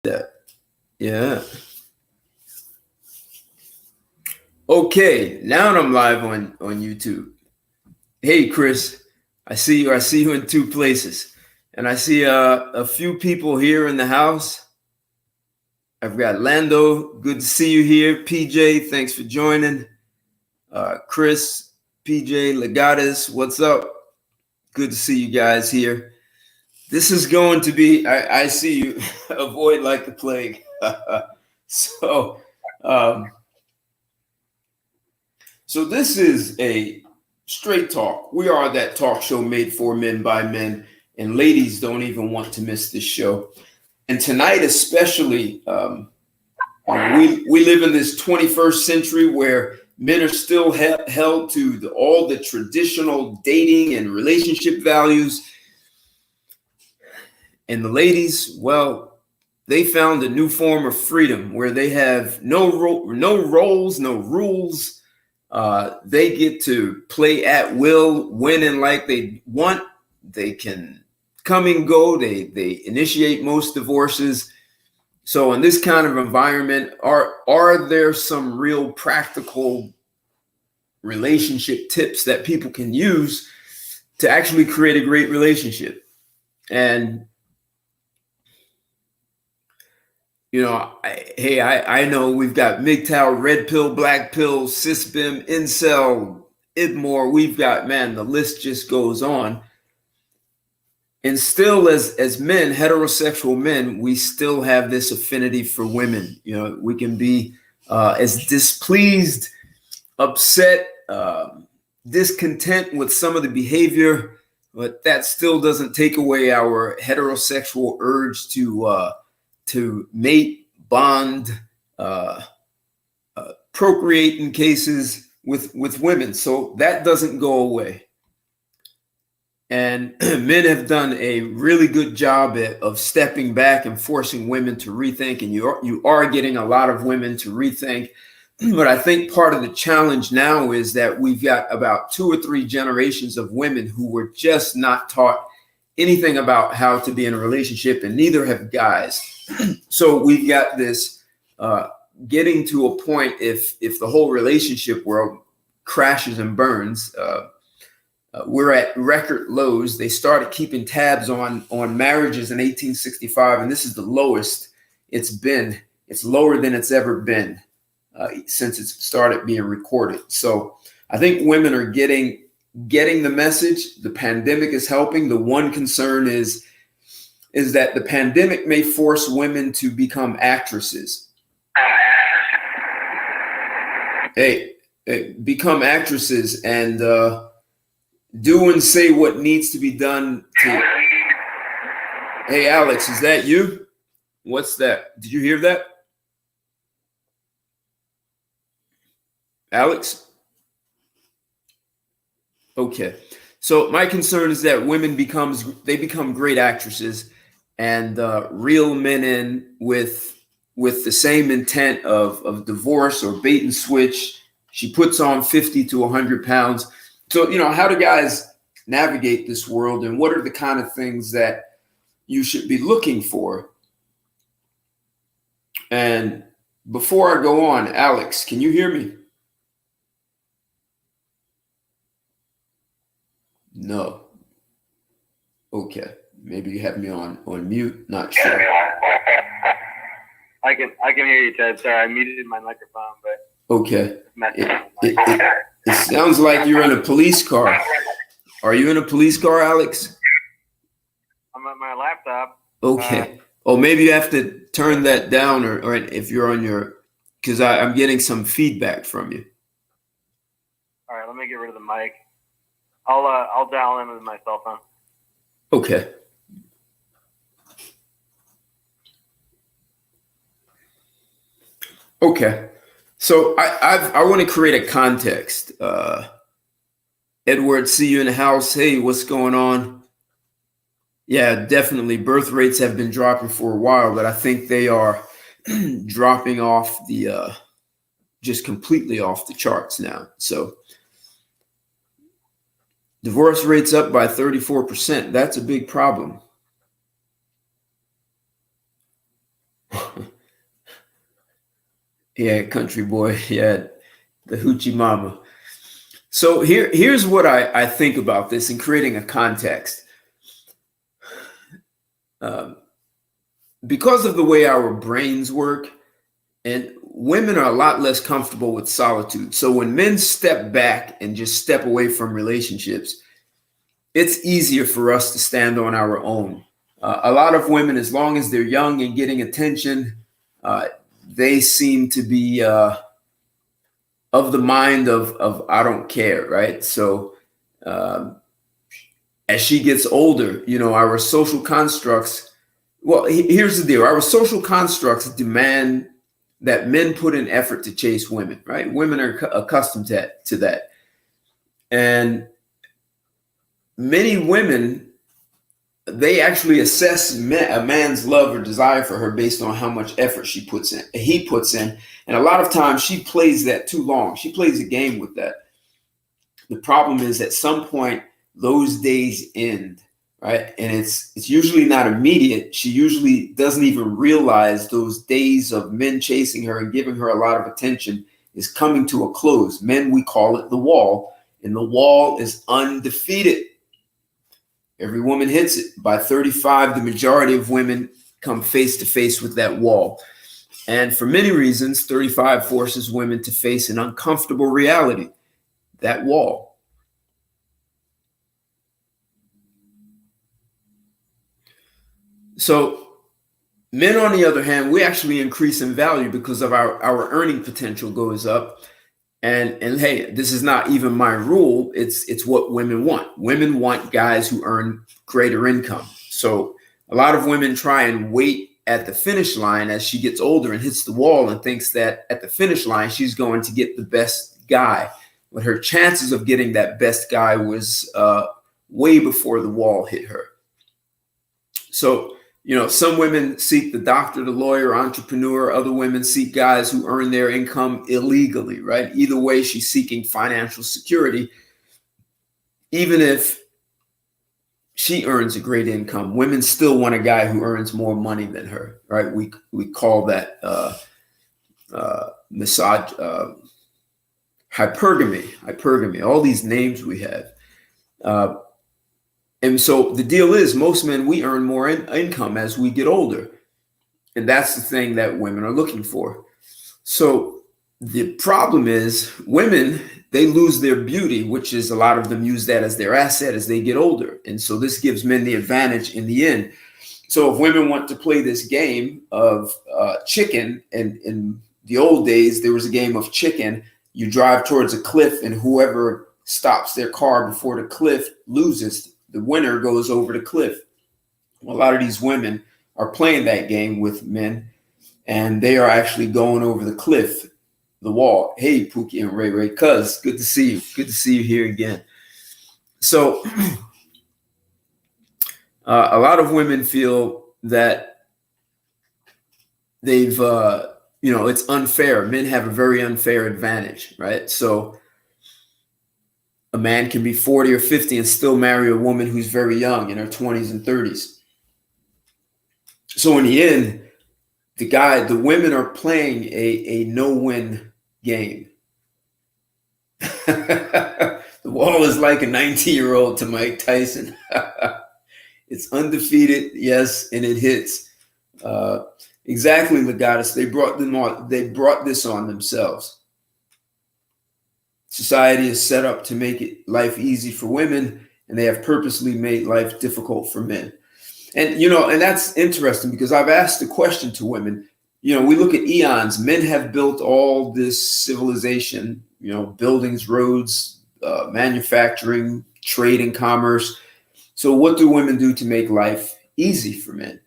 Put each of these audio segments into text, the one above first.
That. Yeah. Okay, now I'm live on YouTube. Hey, Chris, I see you. I see you in two places, and I see a few people here in the house. I've got Lando. Good to see you here. PJ, thanks for joining. Chris, PJ, Legatus, what's up? Good to see you guys here. This is going to be. I see you. Avoid like the plague. so. Um, So this is a straight talk. We are that talk show made for men by men, and ladies don't even want to miss this show. And tonight, especially, we live in this 21st century where men are still held to all the traditional dating and relationship values, and the ladies, well, they found a new form of freedom where they have no roles, no rules. They get to play at will, when and like they want. They can come and go. They initiate most divorces. So in this kind of environment, are there some real practical relationship tips that people can use to actually create a great relationship? And I know we've got MGTOW, red pill, black pill, cisbim, incel, idmore. We've got, man, the list just goes on. And still, as men, heterosexual men, we still have this affinity for women. We can be as displeased, upset, discontent with some of the behavior, but that still doesn't take away our heterosexual urge to mate, bond, procreate in cases with women. So that doesn't go away. And men have done a really good job of stepping back and forcing women to rethink. And you are getting a lot of women to rethink. But I think part of the challenge now is that we've got about 2 or 3 generations of women who were just not taught anything about how to be in a relationship, and neither have guys. So we've got this getting to a point, if the whole relationship world crashes and burns, we're at record lows. They started keeping tabs on marriages in 1865, and this is the lowest it's been. It's lower than it's ever been since it started being recorded. So I think women are getting the message. The pandemic is helping. The one concern is that the pandemic may force women to become actresses. Become actresses and do and say what needs to be done to. Hey, Alex, is that you? What's that? Did you hear that? Alex? Okay. So my concern is that women become great actresses and reel men in with the same intent of divorce or bait and switch. She puts on 50 to 100 pounds. So, how do guys navigate this world, and what are the kind of things that you should be looking for? And before I go on, Alex, can you hear me? No. Okay. Maybe you have me on mute. Not sure. I can hear you, Ted. Sorry, I muted my microphone, but okay. It sounds like you're in a police car. Are you in a police car, Alex? I'm at my laptop. Okay. Maybe you have to turn that down, or if you're on your, because I'm getting some feedback from you. All right, let me get rid of the mic. I'll dial in with my cell phone. Okay. Okay. So I want to create a context. Edward, see you in the house. Hey, what's going on? Yeah, definitely. Birth rates have been dropping for a while, but I think they are dropping off just completely off the charts now. So divorce rates up by 34%. That's a big problem. Yeah, country boy. Yeah, the hoochie mama. So here's what I think about this in creating a context. Um, because of the way our brains work, and women are a lot less comfortable with solitude. So when men step back and just step away from relationships, it's easier for us to stand on our own. A lot of women, as long as they're young and getting attention, uh, they seem to be of the mind of I don't care, right? So um, as she gets older, our social constructs. Well, here's the deal: our social constructs demand that men put in effort to chase women, right? Women are accustomed to that, and many women, they actually assess a man's love or desire for her based on how much effort he puts in, and a lot of times she plays that too long. She plays a game with that. The problem is at some point those days end, right? And it's usually not immediate. She usually doesn't even realize those days of men chasing her and giving her a lot of attention is coming to a close. Men, we call it the wall, and the wall is undefeated. Every woman hits it. By 35, the majority of women come face to face with that wall. And for many reasons, 35 forces women to face an uncomfortable reality, that wall. So men, on the other hand, we actually increase in value because of our earning potential goes up. And hey, this is not even my rule. It's what women want. Women want guys who earn greater income. So a lot of women try and wait at the finish line as she gets older and hits the wall and thinks that at the finish line she's going to get the best guy. But her chances of getting that best guy was way before the wall hit her. So some women seek the doctor, the lawyer, entrepreneur. Other women seek guys who earn their income illegally, right? Either way, she's seeking financial security. Even if she earns a great income, women still want a guy who earns more money than her, right? We call that hypergamy, all these names we have. And so the deal is most men, we earn more income as we get older. And that's the thing that women are looking for. So the problem is women, they lose their beauty, which is a lot of them use that as their asset as they get older. And so this gives men the advantage in the end. So if women want to play this game of chicken, and in the old days, there was a game of chicken. You drive towards a cliff and whoever stops their car before the cliff loses. The winner goes over the cliff. Well, a lot of these women are playing that game with men, and they are actually going over the cliff, the wall. Hey, Pookie and Ray Ray, cuz good to see you. Good to see you here again. So a lot of women feel that they've, it's unfair. Men have a very unfair advantage, right? So a man can be 40 or 50 and still marry a woman who's very young in her 20s and 30s. So in the end, the women are playing a no-win game. The wall is like a 19-year-old to Mike Tyson. It's undefeated, yes, and it hits. Exactly, Legatus. They brought this on themselves. Society is set up to make life easy for women, and they have purposely made life difficult for men. And, and that's interesting because I've asked the question to women. We look at eons. Men have built all this civilization, buildings, roads, manufacturing, trade and commerce. So what do women do to make life easy for men?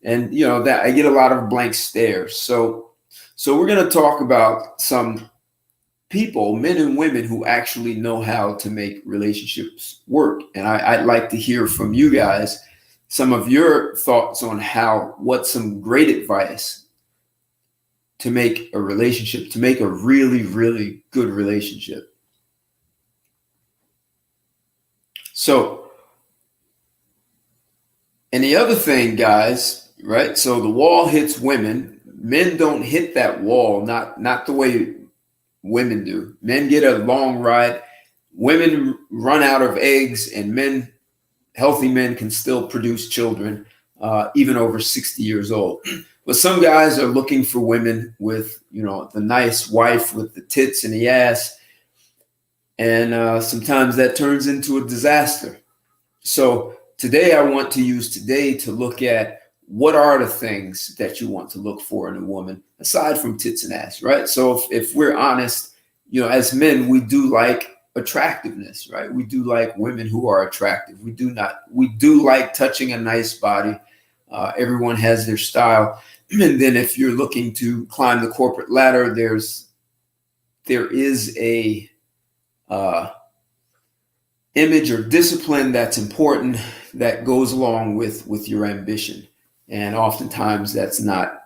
And, that I get a lot of blank stares. So we're going to talk about some people, men and women, who actually know how to make relationships work. And I'd like to hear from you guys some of your thoughts on what's some great advice to make a relationship, to make a really, really good relationship. So, and the other thing, guys, right? So the wall hits women. men don't hit that wall, not the way women do. Men get a long ride. Women run out of eggs, and healthy men can still produce children, even over 60 years old. But some guys are looking for women with, the nice wife with the tits and the ass. And sometimes that turns into a disaster. So today I want to use today to look at what are the things that you want to look for in a woman aside from tits and ass, right? So if we're honest, as men, we do like attractiveness, right? We do like women who are attractive. We do like touching a nice body. Everyone has their style. And then if you're looking to climb the corporate ladder, there is a image or discipline that's important that goes along with your ambition. And oftentimes that's not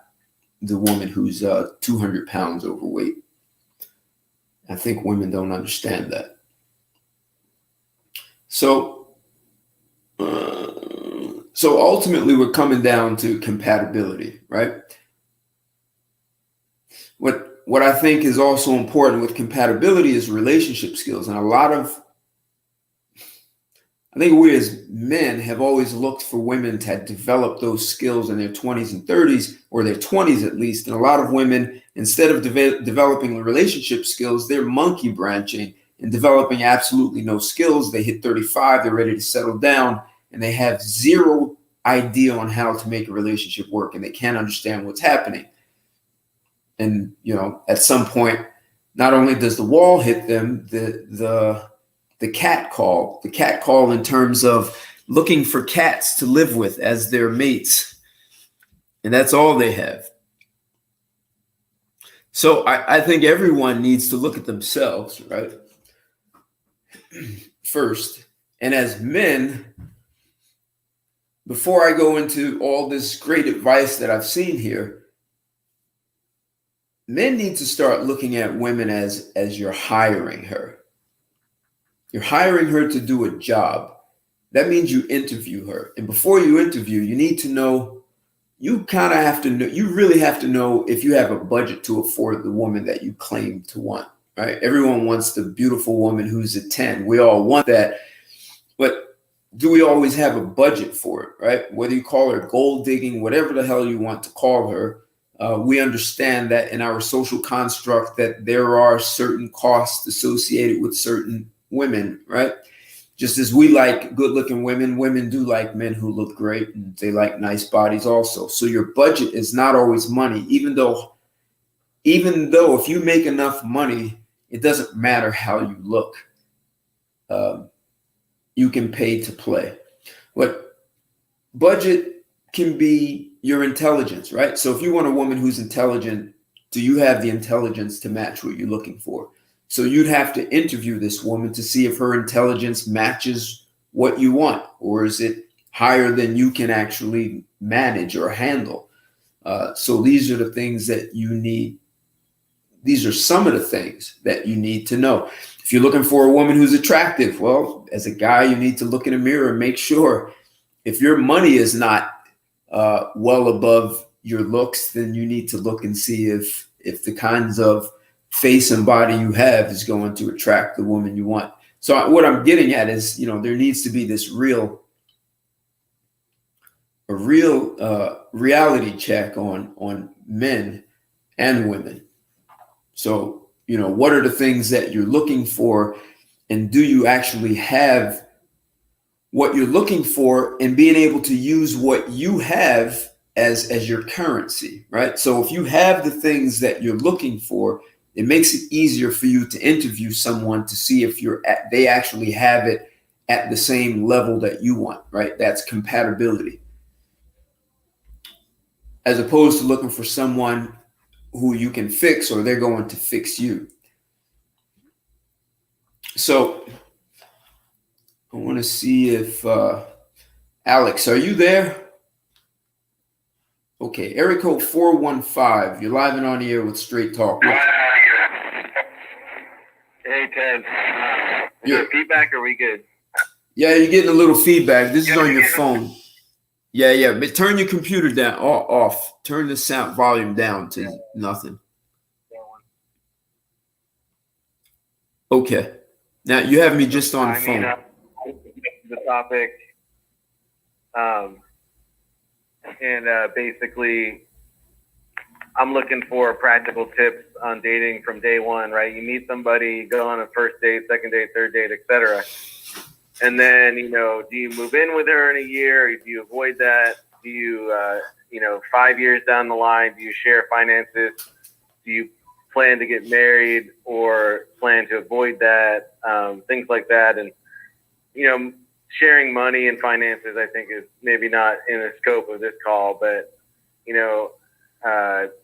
the woman who's 200 pounds overweight. I think women don't understand that. So ultimately we're coming down to compatibility, right? What I think is also important with compatibility is relationship skills. And I think we as men have always looked for women to develop those skills in their 20s and 30s, or their 20s at least. And a lot of women, instead of developing relationship skills, they're monkey branching and developing absolutely no skills. They hit 35, they're ready to settle down, and they have zero idea on how to make a relationship work, and they can't understand what's happening. And, at some point, not only does the wall hit them, the cat call in terms of looking for cats to live with as their mates. And that's all they have. So I think everyone needs to look at themselves, right? First. And as men, before I go into all this great advice that I've seen here, men need to start looking at women as you're hiring her. You're hiring her to do a job. That means you interview her. And before you interview, you need to know, you really have to know if you have a budget to afford the woman that you claim to want, right? Everyone wants the beautiful woman who's a 10. We all want that. But do we always have a budget for it, right? Whether you call her gold digging, whatever the hell you want to call her, we understand that in our social construct that there are certain costs associated with certain women, right? Just as we like good looking women, women do like men who look great, and they like nice bodies also. So your budget is not always money, even though if you make enough money, it doesn't matter how you look. You can pay to play. But budget can be your intelligence, right? So if you want a woman who's intelligent, do you have the intelligence to match what you're looking for? So you'd have to interview this woman to see if her intelligence matches what you want, or is it higher than you can actually manage or handle? So these are the things that you need. These are some of the things that you need to know. If you're looking for a woman who's attractive, well, as a guy, you need to look in a mirror and make sure if your money is not well above your looks, then you need to look and see if the kinds of face and body you have is going to attract the woman you want. So what I'm getting at is, there needs to be this real reality check on men and women. So, what are the things that you're looking for, and do you actually have what you're looking for, and being able to use what you have as your currency, right? So if you have the things that you're looking for, it makes it easier for you to interview someone to see if they actually have it at the same level that you want, right? That's compatibility. As opposed to looking for someone who you can fix, or they're going to fix you. So I want to see if Alex, are you there? Okay, area code 415. You're live and on the air with Straight Talk. Hey, Ted. Is there feedback, or are we good? Yeah, you're getting a little feedback. This is on your phone. Yeah. But turn your computer down off. Turn the sound volume down to nothing. Okay. Now you have me just on the phone. The topic, and basically, I'm looking for practical tips on dating from day one. Right? You meet somebody, go on a first date, second date, third date, etc. And then, do you move in with her in a year? Or do you avoid that? Do you, 5 years down the line, do you share finances? Do you plan to get married or plan to avoid that? Things like that. And, sharing money and finances, I think, is maybe not in the scope of this call, but,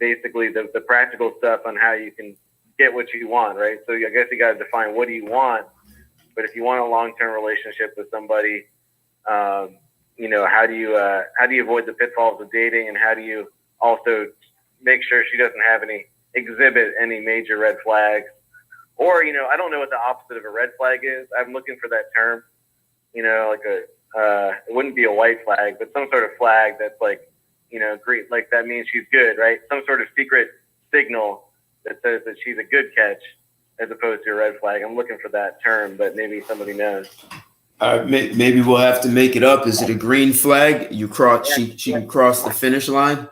basically the practical stuff on how you can get what you want, right? So I guess you got to define what do you want. But if you want a long-term relationship with somebody, how do you avoid the pitfalls of dating, and how do you also make sure she doesn't exhibit any major red flags? Or, I don't know what the opposite of a red flag is. I'm looking for that term, it wouldn't be a white flag, but some sort of flag that's like, green, like that means she's good, right? Some sort of secret signal that says that she's a good catch, as opposed to a red flag. I'm looking for that term, but maybe somebody knows. Maybe we'll have to make it up. Is it a green flag? You cross, she can cross the finish line.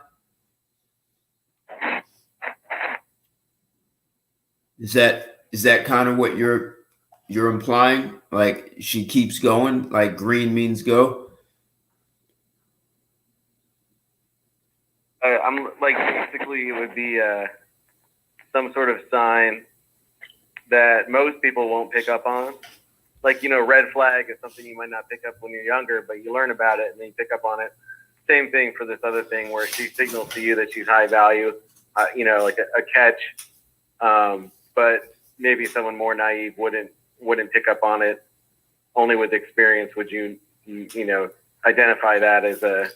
Is that kind of what you're implying? Like she keeps going, like green means go? I'm like, basically it would be some sort of sign that most people won't pick up on. Like, red flag is something you might not pick up when you're younger, but you learn about it and then you pick up on it. Same thing for this other thing where she signals to you that she's high value, like a catch. But maybe someone more naive wouldn't pick up on it. Only with experience would you identify that as a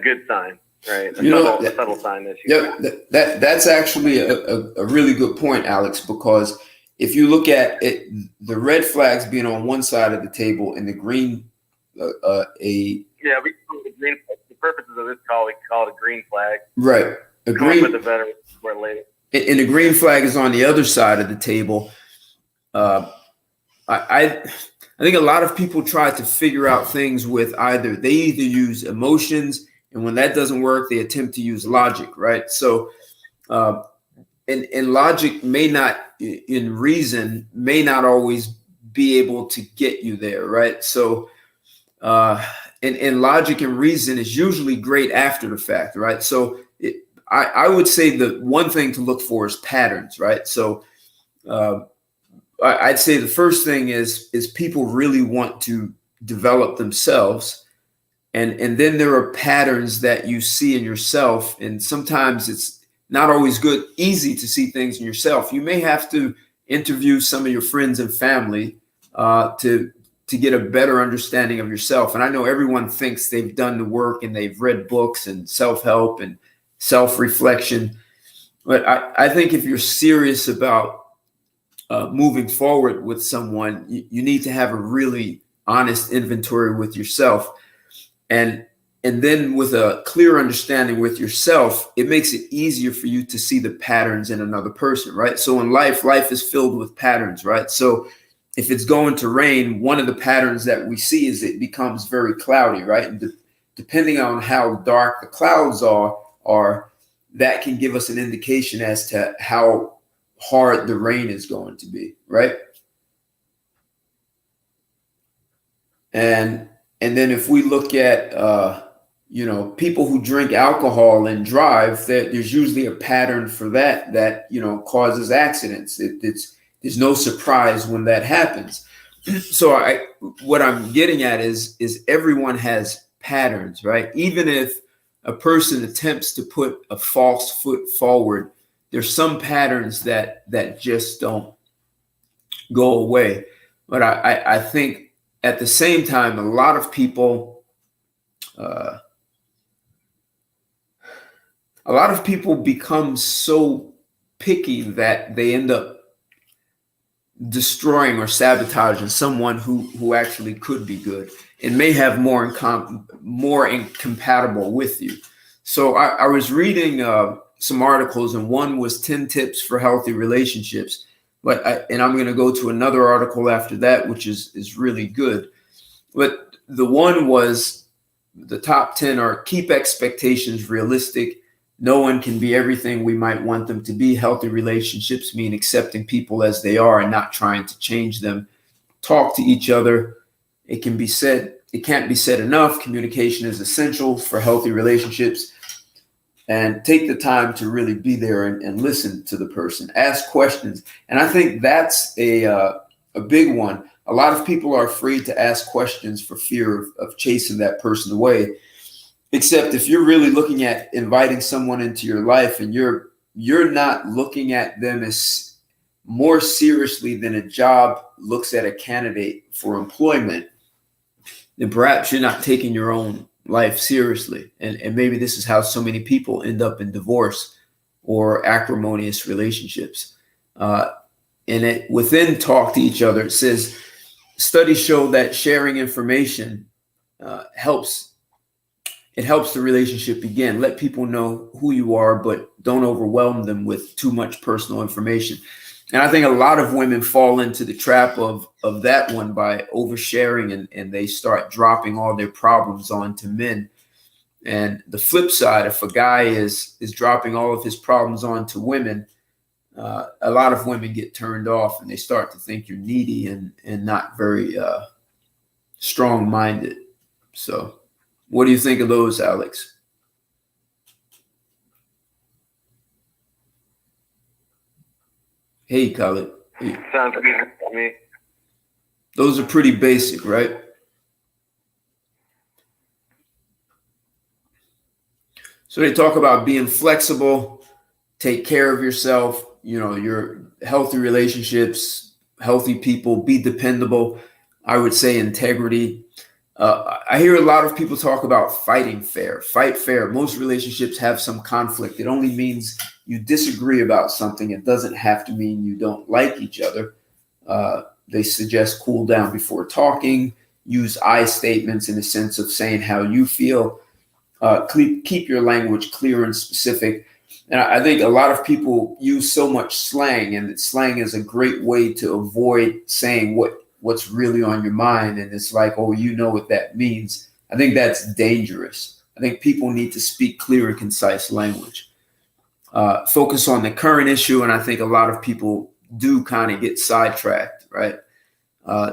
good sign. Right, a subtle sign that she. Yeah, that's actually a really good point, Alex. Because if you look at it, the red flags being on one side of the table and the green, we call it the green. The purposes of this call, we call it a green flag. Right, a green with a better word later. And the green flag is on the other side of the table. I think a lot of people try to figure out things with they either use emotions. And when that doesn't work, they attempt to use logic, right? So, and logic in reason may not always be able to get you there, right? So, and logic and reason is usually great after the fact, right? So, I would say the one thing to look for is patterns, right? So, I'd say the first thing is people really want to develop themselves. And then there are patterns that you see in yourself. And sometimes it's not always easy to see things in yourself. You may have to interview some of your friends and family to get a better understanding of yourself. And I know everyone thinks they've done the work and they've read books and self-help and self-reflection. But I think if you're serious about moving forward with someone, you need to have a really honest inventory with yourself. And then with a clear understanding with yourself, it makes it easier for you to see the patterns in another person, right? So in life is filled with patterns, right? So if it's going to rain, one of the patterns that we see is it becomes very cloudy, right? And depending on how dark the clouds are, that can give us an indication as to how hard the rain is going to be, right? And then if we look at, people who drink alcohol and drive, there's usually a pattern for that causes accidents. There's no surprise when that happens. So what I'm getting at is everyone has patterns, right? Even if a person attempts to put a false foot forward, there's some patterns that just don't go away. But I think at the same time, a lot of people become so picky that they end up destroying or sabotaging someone who actually could be good. and may have more incompatible with you. So I was reading some articles, and one was 10 tips for healthy relationships. And I'm going to go to another article after that, which is really good. But the one was, the top 10 are: keep expectations realistic. No one can be everything we might want them to be. Healthy relationships mean accepting people as they are and not trying to change them. Talk to each other. It can't be said enough. Communication is essential for healthy relationships. And take the time to really be there and listen to the person. Ask questions. And I think that's a big one. A lot of people are afraid to ask questions for fear of chasing that person away. Except if you're really looking at inviting someone into your life, and you're not looking at them as more seriously than a job looks at a candidate for employment, then perhaps you're not taking your own life seriously. And maybe this is how so many people end up in divorce or acrimonious relationships. Within Talk to Each Other, it says, studies show that sharing information helps the relationship begin. Let people know who you are, but don't overwhelm them with too much personal information. And I think a lot of women fall into the trap of that one by oversharing, and they start dropping all their problems onto men. And the flip side, if a guy is dropping all of his problems onto women, a lot of women get turned off, and they start to think you're needy and not very strong-minded. So what do you think of those, Alex? Hey, Khaled. Hey. Sounds good to me. Those are pretty basic, right? So they talk about being flexible, take care of yourself, your healthy relationships, healthy people, be dependable. I would say integrity. I hear a lot of people talk about fighting fair. Fight fair. Most relationships have some conflict. It only means you disagree about something. It doesn't have to mean you don't like each other. They suggest cool down before talking. Use I statements in the sense of saying how you feel. Keep your language clear and specific. And I think a lot of people use so much slang, and slang is a great way to avoid saying what's really on your mind. And it's like, oh, you know what that means. I think that's dangerous. I think people need to speak clear and concise language. Focus on the current issue. And I think a lot of people do kind of get sidetracked, right?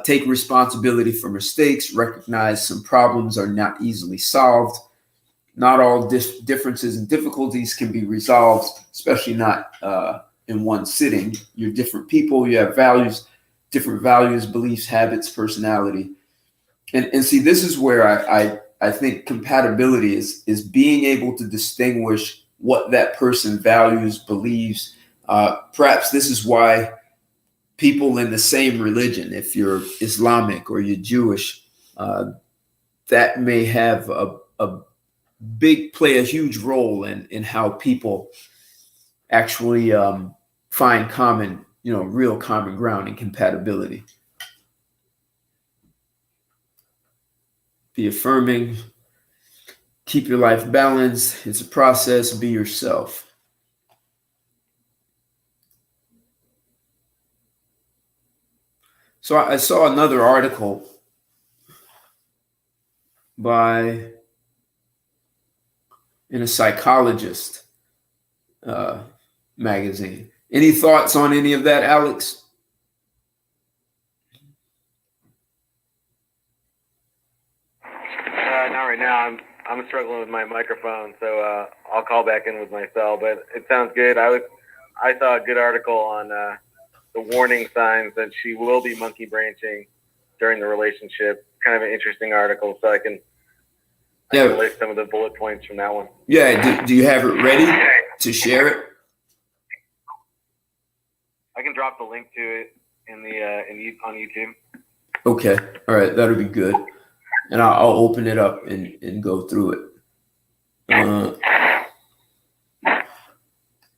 Take responsibility for mistakes. Recognize some problems are not easily solved. Not all differences and difficulties can be resolved, especially not in one sitting. You're different people. You have values, different values, beliefs, habits, personality. And see, this is where I think compatibility is being able to distinguish what that person values, believes. Perhaps this is why people in the same religion, if you're Islamic or you're Jewish, that may have play a huge role in how people actually find real common ground and compatibility. Be affirming, keep your life balanced. It's a process. Be yourself. So I saw another article in a psychologist magazine. Any thoughts on any of that, Alex? Not right now. I'm struggling with my microphone, so I'll call back in with my cell. But it sounds good. I saw a good article on the warning signs that she will be monkey branching during the relationship. Kind of an interesting article, so I can list some of the bullet points from that one. Yeah. Do you have it ready to share it? I can drop the link to it on YouTube. Okay. All right. That'll be good. And I'll open it up and go through it.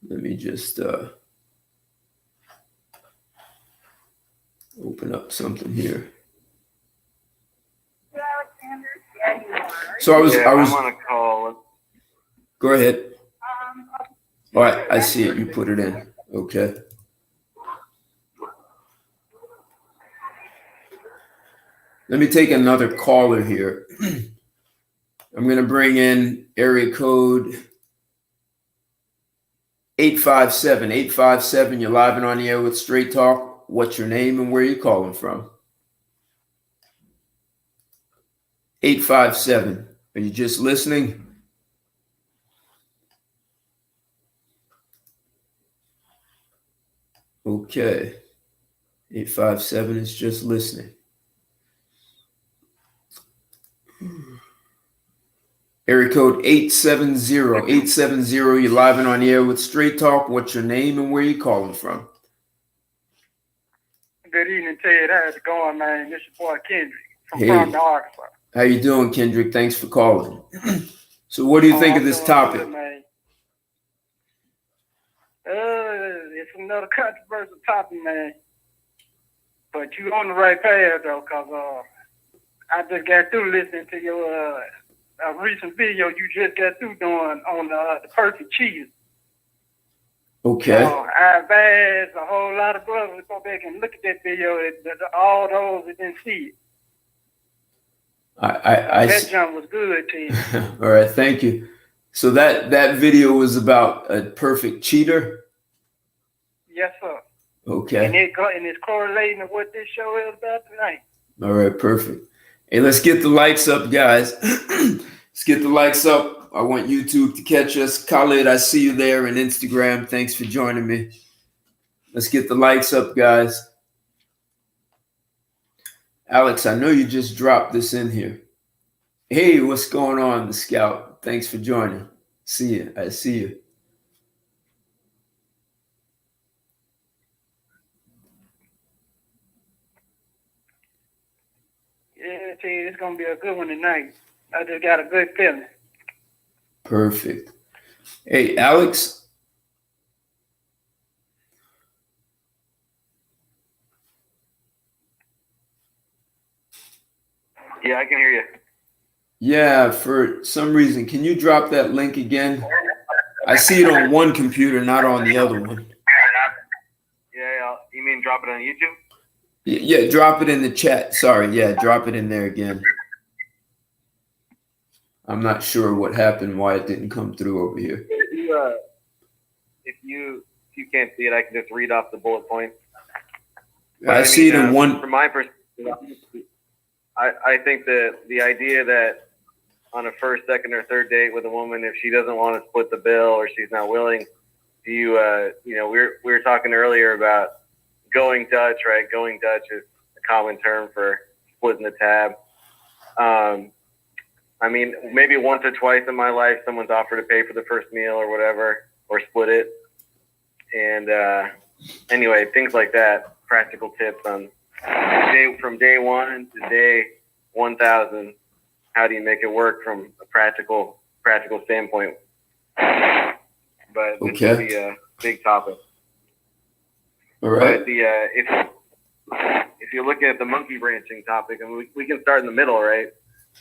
Let me just open up something here. So I was I'm on a call. Go ahead. All right, I see it. You put it in. Okay. Let me take another caller here. I'm going to bring in area code 857. 857, you're live and on the air with Straight Talk. What's your name and where are you calling from? 857. Are you just listening? Okay. 857 is just listening. Area code 870. 870, you're live and on the air with Straight Talk. What's your name and where are you calling from? Good evening, Ted. How's it going, man? This is your boy Kendrick from Hey. Arkansas. How you doing, Kendrick? Thanks for calling. So what do you think of this topic? Good, man. It's another controversial topic, man. But you on the right path, though, because I just got through listening to your a recent video you just got through doing on the perfect cheese. Okay. I advise a whole lot of brothers to go back and look at that video. All those that didn't see it. That jump was good to you. All right, thank you. So that video was about a perfect cheater? Yes, sir. Okay. And it's correlating to what this show is about tonight. All right, perfect. Hey, let's get the likes up, guys. Let's get the likes up. I want YouTube to catch us. Khalid, I see you there, and Instagram. Thanks for joining me. Let's get the likes up, guys. Alex, I know you just dropped this in here. Hey, what's going on, the Scout? Thanks for joining. See you. I see you. Yeah, I tell you, it's going to be a good one tonight. I just got a good feeling. Perfect. Hey, Alex. Yeah, I can hear you. Yeah, for some reason, can you drop that link again? I see it on one computer, not on the other one. Yeah, you mean drop it on YouTube? Yeah, drop it in the chat. Sorry, yeah, drop it in there again. I'm not sure what happened, why it didn't come through over here. If you can't see it, I can just read off the bullet points. I see it in one. From my perspective, I think that the idea that on a first, second, or third date with a woman, if she doesn't want to split the bill or she's not willing, we were talking earlier about going Dutch, right? Going Dutch is a common term for splitting the tab. I mean, maybe once or twice in my life, someone's offered to pay for the first meal or whatever, or split it. And anyway, things like that, practical tips on from day one to day 1,000. How do you make it work from a practical standpoint? But this will be a big topic. All right. But if you're looking at the monkey branching topic, I mean, we can start in the middle, right?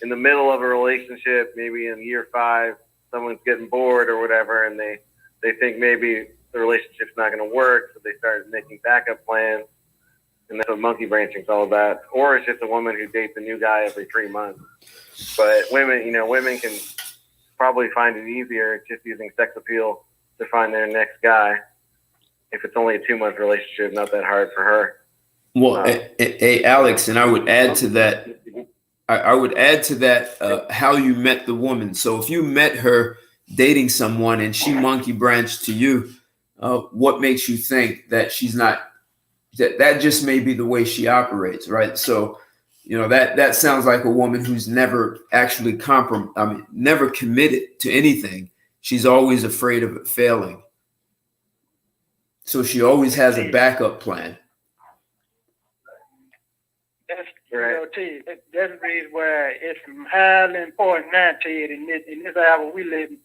In the middle of a relationship, maybe in year 5, someone's getting bored or whatever, and they think maybe the relationship's not going to work, so they start making backup plans, and that's what monkey branching is all about. Or it's just a woman who dates a new guy every 3 months. But women can probably find it easier just using sex appeal to find their next guy. If it's only a 2-month relationship, not that hard for her. Well, hey, Alex, and I would add to that. I would add to that how you met the woman. So if you met her dating someone and she monkey branched to you, what makes you think that she's not? That just may be the way she operates, right? So, that sounds like a woman who's never actually never committed to anything. She's always afraid of it failing. So she always has a backup plan. That's the reason why it's highly important now, Ted, in this hour we live in,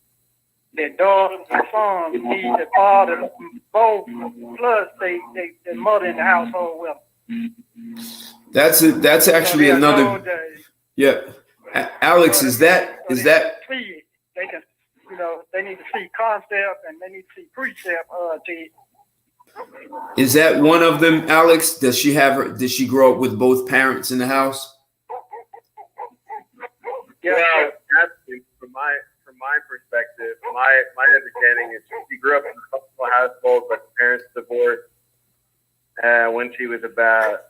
that daughters and sons need the father both, plus the mother in the household with them. That's actually another. Yeah, Alex, is that see, they can, they need to see concept and they need to see precept. Is that one of them, Alex? Did she grow up with both parents in the house? Yeah, well, absolutely. From my perspective, my understanding is she grew up in a couple household, but the parents divorced when she was about.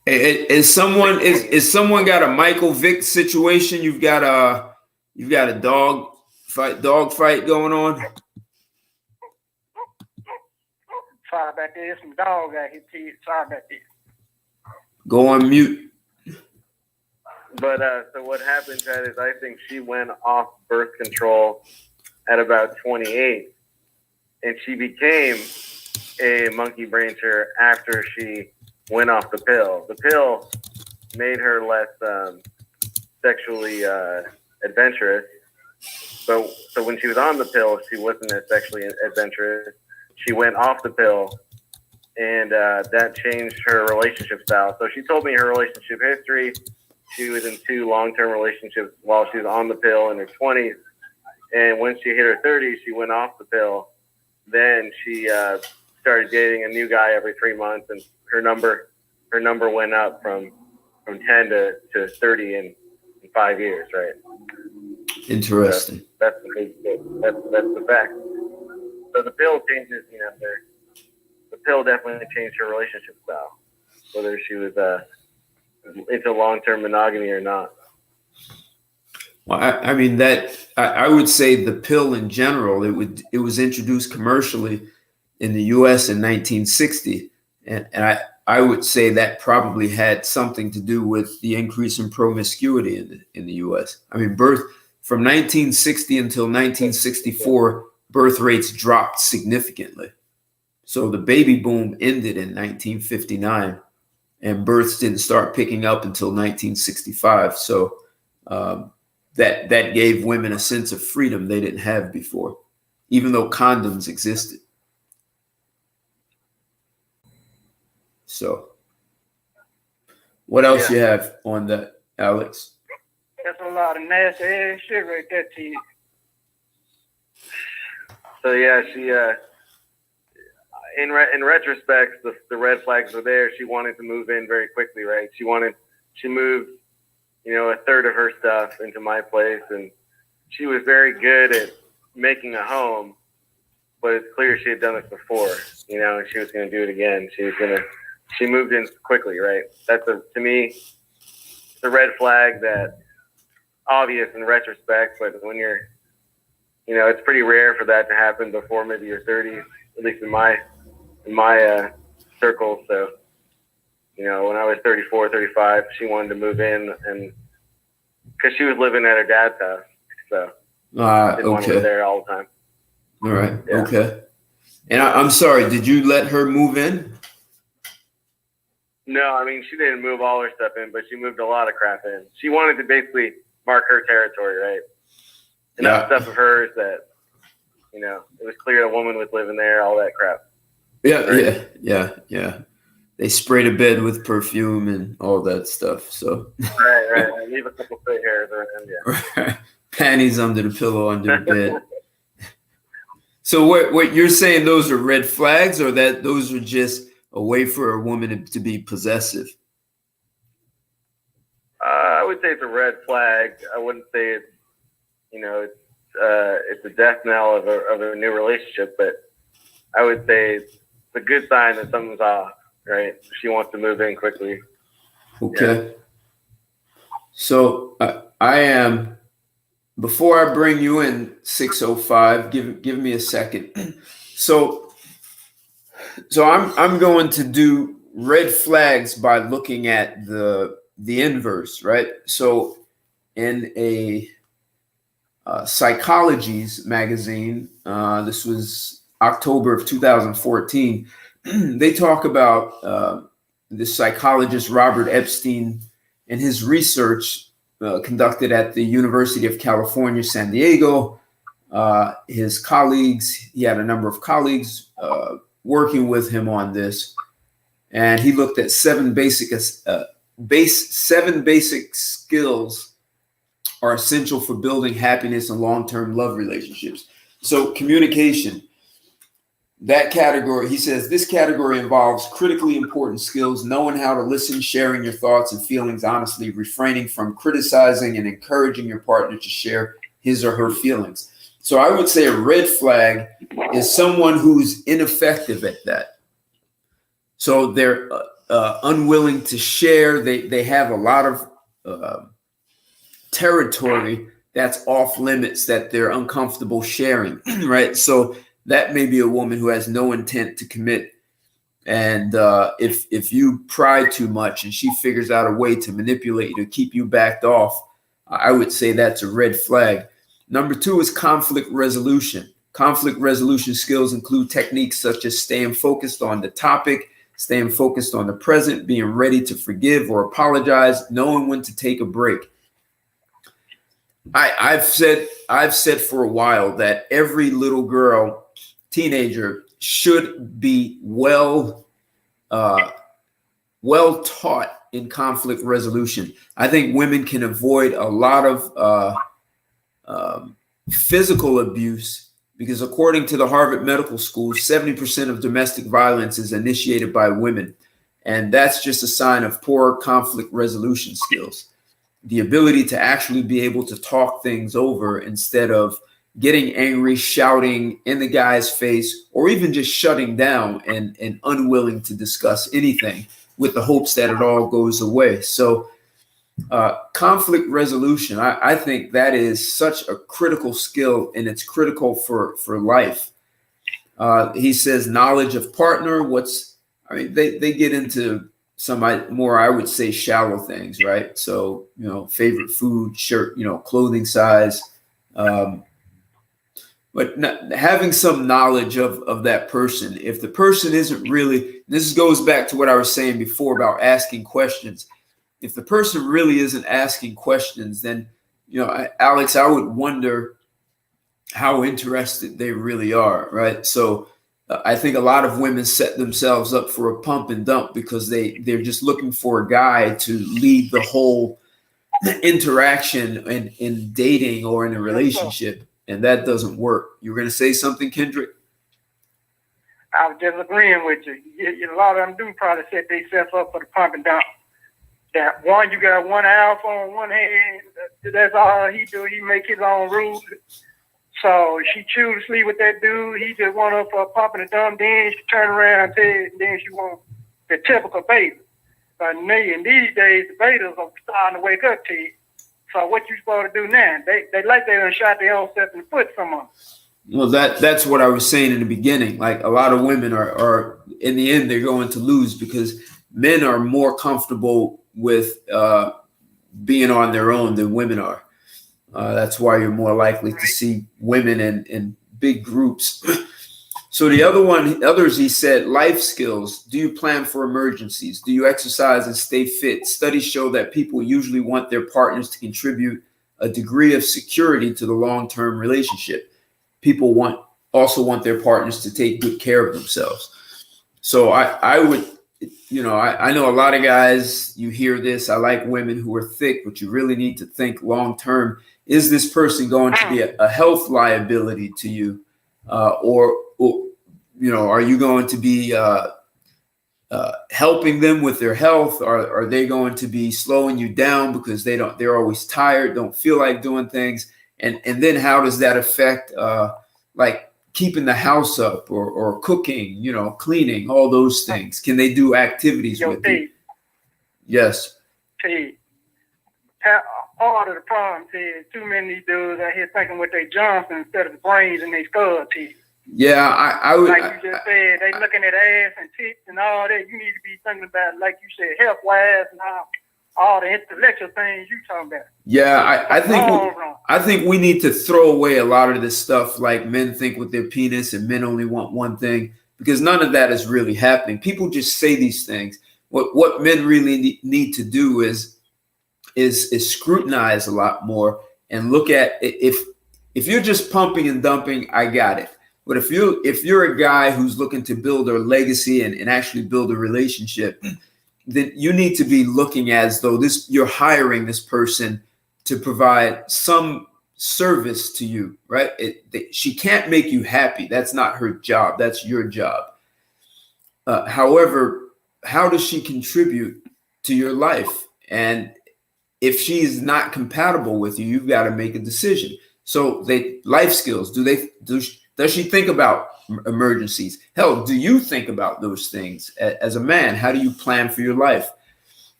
Is someone got a Michael Vick situation? You've got a dog fight going on. Sorry about this. Some dog out here. Sorry about this. Go on mute. But so what happened, Chad, is I think she went off birth control at about 28, and she became a monkey brancher after she went off the pill. The pill made her less sexually adventurous. So when she was on the pill, she wasn't as sexually adventurous. She went off the pill, and that changed her relationship style. So she told me her relationship history. She was in 2 long-term relationships while she was on the pill in her 20s. And when she hit her 30s, she went off the pill. Then she started dating a new guy every 3 months, and her number went up from 10 to 30 in 5 years, right? Interesting. So that's the fact. So the pill changes, the pill definitely changed her relationship style, whether she was into long-term monogamy or not. Well, I mean that I would say the pill in general, it was introduced commercially in the U.S. in 1960, and I would say that probably had something to do with the increase in promiscuity in the U.S. I mean, from 1960 until 1964, birth rates dropped significantly. So the baby boom ended in 1959, and births didn't start picking up until 1965. So that gave women a sense of freedom they didn't have before, even though condoms existed. So what else you have on that, Alex? That's a lot of nasty ass shit right there, T. So yeah, she in retrospect, the red flags were there. She wanted to move in very quickly, right? She moved, a third of her stuff into my place, and she was very good at making a home. But it's clear she had done this before, and she was going to do it again. She moved in quickly, right? That's to me, it's a red flag that obvious in retrospect, but when you're, it's pretty rare for that to happen before maybe your 30s, at least in my circle. So, when I was 34, 35, she wanted to move in, and because she was living at her dad's house, so didn't want to live there all the time. All right. Yeah. Okay. And I'm sorry, did you let her move in? No, I mean, she didn't move all her stuff in, but she moved a lot of crap in. She wanted to basically mark her territory, right? Enough stuff of hers that, it was clear a woman was living there, all that crap. Yeah, right? yeah. They sprayed a bed with perfume and all that stuff. So right. Leave a couple foot hairs around, yeah. Right. Panties under the pillow under the bed. So what you're saying, those are red flags, or that those are just a way for a woman to be possessive? I would say it's a red flag. I wouldn't say it's, it's a death knell of a new relationship, but I would say it's a good sign that something's off, right? She wants to move in quickly. Okay. Yeah. So I am, before I bring you in, 605, give me a second. So I'm going to do red flags by looking at the inverse, right? So in a Psychology's magazine, this was October of 2014, they talk about the psychologist Robert Epstein and his research conducted at the University of California, San Diego. His colleagues, he had a number of colleagues working with him on this, and he looked at 7 basic 7 basic skills are essential for building happiness and long-term love relationships. So communication, that category, he says, this category involves critically important skills: knowing how to listen, sharing your thoughts and feelings honestly, refraining from criticizing, and encouraging your partner to share his or her feelings. So I would say a red flag is someone who's ineffective at that. So they're unwilling to share. They have a lot of territory that's off limits that they're uncomfortable sharing, right? So that may be a woman who has no intent to commit. And if you pry too much and she figures out a way to manipulate you to keep you backed off, I would say that's a red flag. Number 2 is conflict resolution. Conflict resolution skills include techniques such as staying focused on the topic, staying focused on the present, being ready to forgive or apologize, knowing when to take a break. I've said for a while that every little girl, teenager, should be well taught in conflict resolution. I think women can avoid a lot of physical abuse because, according to the Harvard Medical School, 70% of domestic violence is initiated by women. And that's just a sign of poor conflict resolution skills. The ability to actually be able to talk things over instead of getting angry, shouting in the guy's face, or even just shutting down and unwilling to discuss anything with the hopes that it all goes away. So conflict resolution, I think that is such a critical skill, and it's critical for life. He says knowledge of partner. They get into some more, I would say, shallow things, right? So, favorite food, shirt, clothing size, but having some knowledge of that person. If the person isn't really, this goes back to what I was saying before about asking questions. If the person really isn't asking questions, then, Alex, I would wonder how interested they really are, right? So I think a lot of women set themselves up for a pump and dump because they're just looking for a guy to lead the whole interaction in dating or in a relationship, and that doesn't work. You were going to say something, Kendrick? I was just agreeing with you. A lot of them do probably set themselves up for the pump and dump. That one, you got one alpha on one hand. That's all he do. He make his own rules. So she choose to sleep with that dude. He just want her for a pump and a dump. Then she turn around and tell you, then she want the typical beta. But in these days, the betas are starting to wake up to you. So what you supposed to do now? They like they done shot their own self in the foot someone. Well, that's what I was saying in the beginning. Like, a lot of women are in the end, they're going to lose because men are more comfortable with being on their own than women are. That's why you're more likely to see women in big groups. So the others, he said, life skills. Do you plan for emergencies? Do you exercise and stay fit? Studies show that people usually want their partners to contribute a degree of security to the long-term relationship. People also want their partners to take good care of themselves. So I would, I know a lot of guys, you hear this, I like women who are thick, but you really need to think long-term. Is this person going to be a health liability to you? Or are you going to be helping them with their health? Are they going to be slowing you down because they're always tired, don't feel like doing things? And then how does that affect like keeping the house up or cooking, cleaning, all those things? Can they do activities with you? Yes. Part of the problem is too many dudes out here thinking with their Johnson instead of the brains in their skull teeth. Yeah, I would. Like you just said, they looking at ass and tits and all that. You need to be thinking about, like you said, health-wise and all the intellectual things you talking about. Yeah, I think we need to throw away a lot of this stuff like men think with their penis and men only want one thing, because none of that is really happening. People just say these things. What men really need to do is scrutinize a lot more and look at if you're just pumping and dumping, I got it. But if you're a guy who's looking to build a legacy and actually build a relationship, then you need to be looking as though you're hiring this person to provide some service to you, right? She can't make you happy. That's not her job. That's your job. However, how does she contribute to your life? And if she's not compatible with you, you've got to make a decision. So life skills, does she think about emergencies? Hell, do you think about those things as a man? How do you plan for your life?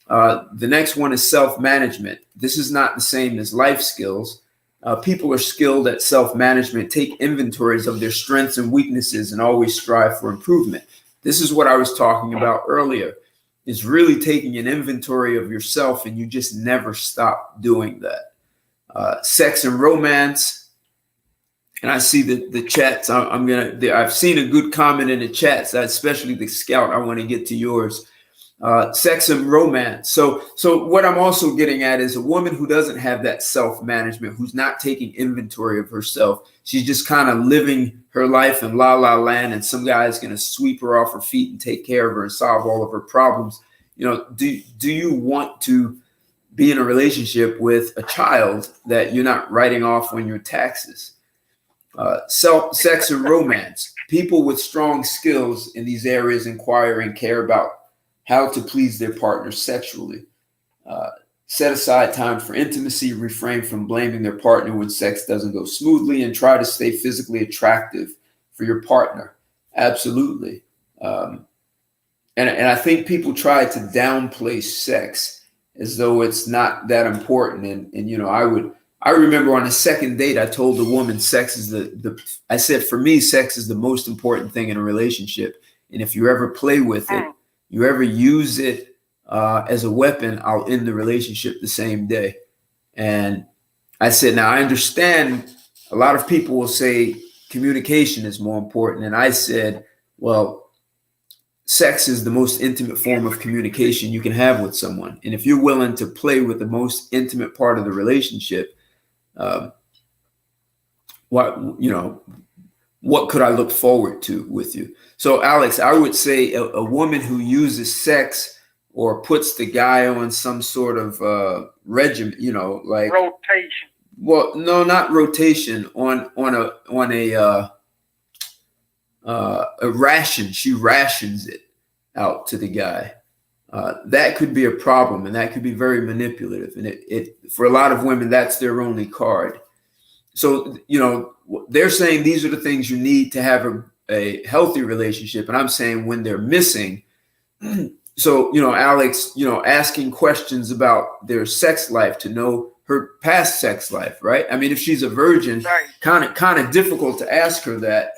The next one is self-management. This is not the same as life skills. People are skilled at self-management, take inventories of their strengths and weaknesses, and always strive for improvement. This is what I was talking about earlier, is really taking an inventory of yourself, and you just never stop doing that. Sex and romance. And I see the chats. I've seen a good comment in the chats, especially the Scout. I want to get to yours. Sex and romance. So what I'm also getting at is a woman who doesn't have that self-management, who's not taking inventory of herself. She's just kind of living her life in la la land, and some guy's going to sweep her off her feet and take care of her and solve all of her problems. Do you want to be in a relationship with a child that you're not writing off on your taxes? Sex and romance. People with strong skills in these areas inquire and care about how to please their partner sexually. Set aside time for intimacy, refrain from blaming their partner when sex doesn't go smoothly, and try to stay physically attractive for your partner. Absolutely. And I think people try to downplay sex as though it's not that important. And I remember on the second date, I told the woman sex is I said, for me, sex is the most important thing in a relationship. And if you ever play with it, you ever use it as a weapon, I'll end the relationship the same day. And I said, now I understand a lot of people will say communication is more important. And I said, well, sex is the most intimate form of communication you can have with someone. And if you're willing to play with the most intimate part of the relationship, what could I look forward to with you? So, Alex, I would say a woman who uses sex or puts the guy on some sort of regimen, like rotation. Well, no, not rotation. On a ration. She rations it out to the guy. That could be a problem, and that could be very manipulative. And it for a lot of women, that's their only card. So, they're saying these are the things you need to have a healthy relationship. And I'm saying when they're missing. So, Alex, asking questions about their sex life to know her past sex life, right? I mean, if she's a virgin, kind of difficult to ask her that.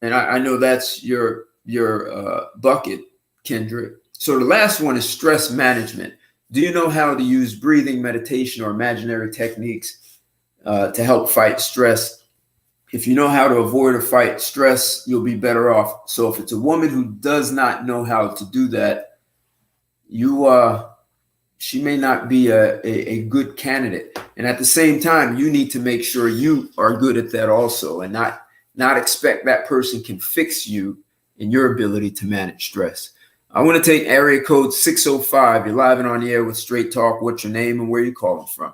And I know that's your bucket, Kendrick. So the last one is stress management. Do you know how to use breathing, meditation, or imaginary techniques to help fight stress? If you know how to avoid or fight stress, you'll be better off. So if it's a woman who does not know how to do that, she may not be a good candidate. And at the same time, you need to make sure you are good at that also, and not expect that person can fix you in your ability to manage stress. I want to take area code 605. You're live and on the air with Straight Talk. What's your name and where are you calling from?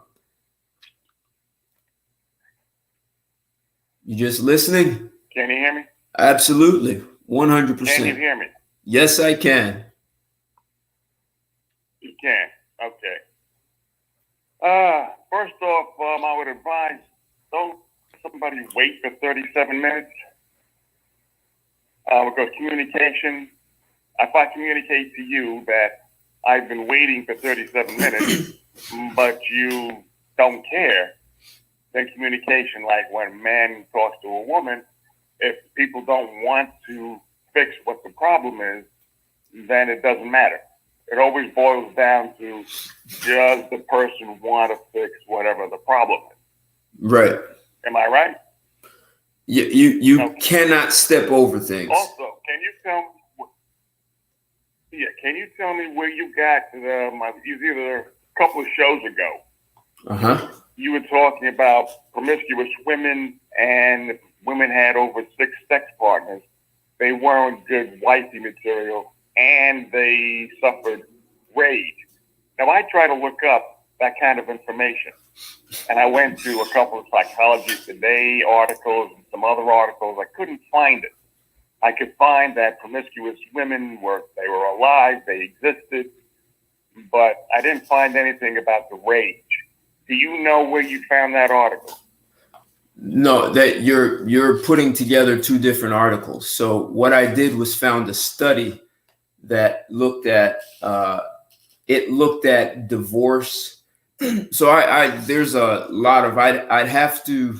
You just listening? Can you hear me? Absolutely. 100%. Can you hear me? Yes, I can. You can. Okay. First off, I would advise don't somebody wait for 37 minutes because communication, if I communicate to you that I've been waiting for 37 minutes, but you don't care, then communication, like when a man talks to a woman, if people don't want to fix what the problem is, then it doesn't matter. It always boils down to, does the person want to fix whatever the problem is? Right. Am I right? You Okay. cannot step over things. Also, can you tell me where you got it was either a couple of shows ago. Uh-huh. You were talking about promiscuous women, and women had over 6 sex partners. They weren't good wifey material. and they suffered rage. Now, I try to look up that kind of information, and I went to a couple of Psychology Today articles and some other articles. I couldn't find it. I could find that promiscuous women they were alive, they existed, but I didn't find anything about the rage. Do you know where you found that article? No, that you're putting together two different articles. So what I did was found a study that looked at divorce. So I there's a lot of I'd have to,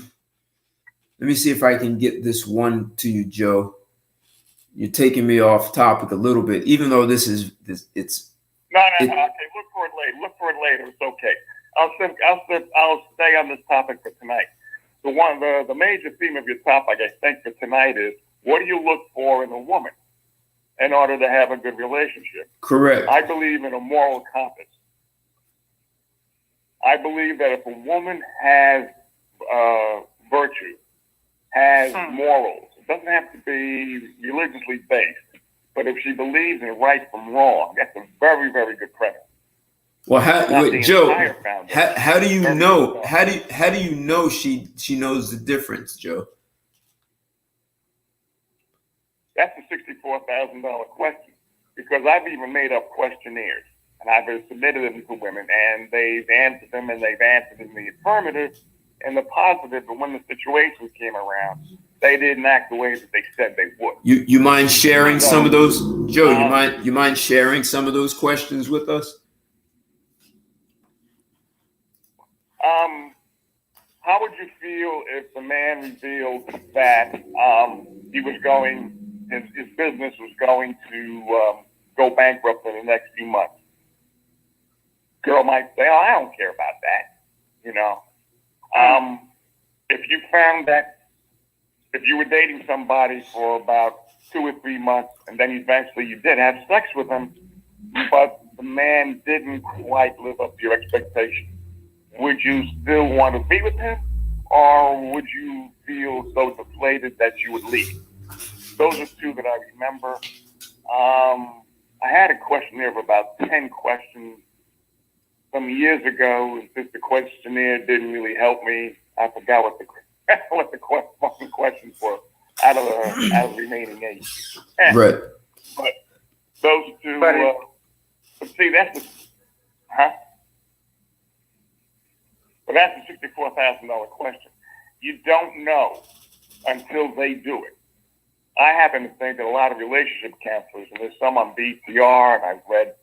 let me see if I can get this one to you, Joe. You're taking me off topic a little bit, even though it's No. Okay, look for it later. Look for it later. It's okay. I'll stay on this topic for tonight. The major theme of your topic, I think, for tonight is, what do you look for in a woman in order to have a good relationship? Correct. I believe in a moral compass. I believe that if a woman has virtue, has morals, it doesn't have to be religiously based, but if she believes in right from wrong, that's a very, very good premise. Well, Joe, how do you know? Good. How do you know she knows the difference, Joe? That's a $64,000 question, because I've even made up questionnaires and I've submitted them to women, and they've answered them, and they've answered in the affirmative and the positive. But when the situation came around, they didn't act the way that they said they would. You mind sharing some of those, Joe? You mind sharing some of those questions with us? How would you feel if the man revealed that his business was going to go bankrupt in the next few months? Girl might say, "Oh, I don't care about that," you know. If you found that, if you were dating somebody for about 2 or 3 months, and then eventually you did have sex with him, but the man didn't quite live up to your expectations, would you still want to be with him, or would you feel so deflated that you would leave? Those are two that I remember. I had a questionnaire of about 10 questions some years ago, and since the questionnaire didn't really help me, I forgot what the fucking questions were out of the remaining 8. Right. But those two. See, that's the. But that's a $64,000 question. You don't know until they do it. I happen to think that a lot of relationship counselors, and there's some on BTR, and I've read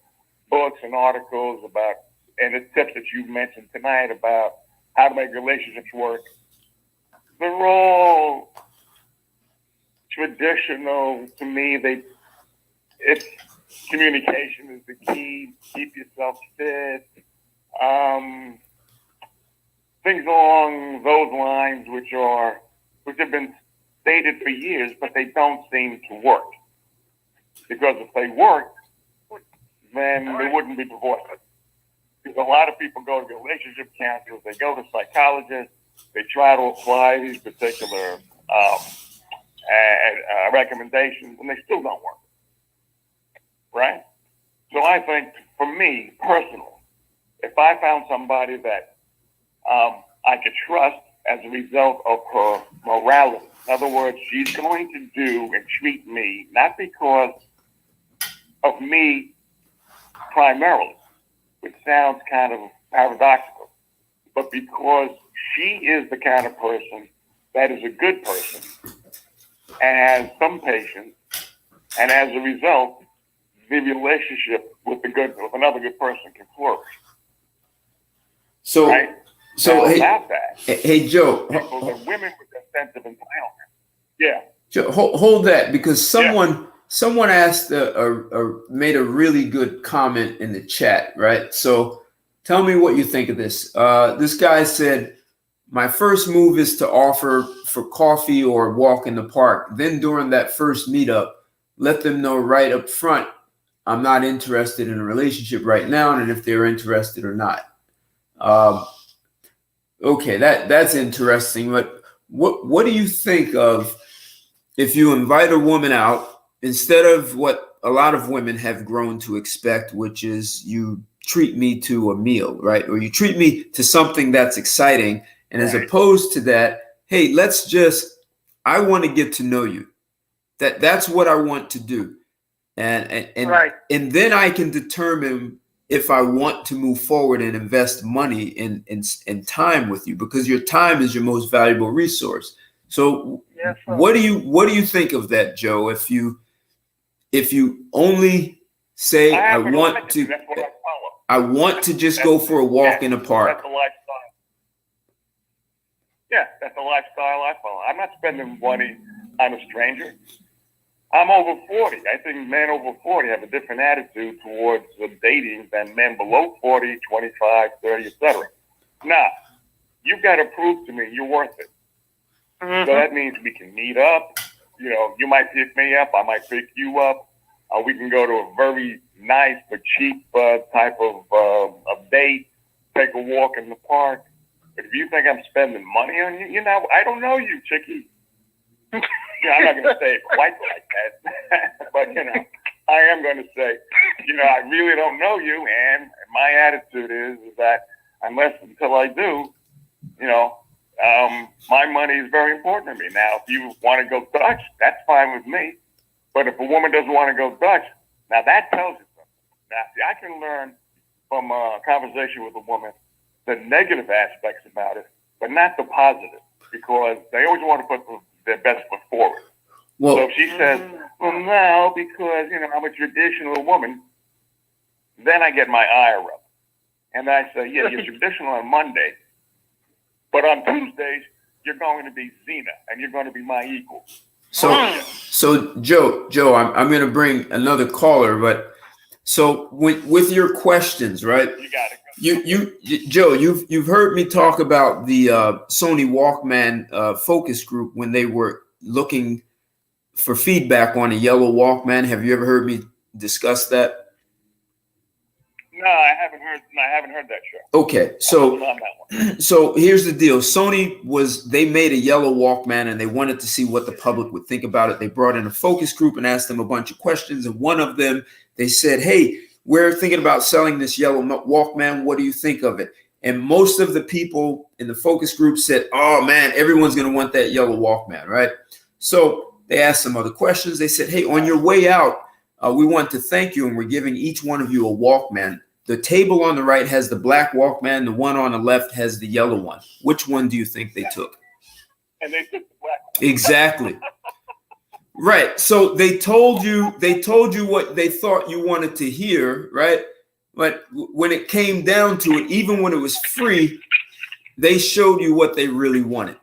books and articles about, and the tips that you've mentioned tonight about how to make relationships work, they're all traditional to me. It's communication is the key. Keep yourself fit. Things along those lines, which have been stated for years, but they don't seem to work. Because if they worked, then there wouldn't be divorces. Because a lot of people go to relationship counselors, they go to psychologists, they try to apply these particular recommendations, and they still don't work. Right? So I think, for me, personally, if I found somebody that I could trust as a result of her morality, in other words, she's going to do and treat me, not because of me primarily, which sounds kind of paradoxical, but because she is the kind of person that is a good person and has some patience, and as a result, the relationship with another good person can flourish. So, right? so now, hey, about that, hey, Joe, people, the women with that sense of entitlement. Yeah. Joe, hold that, because someone asked made a really good comment in the chat, right? So tell me what you think of this. This guy said, my first move is to offer for coffee or walk in the park. Then during that first meetup, let them know right up front, I'm not interested in a relationship right now, and if they're interested or not. Okay, that's interesting. But what do you think of if you invite a woman out instead of what a lot of women have grown to expect, which is you treat me to a meal, right? Or you treat me to something that's exciting. And as opposed to that, hey, I want to get to know you. That's what I want to do. And then I can determine if I want to move forward and invest money in time with you, because your time is your most valuable resource. So Yes, sir. what do you think of that, Joe? If you only say I want to, that's what I follow. I want to just go for a walk in the park. That's the lifestyle. Yeah, that's the lifestyle I follow. I'm not spending money on a stranger. I'm over 40. I think men over 40 have a different attitude towards dating than men below 40, 25, 30, etc. Now, you've got to prove to me you're worth it. Mm-hmm. So that means we can meet up. You know, you might pick me up. I might pick you up. We can go to a very nice but cheap type of date, take a walk in the park. But if you think I'm spending money on you, you know, I don't know you, chickie. You know, I'm not going to say it quite like that, but, you know, I am going to say, you know, I really don't know you, and my attitude is that until I do, you know, my money is very important to me. Now, if you want to go Dutch, that's fine with me. But if a woman doesn't want to go Dutch, now that tells you something. Now, see, I can learn from a conversation with a woman the negative aspects about it, but not the positive, because they always want to put their best foot forward. Well, so if she says, well, no, because, you know, I'm a traditional woman, then I get my ire up. And I say, yeah, you're traditional on Monday, but on Tuesdays, you're going to be Zena, and you're going to be my equal. So Joe, I'm going to bring another caller, but so with your questions, right? You got it. Joe, you've heard me talk about the Sony Walkman focus group when they were looking for feedback on a yellow Walkman. Have you ever heard me discuss that? No, I haven't heard that show. Okay, so here's the deal. Sony they made a yellow Walkman and they wanted to see what the public would think about it. They brought in a focus group and asked them a bunch of questions. And one of them, they said, hey, we're thinking about selling this yellow Walkman. What do you think of it? And most of the people in the focus group said, oh man, everyone's going to want that yellow Walkman, right? So they asked some other questions. They said, hey, on your way out, we want to thank you and we're giving each one of you a Walkman. The table on the right has the black Walkman. The one on the left has the yellow one. Which one do you think they took? And they took the black one. Exactly. Right. So they told you what they thought you wanted to hear, right? But when it came down to it, even when it was free, they showed you what they really wanted.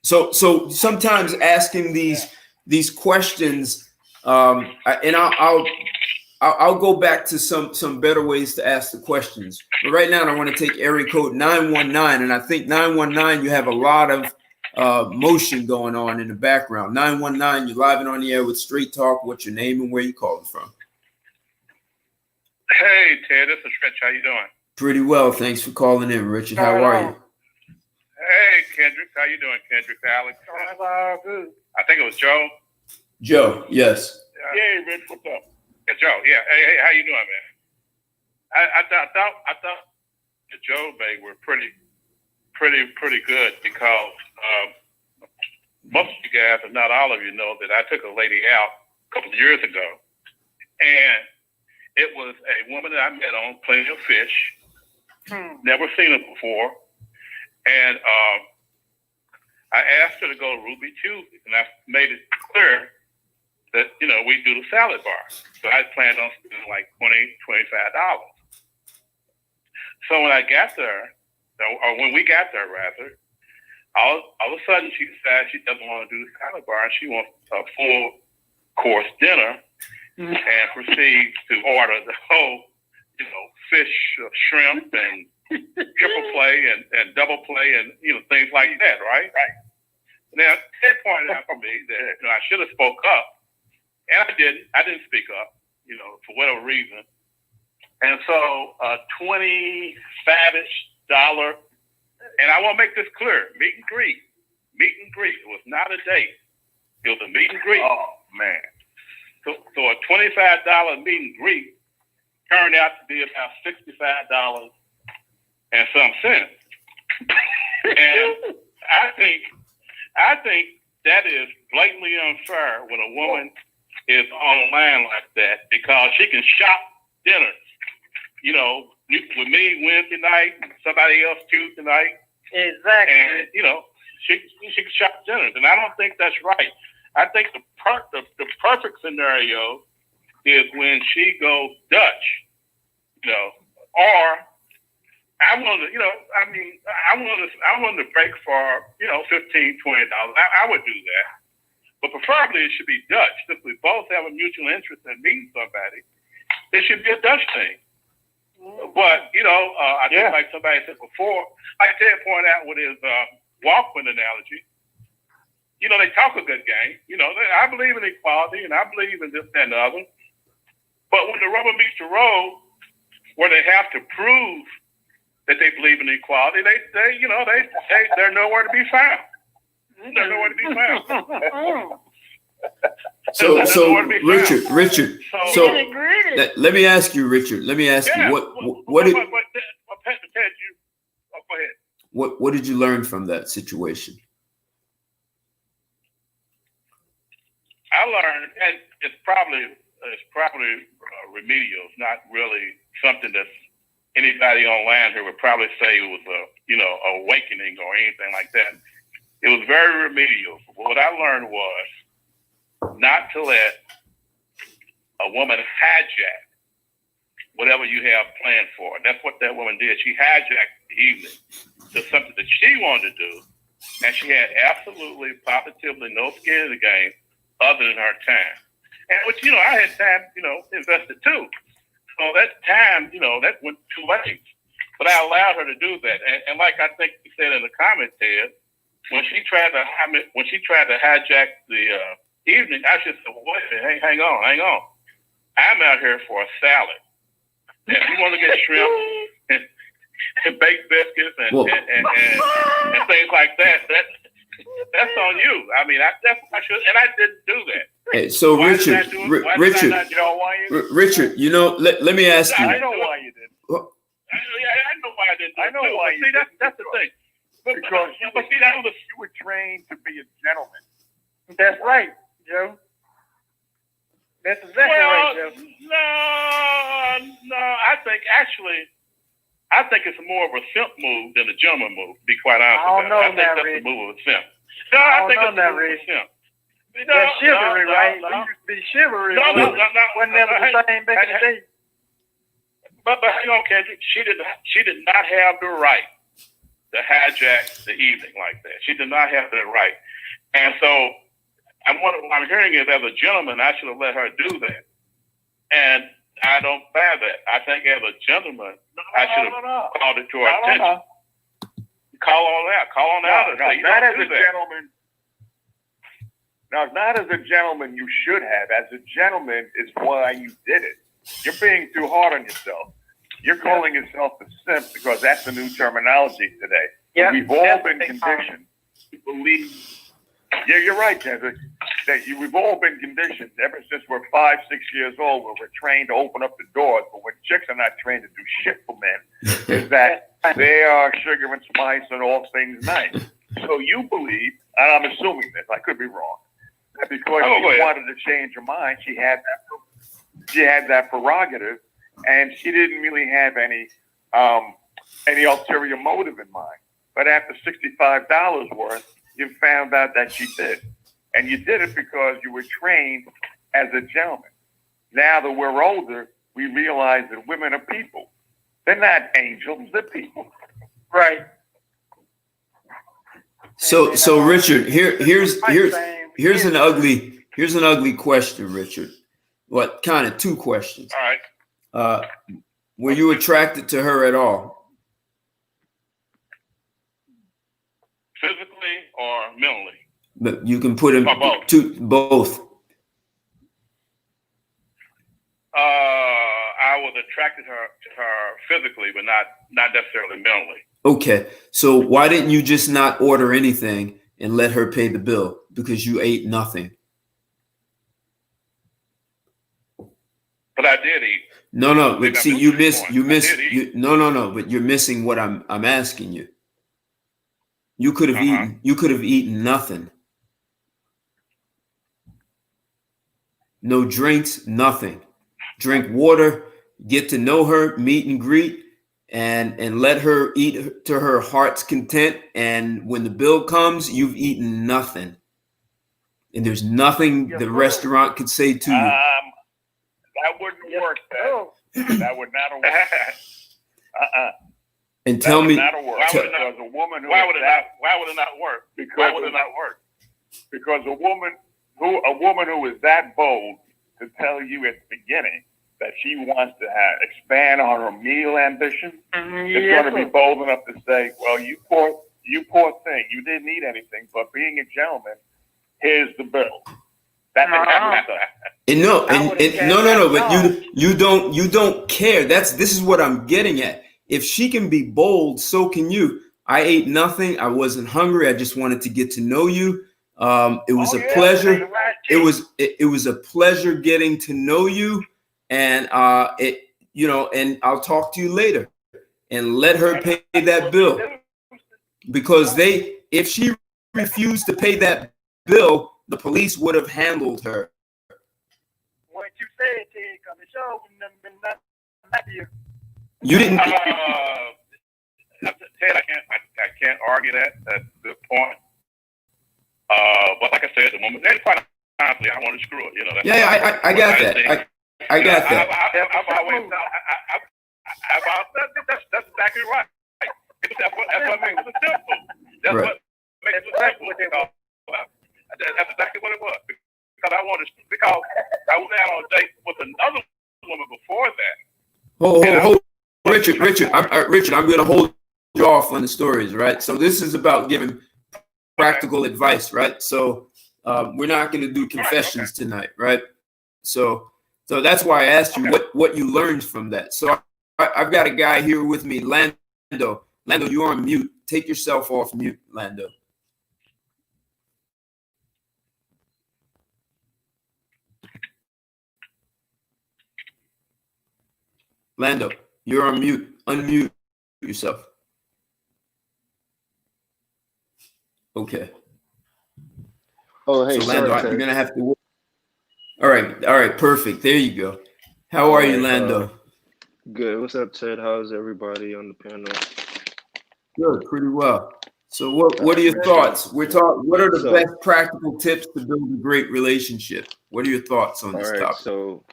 So sometimes asking these questions, and I'll go back to some better ways to ask the questions. But right now, I want to take area code 919, and I think 919 you have a lot of motion going on in the background. 919, you're live and on the air with Straight Talk. What's your name and where you calling from? Hey Ted, this is Rich. How you doing? Pretty well, thanks for calling in, Richard. How are you? Hey Kendrick, how you doing, Kendrick? Alex? Good. I think it was Joe. Joe, yes. Hey, Rich, what's up? Yeah, Joe. Yeah. Hey, how you doing, man? I thought the Joe they were pretty good because most of you guys, if not all of you, know that I took a lady out a couple of years ago, and it was a woman that I met on Plenty of Fish. Never seen her before, and I asked her to go to Ruby Tuesday, and I made it clear that, you know, we do the salad bar. So I planned on spending like $20, $25. So when I got there, or when we got there rather, all of a sudden she decides she doesn't want to do the salad bar and she wants a full course dinner and proceeds to order the whole, you know, fish, shrimp, and triple play and double play and, you know, things like that, right? Right. Now, Ted pointed out to me that, you know, I should have spoke up. And I didn't. I didn't speak up, you know, for whatever reason. And so $25-ish, and I want to make this clear, meet and greet. It was not a date. It was a meet and greet. man. So a $25 meet and greet turned out to be about $65 and some cents. And I think that is blatantly unfair when a woman is online like that, because she can shop dinners. You know, with me Wednesday night, somebody else Tuesday night. Exactly. And, you know, she can shop dinners. And I don't think that's right. I think the perfect scenario is when she goes Dutch, you know, or I'm willing to, you know, I mean, I'm willing to break for, you know, $15, $20. I would do that. But preferably it should be Dutch. Since we both have a mutual interest in meeting somebody, it should be a Dutch thing. But, you know, I think like somebody said before, like Ted pointed out with his Walkman analogy, you know, they talk a good game. You know, I believe in equality and I believe in this, that, and the other. But when the rubber meets the road, where they have to prove that they believe in equality, they're nowhere to be found. They're nowhere to be found. So Richard, let me ask you, Richard. Let me ask you what did Ted, go ahead. What did you learn from that situation? I learned, and it's probably remedial. It's not really something that's anybody online here would probably say it was a awakening or anything like that. It was very remedial. What I learned was not to let a woman hijack whatever you have planned for. And that's what that woman did. She hijacked the evening to something that she wanted to do, and she had absolutely, positively no skin in the game other than her time. And which, you know, I had time, you know, invested too. So that time, you know, that went too late. But I allowed her to do that. And like I think you said in the comment, Ted, when she tried to hijack the evening, I just said, well, wait a minute, hang on. I'm out here for a salad. And if you want to get shrimp and baked biscuits and things like that, that's on you. I mean, I should, and I didn't do that. Hey, so Richard, Richard, you know, let me ask you. I know why you didn't. I know why I didn't. I know why you didn't. That's the thing. Because you were trained to be a gentleman. That's right, Joe. That's exactly right, Joe. No. I think it's more of a simp move than a gentleman move, to be quite honest with you. I think that's the move of a simp. No, I think it's a move of a simp. That's chivalry, right? We used to be chivalry. Wasn't never the same back in the day. But hang on, Kendrick. She did not have the right to hijack the evening like that. She did not have that right. And so what I'm hearing is, as a gentleman, I should have let her do that. And I don't buy that. I think as a gentleman, I should have called it to her attention. Call on out. Not as a gentleman. No, not as a gentleman you should have. As a gentleman is why you did it. You're being too hard on yourself. You're calling yourself a simp because that's the new terminology today. Yeah, we've all been conditioned to believe. Yeah, you're right, David. We've all been conditioned ever since we're 5, 6 years old, where we're trained to open up the doors. But when chicks are not trained to do shit for men, is that they are sugar and spice and all things nice. So you believe, and I'm assuming this, I could be wrong, that because she wanted to change her mind, she had that prerogative, and she didn't really have any ulterior motive in mind. But after $65 worth, you found out that she did. And you did it because you were trained as a gentleman. Now that we're older, we realize that women are people. They're not angels, they're people. Right. So Richard, here's an ugly question, Richard. What kind of two questions? All right. Were you attracted to her at all? Physically or mentally? But you can put them both. Both. I was attracted to her physically, but not necessarily mentally. Okay, so why didn't you just not order anything and let her pay the bill because you ate nothing? But I did eat. No. But Maybe I'm see, missing you this miss, point. you I miss, did eat. you, no. But you're missing what I'm asking you. You could have eaten. You could have eaten nothing. No drinks, nothing. Drink water. Get to know her, meet and greet, and let her eat to her heart's content. And when the bill comes, you've eaten nothing, and there's nothing the restaurant could say to you. That wouldn't work. That would not have worked. And tell me, not work. Because a woman who why would it not work? Because why would it not work? Because a woman who is that bold to tell you at the beginning that she wants to expand on her meal ambition, is going to be bold enough to say, "Well, you poor thing, you didn't eat anything, but being a gentleman, here's the bill." That's exactly and no, but you don't care. This is what I'm getting at. If she can be bold, so can you. I ate nothing. I wasn't hungry. I just wanted to get to know you. It was a pleasure. It was a pleasure getting to know you, and and I'll talk to you later, and let her pay that bill, because if she refused to pay that bill, the police would have handled her. What you said, Ted, because the show wouldn't have been nothing here. You didn't. Ted, I can't argue that. That's the point. But like I said, the moment, and quite honestly, I want to screw it. I got that. I got that. I've always, that's exactly right. That's what makes it simple. That's right. what makes it simple. That's exactly what it was. Because I was out on a date with another woman before that. Hold, Richard, I'm going to hold you off on the stories, right? So this is about giving practical advice, right? So we're not going to do confessions tonight, right? So that's why I asked you what you learned from that. So I've got a guy here with me, Lando. Lando, you're on mute. Take yourself off mute, Lando. Lando, you're on mute. Unmute yourself. Okay. Oh, hey, so Lando, sorry, you're gonna have to. All right, perfect. There you go. How are you, Lando? Good. What's up, Ted? How's everybody on the panel? Good, pretty well. So, what are your thoughts? What are the best practical tips to build a great relationship? What are your thoughts on this topic? So,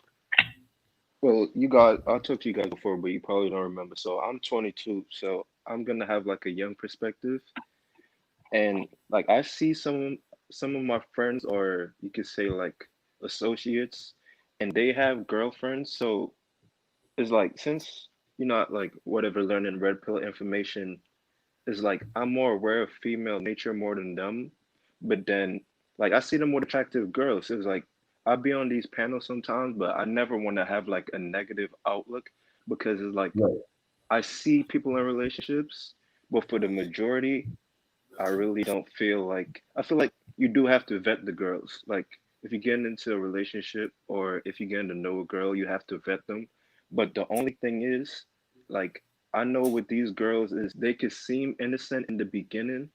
well, I talked to you guys before, but you probably don't remember. So, I'm 22, so I'm gonna have like a young perspective, and like I see some of my friends, or you could say like associates, and they have girlfriends. So it's like, since you're not like whatever learning red pill information, is like I'm more aware of female nature more than them. But then like I see them with attractive girls. It's like I'll be on these panels sometimes, but I never want to have like a negative outlook, because it's like I see people in relationships, but for the majority, I really don't feel like, I feel like you do have to vet the girls. Like if you get into a relationship, or if you get to know a girl, you have to vet them. But the only thing is, like, I know with these girls is they could seem innocent in the beginning,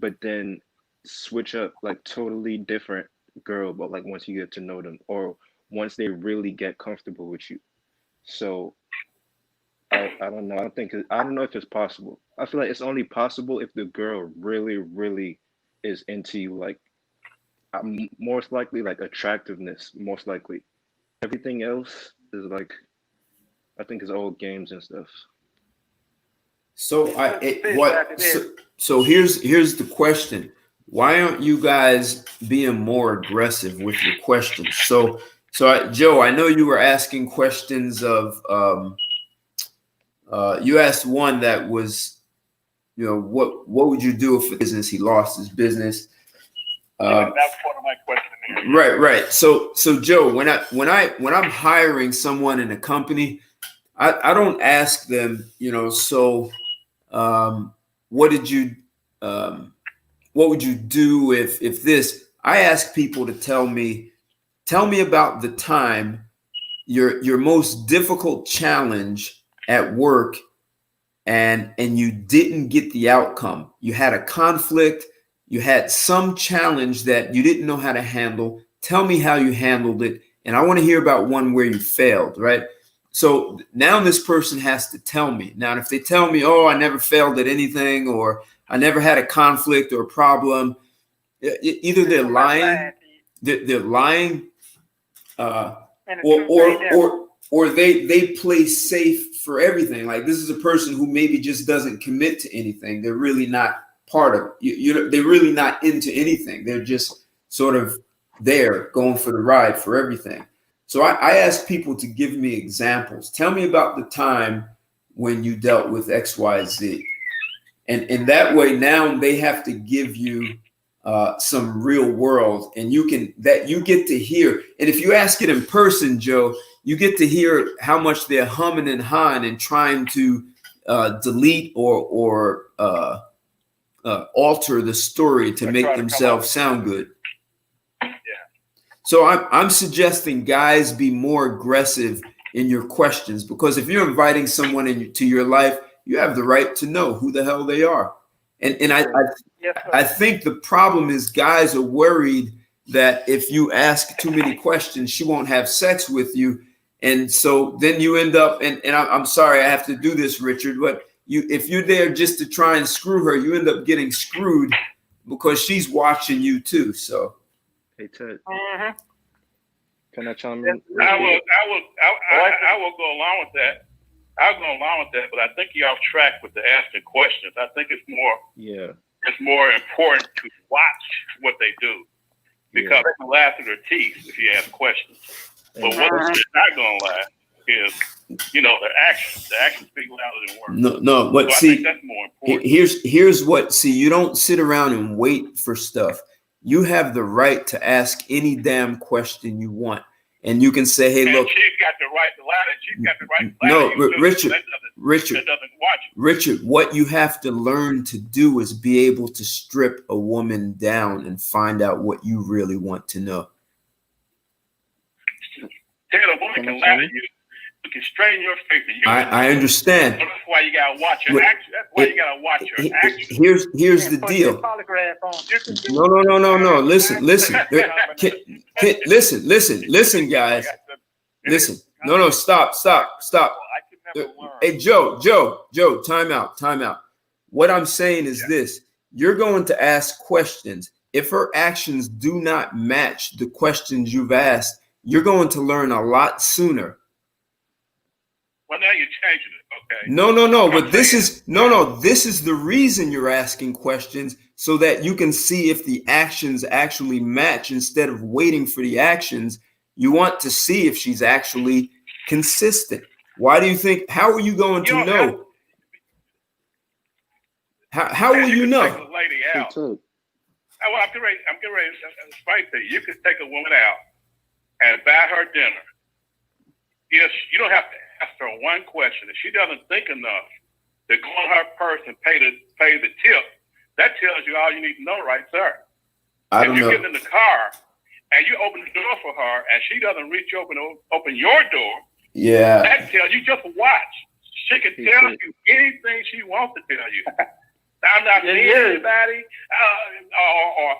but then switch up like totally different girl, but like once you get to know them, or once they really get comfortable with you. So I don't know. I don't know if it's possible. I feel like it's only possible if the girl really, really is into you. Like, most likely, like attractiveness. Most likely, everything else is like, I think, it's all games and stuff. So So here's the question: why aren't you guys being more aggressive with your questions? So Joe, I know you were asking questions of. You asked one that was, what would you do if he lost his business? That's part of my question. Right. So Joe, when I'm hiring someone in a company, I don't ask them, what would you do if this? I ask people to tell me about the time your most difficult challenge at work, and you didn't get the outcome. You had a conflict, you had some challenge that you didn't know how to handle. Tell me how you handled it, and I want to hear about one where you failed, right? So now this person has to tell me. Now, if they tell me, oh, I never failed at anything, or I never had a conflict or a problem, either they're lying, they're lying, or they play safe for everything. Like, this is a person who maybe just doesn't commit to anything. They're really not part of you. They're really not into anything. They're just sort of there going for the ride for everything. So I ask people to give me examples. Tell me about the time when you dealt with XYZ. And that way now they have to give you some real world, and you get to hear. And if you ask it in person, Joe, you get to hear how much they're humming and hawing and trying to delete or alter the story to make themselves sound good. So I'm suggesting guys be more aggressive in your questions, because if you're inviting someone into your life, you have the right to know who the hell they are. And I think the problem is guys are worried that if you ask too many questions, she won't have sex with you. And so then you end up, and I'm sorry I have to do this, Richard, but if you're there just to try and screw her, you end up getting screwed because she's watching you too. So. Hey Ted, can I chime in? I will go along with that. I'll go along with that, but I think you're off track with the asking questions. I think it's more important to watch what they do, because they can laugh through their teeth if you ask questions. But what they're not going to laugh is, their actions. The actions speak louder than words. No, but so see, I think that's more important. Here's what. See, you don't sit around and wait for stuff. You have the right to ask any damn question you want. And you can say, hey, look. She's got the right to lie. She's got the right to lie. No, Richard, what you have to learn to do is be able to strip a woman down and find out what you really want to know. Tell a woman can lie to you. You can straighten your face. I understand. So that's why you gotta watch your actions. That's why you gotta watch your actions. Here's the deal. No. Listen, guys. Listen. No. Stop. Hey, Joe. Time out. What I'm saying is this: you're going to ask questions. If her actions do not match the questions you've asked, you're going to learn a lot sooner. Well, now you're changing it, okay? No. But this is the reason you're asking questions, so that you can see if the actions actually match instead of waiting for the actions. You want to see if she's actually consistent. Why do you think? How are you going to know? How will you know? Take a lady out. Well, I'm getting ready to explain to you. You could take a woman out and buy her dinner. Yes, you don't have to ask her one question. If she doesn't think enough to go on her purse and pay the tip, that tells you all you need to know, right, sir? If you get in the car and you open the door for her and she doesn't reach open your door, that tells you just watch. She can tell you anything she wants to tell you. I'm not seeing anybody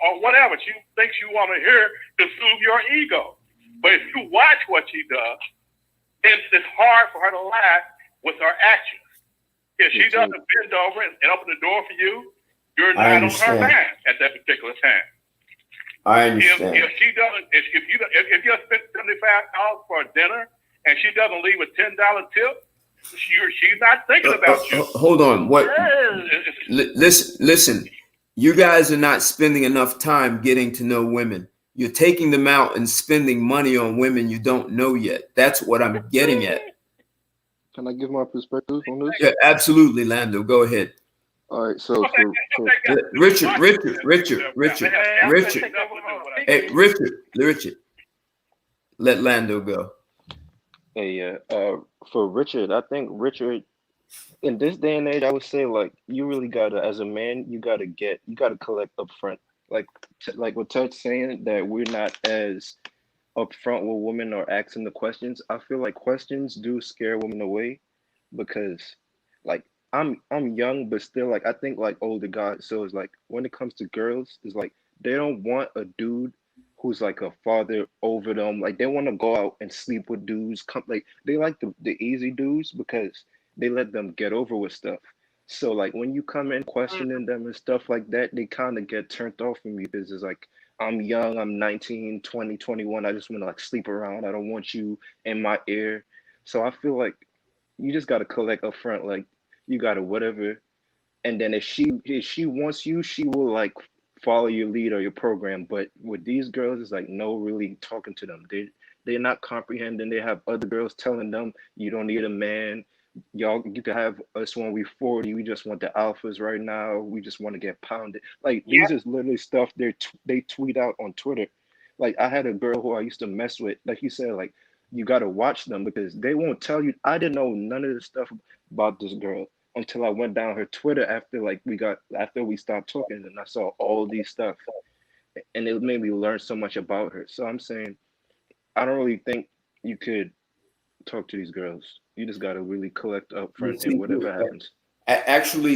or whatever she thinks you want to hear to soothe your ego. But if you watch what she does, it's hard for her to lie with her actions. If she doesn't bend over and open the door for you, you're not on her mind at that particular time. I understand. If she doesn't, if you spend $75 for a dinner and she doesn't leave a $10 tip, she's not thinking about you. Hold on. What? Listen. You guys are not spending enough time getting to know women. You're taking them out and spending money on women you don't know yet. That's what I'm getting at. Can I give my perspective on this? Yeah, absolutely, Lando. Go ahead. All right, so Richard. Hey, Richard. Let Lando go. Hey, for Richard, I think Richard, in this day and age, I would say, like, you really gotta, as a man, you gotta collect up front. Like what Ted's saying, that we're not as upfront with women or asking the questions. I feel like questions do scare women away because like I'm young, but still like I think like older guys. So it's like when it comes to girls, it's like they don't want a dude who's like a father over them. Like they want to go out and sleep with dudes. Come like they like the easy dudes because they let them get over with stuff. So like when you come in questioning them and stuff like that, they kind of get turned off from you because it's like I'm young, I'm 19, 20, 21. I just want to like sleep around. I don't want you in my ear. So I feel like you just gotta collect up front, like you gotta whatever. And then if she wants you, she will like follow your lead or your program. But with these girls, it's like no really talking to them. They're not comprehending. They have other girls telling them you don't need a man. Y'all, you can have us when we 40. We just want the alphas right now. We just want to get pounded. Like Yeah. these is literally stuff they tweet out on Twitter. Like I had a girl who I used to mess with. Like you said, like you got to watch them because they won't tell you. I didn't know none of this stuff about this girl until I went down her Twitter after we stopped talking, and I saw all these stuff, and it made me learn so much about her. So I'm saying I don't really think you could talk to these girls. You just gotta really collect up You front, and see, whatever happens. actually,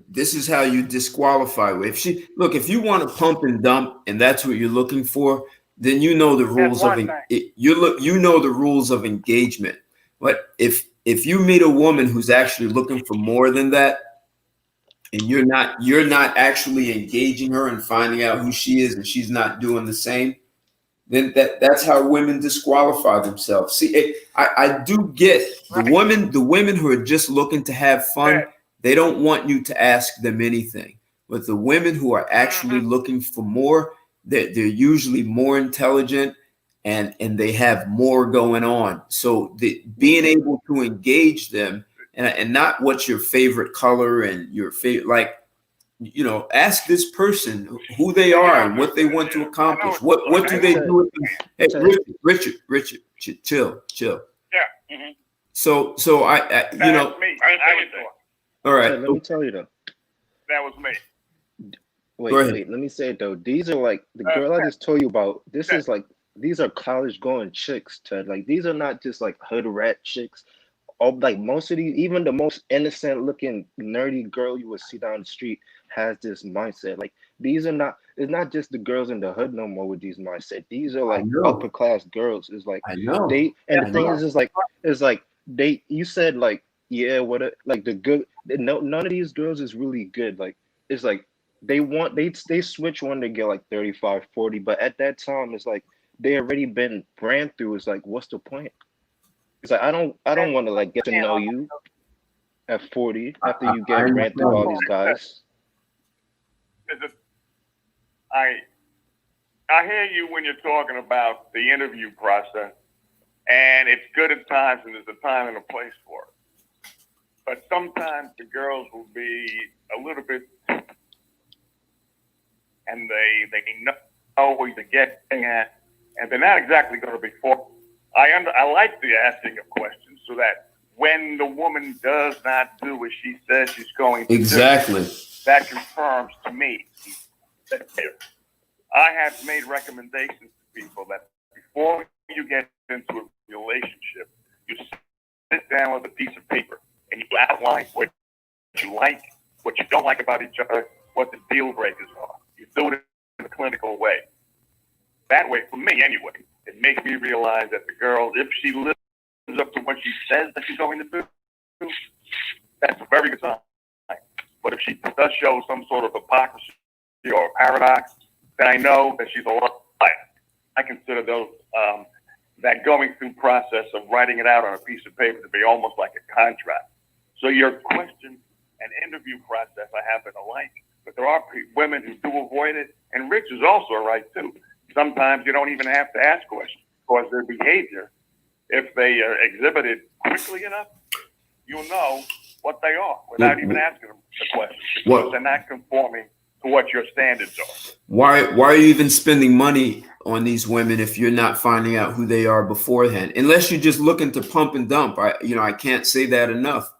this is how you disqualify. If you want to pump and dump, and that's what you're looking for, then you know the That's rules of one thing. you know the rules of engagement. But if you meet a woman who's actually looking for more than that, and you're not actually engaging her and finding out who she is, and she's not doing the same, then that's how women disqualify themselves. See, I do get the women who are just looking to have fun. They don't want you to ask them anything. But the women who are actually looking for more, they're usually more intelligent and they have more going on. So being able to engage them and not what's your favorite color and your favorite, like, ask this person who they are and what they want to accomplish. What do they do with them? Hey, Richard, chill. Yeah. Mm-hmm. So I you know, me. all right. Ted, let me tell you though. That was me. Wait, let me say it though. These are like the girl I just told you about. This is like these are college going chicks, Ted. Like these are not just like hood rat chicks. All like most of these, even the most innocent looking nerdy girl you would see down the street has this mindset. Like these are not. It's not just the girls in the hood no more with these mindset. These are I like know. upper class girls. It's like I know. they and I the thing know. is like they. You said like yeah, like the good. No, none of these girls is really good. Like it's like they switch when they get like 35, 40. But at that time, it's like they already been ran through. It's like what's the point? It's like I don't want to like get to know you at 40 after you I get ran through all understand. these guys. I hear you when you're talking about the interview process, and it's good at times, and there's a time and a place for it. But sometimes the girls will be a little bit, and they know what they're getting at, and they're not exactly going to be forced. I like the asking of questions so that when the woman does not do what she says she's going to Exactly. do, that confirms to me that I have made recommendations to people that before you get into a relationship, you sit down with a piece of paper and you outline what you like, what you don't like about each other, what the deal breakers are. You do it in a clinical way. That way, for me anyway, it makes me realize that the girl, if she lives up to what she says that she's going to do, that's a very good sign. But if she does show some sort of hypocrisy or paradox, then I know that she's a liar. I consider those that going through process of writing it out on a piece of paper to be almost like a contract. So your question and interview process I happen to like, but there are women who do avoid it, and Rich is also right too. Sometimes you don't even have to ask questions because their behavior, if they are exhibited quickly enough, you'll know what they are without even asking them the question because they're not conforming to what your standards are. Why are you even spending money on these women if you're not finding out who they are beforehand? Unless you're just looking to pump and dump. I can't say that enough.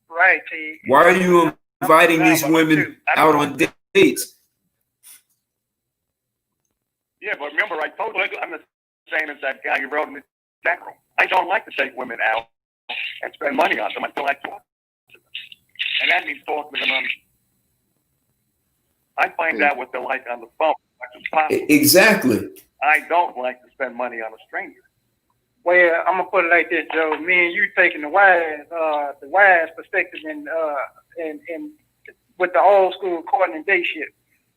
Right, T. Why are you inviting these women out on dates? Yeah, but remember, I told you, I'm the same as that guy who wrote in the chat room. I don't like to take women out and spend money on them until I talk to them. And that means talking to them. I find out what they're like on the phone as much as possible. Exactly. I don't like to spend money on a stranger. Well, I'm gonna put it like this, Joe. Me and you taking the wise perspective and with the old school courting and date shit.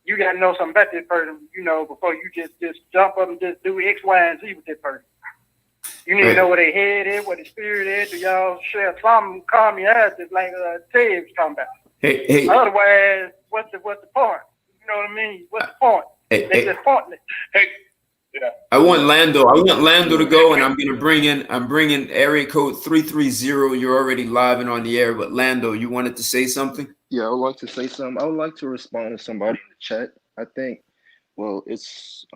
You gotta know something about this person, before you just jump up and just do X, Y, and Z with this person. You need to know where their head is, where their spirit is. Do y'all share something? Calm your ass, just like Ted was talking about. Hey. Otherwise, what's the point? You know what I mean? What's the point? They just pointless. Hey, Yeah. I want Lando to go, and I'm bringing area code 330. You're already live and on the air, but Lando, you wanted to say something? Yeah, I would like to say something. I would like to respond to somebody in the chat. I think, well, it's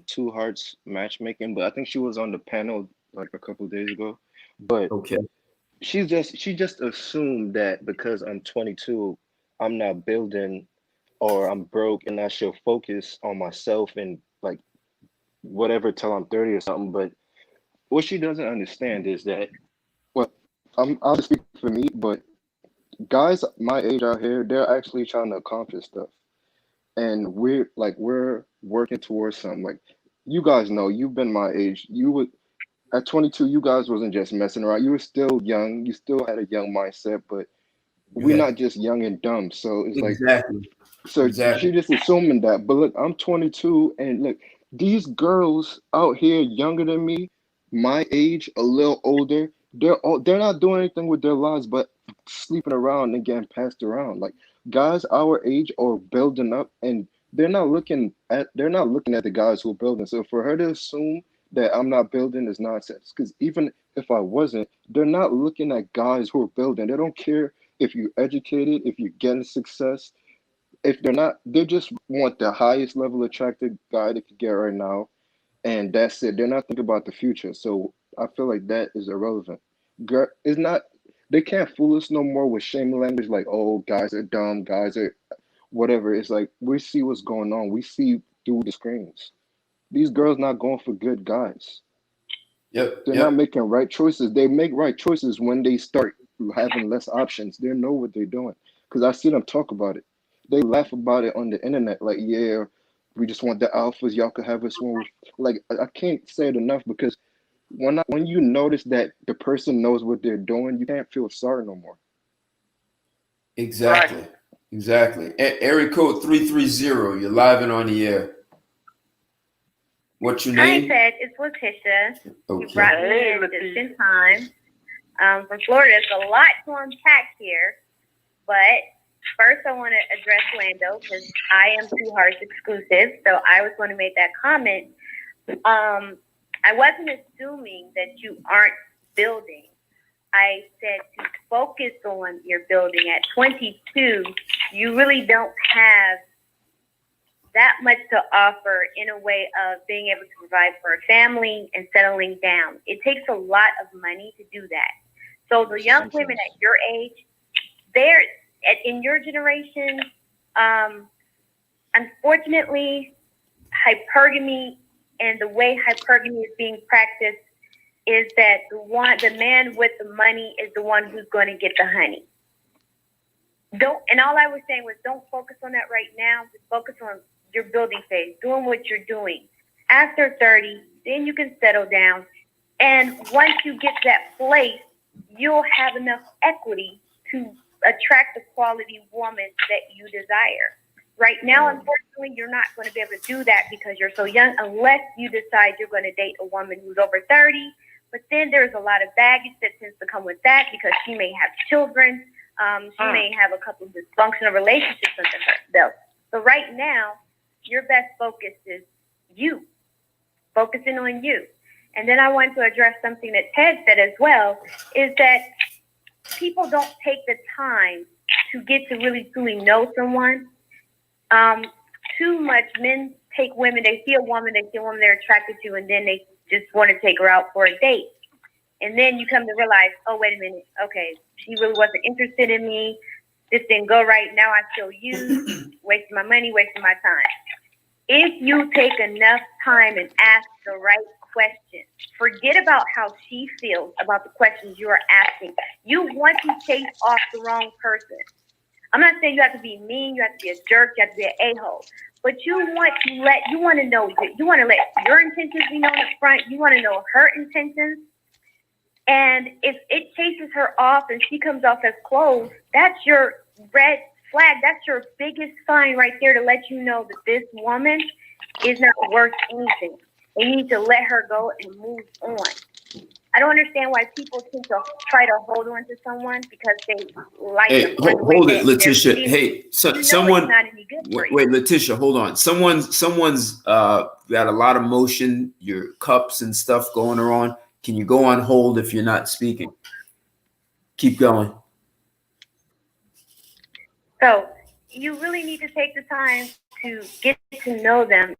Two Hearts matchmaking, but I think she was on the panel like a couple of days ago. But Okay. she just assumed that because I'm 22, I'm not building or I'm broke and I should focus on myself and like whatever till I'm 30 or something. But what she doesn't understand is that, well, I'll just speak for me, but guys my age out here, they're actually trying to accomplish stuff. And we're working towards something. Like you guys know, you've been my age. You would at 22, you guys wasn't just messing around. You were still young. You still had a young mindset, but we're not just young and dumb. So it's like, so she just assuming that. But look, I'm 22, and look, these girls out here younger than me, my age, a little older, they're not doing anything with their lives but sleeping around and getting passed around. Like guys our age are building up, and they're not looking at the guys who are building. So for her to assume that I'm not building is nonsense. Because even if I wasn't, they're not looking at guys who are building. They don't care if you're educated, if you're getting success. If they're not, they just want the highest level attractive guy they could get right now, and that's it. They're not thinking about the future. So I feel like that is irrelevant. Girl, it's not. They can't fool us no more with shame language like, "Oh, guys are dumb, guys are whatever." It's like we see what's going on. We see through the screens. These girls not going for good guys. They're not making right choices. They make right choices when they start having less options. They know what they're doing. Because I see them talk about it. They laugh about it on the internet. Like, yeah, we just want the alphas. Y'all could have us one. Like, I can't say it enough because when you notice that the person knows what they're doing, you can't feel sorry no more. Exactly. Area code 330. You're live and on the air. What's your name? Hi, Ted. It's Letitia. Okay. You brought me in just in time. From Florida, there's a lot to unpack here. But first, I want to address Lando because I am Two Hearts exclusive. So I was going to make that comment. I wasn't assuming that you aren't building. I said to focus on your building. At 22, you really don't have that much to offer in a way of being able to provide for a family and settling down. It takes a lot of money to do that. So the young women at your age, they're in your generation, unfortunately, hypergamy and the way hypergamy is being practiced is that the man with the money is the one who's going to get the honey. And all I was saying was don't focus on that right now. Just focus on your building phase, doing what you're doing. After 30, then you can settle down. And once you get to that place, you'll have enough equity to attract the quality woman that you desire. Right now, unfortunately, you're not going to be able to do that because you're so young unless you decide you're going to date a woman who's over 30. But then there's a lot of baggage that tends to come with that because she may have children. She may have a couple of dysfunctional relationships under her belt. So right now, your best focus is you, focusing on you. And then I want to address something that Ted said as well, is that people don't take the time to get to really truly know someone. Too much men take women, they see a woman they're attracted to, and then they just want to take her out for a date. And then you come to realize, oh, wait a minute, okay, she really wasn't interested in me. This didn't go right. Now I feel used, wasting my money, wasting my time. if you take enough time and ask the right questions, forget about how she feels about the questions you are asking. You want to chase off the wrong person. I'm not saying you have to be mean, you have to be a jerk, you have to be an a-hole, but you want to let your intentions be known up front. You want to know her intentions. And if it chases her off and she comes off as closed, that's your red flag. That's your biggest sign right there to let you know that this woman is not worth anything. And you need to let her go and move on. I don't understand why people tend to try to hold on to someone because they like Hey, them. hold it, Letitia. Hey, someone. It's not any good for you. Wait, Letitia, hold on. Someone's got a lot of motion. Your cups and stuff going around. Can you go on hold if you're not speaking? Keep going. So you really need to take the time to get to know them.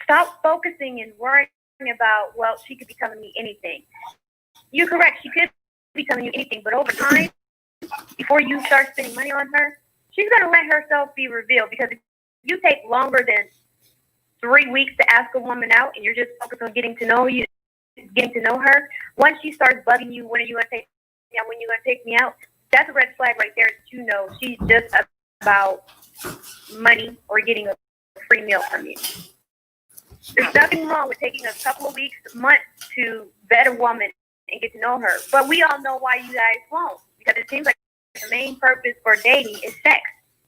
Stop focusing and worrying about, well, she could be telling me anything. You're correct. She could be telling you anything, but over time, before you start spending money on her, she's going to let herself be revealed. Because if you take longer than 3 weeks to ask a woman out and you're just focused on getting to know her, once she starts bugging you, when are you going to take me out? When are you going to take me out? That's a red flag right there that you know she's just about money or getting a free meal from you. There's nothing wrong with taking a couple of weeks, months to vet a woman and get to know her. But we all know why you guys won't. Because it seems like the main purpose for dating is sex.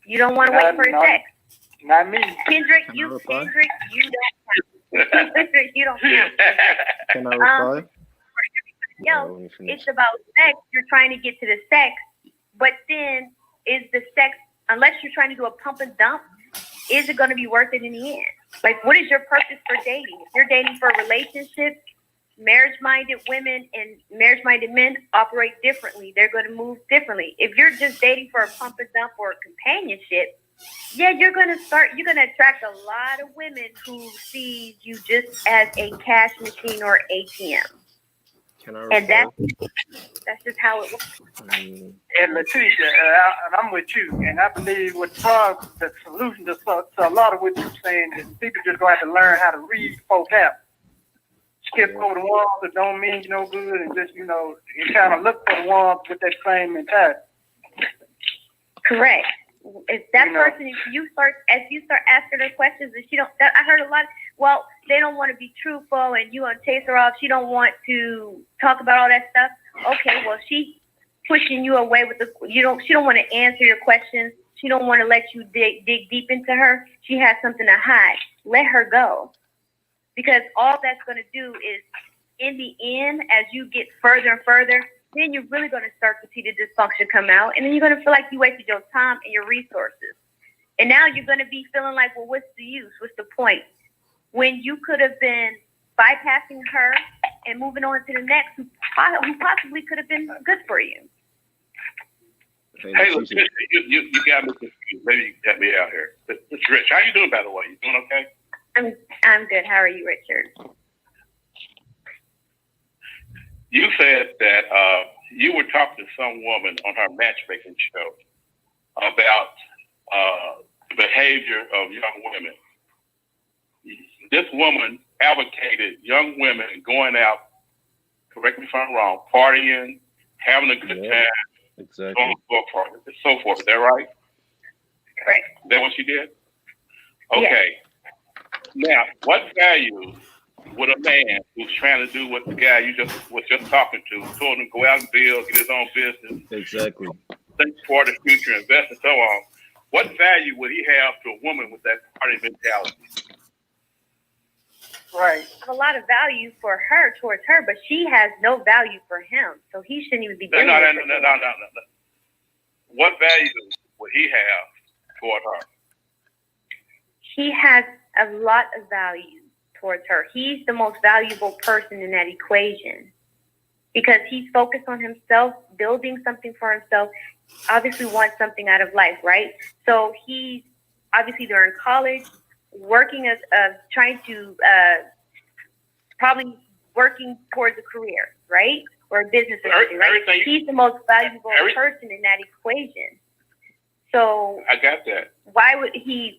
You don't want to wait for sex. Not me. Kendrick, you don't count. Kendrick, you don't count. Can I reply? Else, it's about sex. You're trying to get to the sex, but then is the sex, unless you're trying to do a pump and dump, is it going to be worth it in the end? Like, what is your purpose for dating? If you're dating for a relationship, marriage-minded women and marriage-minded men operate differently. They're going to move differently. If you're just dating for a pump and dump or a companionship, yeah, you're going to attract a lot of women who see you just as a cash machine or ATM. Can I reply? And that's just how it works. And Letitia, and I'm with you, and I believe the solution to a lot of what you're saying is people just going to have to learn how to read vocab. Skip over the ones that don't mean you no good, and just, you kind of look for the ones with that same mentality. Correct. If that person, as you start asking her questions, and I heard a lot. Well, they don't want to be truthful, and you want to chase her off. She don't want to talk about all that stuff. Okay, well, she's pushing you away with she don't want to answer your questions. She don't want to let you dig deep into her. She has something to hide. Let her go. Because all that's going to do is, in the end, as you get further and further, then you're really going to start to see the dysfunction come out. And then you're going to feel like you wasted your time and your resources. And now you're going to be feeling like, well, what's the use? What's the point? When you could have been bypassing her and moving on to the next who possibly could have been good for you. Hey, listen, you got me confused. Maybe you can get me out here. It's Rich. How you doing, by the way? You doing okay? I'm good. How are you, Richard? You said that you were talking to some woman on her matchmaking show about the behavior of young women. This woman advocated young women going out, correct me if I'm wrong, partying, having a good time, exactly. So forth. Is that right? Right. Is that what she did? Okay. Yes. Now, what value would a man who's trying to do what the guy you was just talking to, told him to go out and build, get his own business, exactly, think for the future, invest, and so on, what value would he have to a woman with that party mentality? Right. A lot of value for her, towards her, but she has no value for him, so he shouldn't even be doing it. No. What value would he have toward her? He has a lot of value towards her. He's the most valuable person in that equation because he's focused on himself, building something for himself, obviously wants something out of life, right? So he's obviously during college, working as trying to probably working towards a career, right? Or a business or something, right? He's the most valuable person in that equation. So I got that. why would he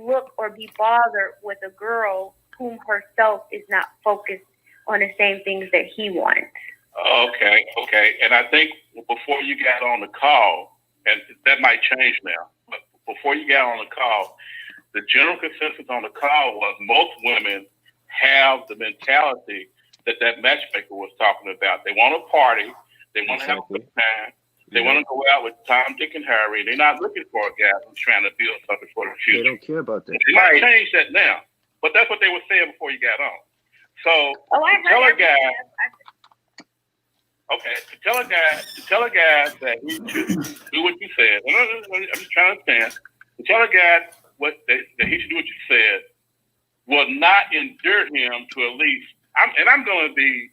look or be bothered with a girl whom herself is not focused on the same things that he wants? Okay. And I think before you got on the call, and that might change now, but before you got on the call, the general consensus on the call was most women have the mentality that matchmaker was talking about. They want to party. They want to have a good time. They want to go out with Tom, Dick, and Harry. They're not looking for a guy who's trying to build something for the future. They don't care about that. They might change that now, but that's what they were saying before you got on. So tell a guy that he should do what you said. I'm just trying to understand. Tell a guy that he should do what you said will not endure him to at least. I'm going to be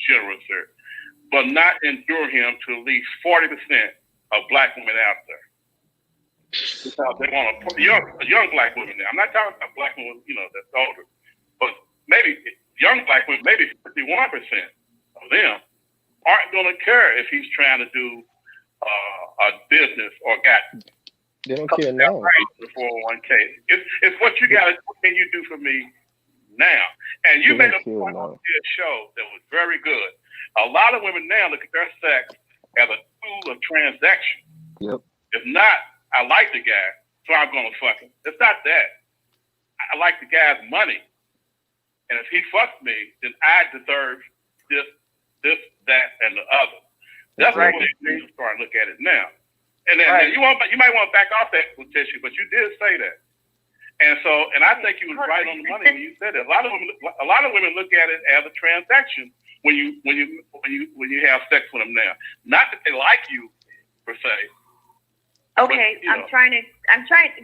generous here, but not endure him to at least 40% of black women out there. Because they want a young black women now. I'm not talking about black women, that's older, but maybe young black women, maybe 51% of them aren't going to care if he's trying to do a business or got. They don't care now. The 401k. It's what you got. What can you do for me now? And you made a point on this show that was very good. A lot of women now look at their sex as a tool of transaction. Yep. If not, I like the guy, so I'm going to fuck him. It's not that. I like the guy's money. And if he fucks me, then I deserve this, that, and the other. That's right. The way you start to look at it now. And then you might want to back off that, Letitia, but you did say that. And I think you was right on the money when you said that. A lot of women look at it as a transaction when you have sex with them now. Not that they like you per se. Okay, but, I'm trying,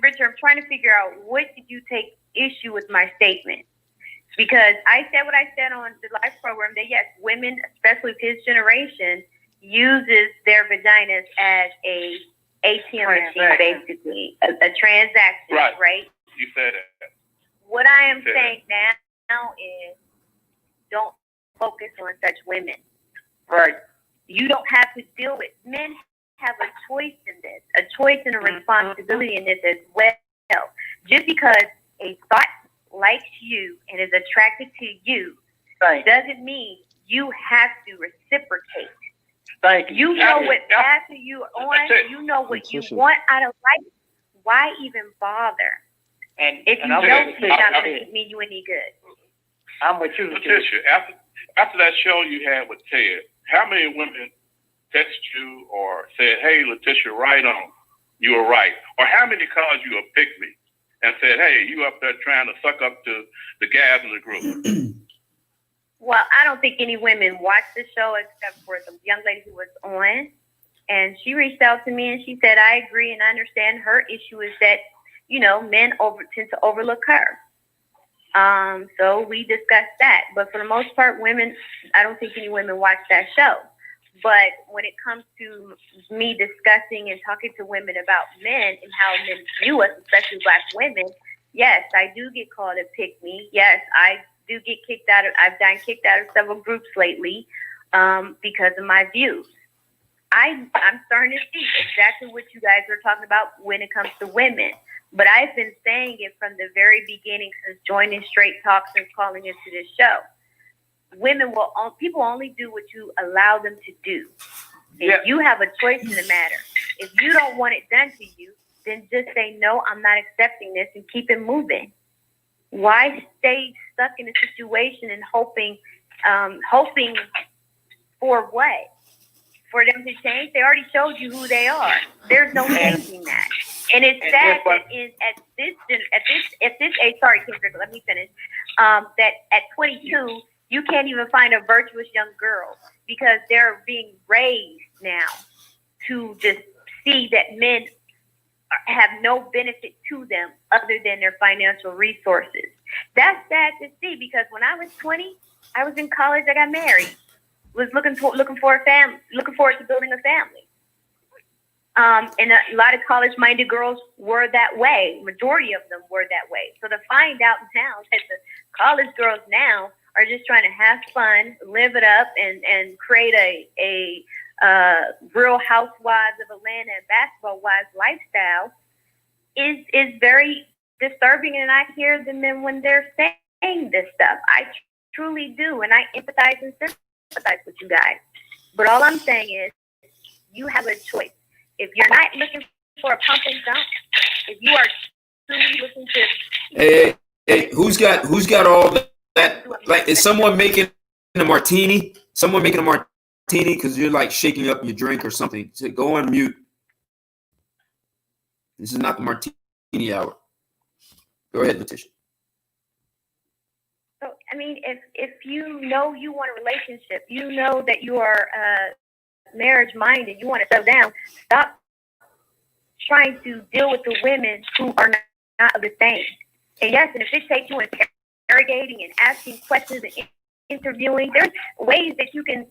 Richard. I'm trying to figure out what did you take issue with my statement? Because I said what I said on the live program that yes, women, especially of his generation, uses their vaginas as a ATM machine, basically a transaction, right? You said that. What I am saying now is don't focus on such women. Right. You don't have to deal with men. Have a choice in this, a choice and a responsibility in this as well. Just because a thought likes you and is attracted to you doesn't mean you have to reciprocate. Thank you. You know what path you're on. You know what you want out of life. Why even bother? And if you know it's not going to mean you any good. I'm with you, Letitia. After that show you had with Ted, how many women text you or said, "Hey, Letitia, right on, you were right," or how many called you a pick me and said, "Hey, you up there trying to suck up to the guys in the group"? Well, I don't think any women watched the show except for the young lady who was on, and she reached out to me and she said, "I agree and I understand." Her issue is that men tend to overlook her. So we discussed that, but for the most part, women. I don't think any women watch that show. But when it comes to me discussing and talking to women about men and how men view us, especially black women, yes, I do get called a pick me. Yes, I do get kicked out of. I've gotten kicked out of several groups lately because of my views. I'm starting to see exactly what you guys are talking about when it comes to women. But I've been saying it from the very beginning since joining Straight Talks and calling into this show. People only do what you allow them to do. If you have a choice in the matter, if you don't want it done to you, then just say, "No, I'm not accepting this," and keep it moving. Why stay stuck in a situation and hoping for what? For them to change? They already showed you who they are. There's no changing that. And it's sad that at this age, sorry, Kendrick, let me finish. That at 22, you can't even find a virtuous young girl because they're being raised now to just see that men have no benefit to them other than their financial resources. That's sad to see because when I was 20, I was in college. I got married. Was looking for a family, looking forward to building a family. And a lot of college-minded girls were that way. Majority of them were that way. So to find out now that the college girls now are just trying to have fun, live it up, and create a Real Housewives of Atlanta and Basketball Wives lifestyle is very disturbing, and I hear the men when they're saying this stuff. I truly do, and I empathize and sympathize with you guys. But all I'm saying is, you have a choice. If you're not looking for a pump and dump, if you are truly looking to, hey, who's got all that? Like, is someone making a martini? Someone making a martini because you're like shaking up your drink or something. So go on mute. This is not the martini hour. Go ahead, Letitia. so I mean, if you know you want a relationship, you know that you are marriage minded, you want to settle down. Stop trying to deal with the women who are not of the same. And yes, and if it takes you interrogating and asking questions and interviewing, there's ways that you can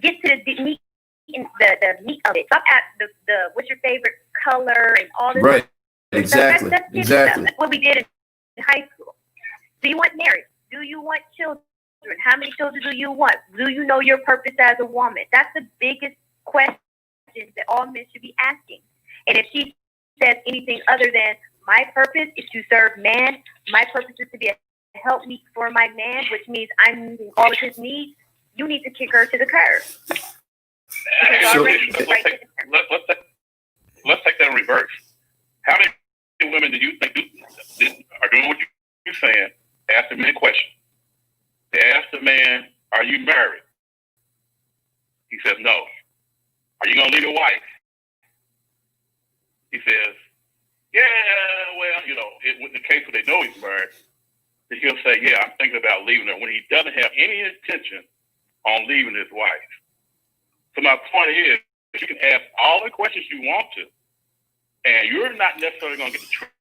get to the meat, the meat of it. Stop at the what's your favorite color and all this. Right. Stuff. Exactly. That's Exactly. That's what we did in high school. Do you want marriage? Do you want children? How many children do you want? Do you know your purpose as a woman? That's the biggest question that all men should be asking. And if she says anything other than, my purpose is to serve man, my purpose is to be a helpmeet for my man, which means I'm meeting all of his needs, you need to kick her to the curb. So, let's take that in reverse. How many women do you think are doing what you're saying? Ask the man a question. They ask the man, are you married? He says, no. Are you going to leave your wife? He says, yeah, well, in the case where they know he's married, he'll say, yeah, I'm thinking about leaving her, when he doesn't have any intention on leaving his wife. So my point is, you can ask all the questions you want to, and you're not necessarily going to get the truth.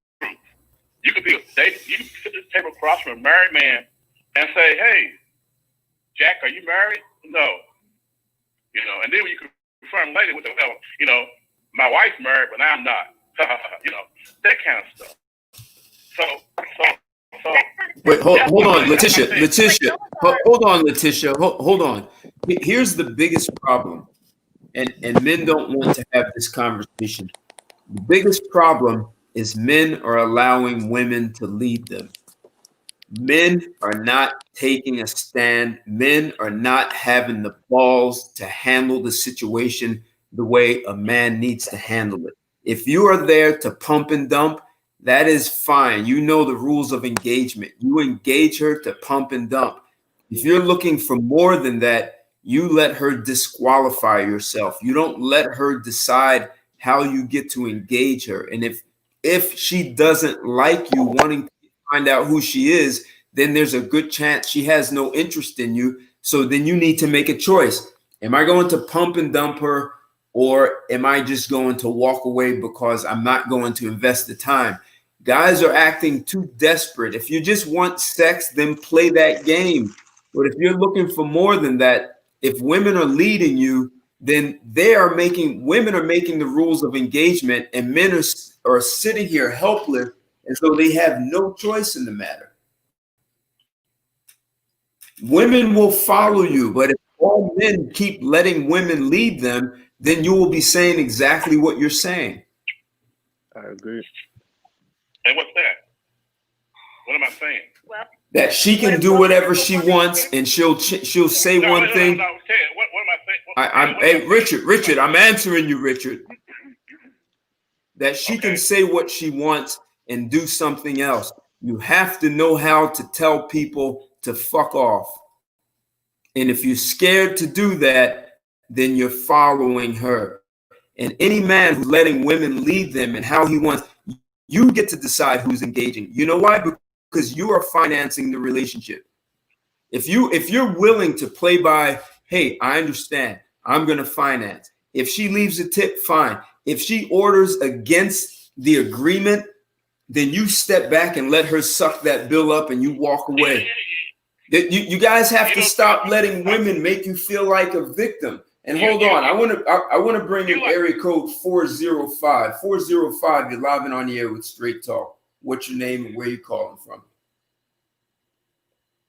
You could you can sit at the table across from a married man and say, hey, Jack, are you married? No. And then you can confirm later with my wife's married, but I'm not. That kind of stuff. So. Wait, hold on, Letitia. Hold on, Letitia. Hold on. Here's the biggest problem, and men don't want to have this conversation. The biggest problem is men are allowing women to lead them. Men are not taking a stand. Men are not having the balls to handle the situation the way a man needs to handle it. If you are there to pump and dump, that is fine. You know the rules of engagement. You engage her to pump and dump. If you're looking for more than that, you let her disqualify yourself. You don't let her decide how you get to engage her. And if she doesn't like you wanting to find out who she is, then there's a good chance she has no interest in you. So then you need to make a choice. Am I going to pump and dump her, or am I just going to walk away because I'm not going to invest the time? Guys are acting too desperate. If you just want sex, then play that game. But if you're looking for more than that, if women are leading you, then women are making the rules of engagement, and men are sitting here helpless, and so they have no choice in the matter. Women will follow you, but if all men keep letting women lead them, then you will be saying exactly what you're saying. I agree. And what's that? What am I saying? Well, that she can do whatever she wants, and she'll say one thing. No, what am I saying? Hey, Richard, I'm answering you, Richard. That she can say what she wants and do something else. You have to know how to tell people to fuck off. And if you're scared to do that, then you're following her. And any man who's letting women lead them and how he wants, you get to decide who's engaging. You know why? Because you are financing the relationship. If you're willing to play by, hey, I understand, I'm going to finance. If she leaves a tip, fine. If she orders against the agreement, then you step back and let her suck that bill up and you walk away. You guys have to stop letting women make you feel like a victim. And hold on, I want to bring in area code 405. 405, you're live and on the air with Straight Talk. What's your name and where you calling from?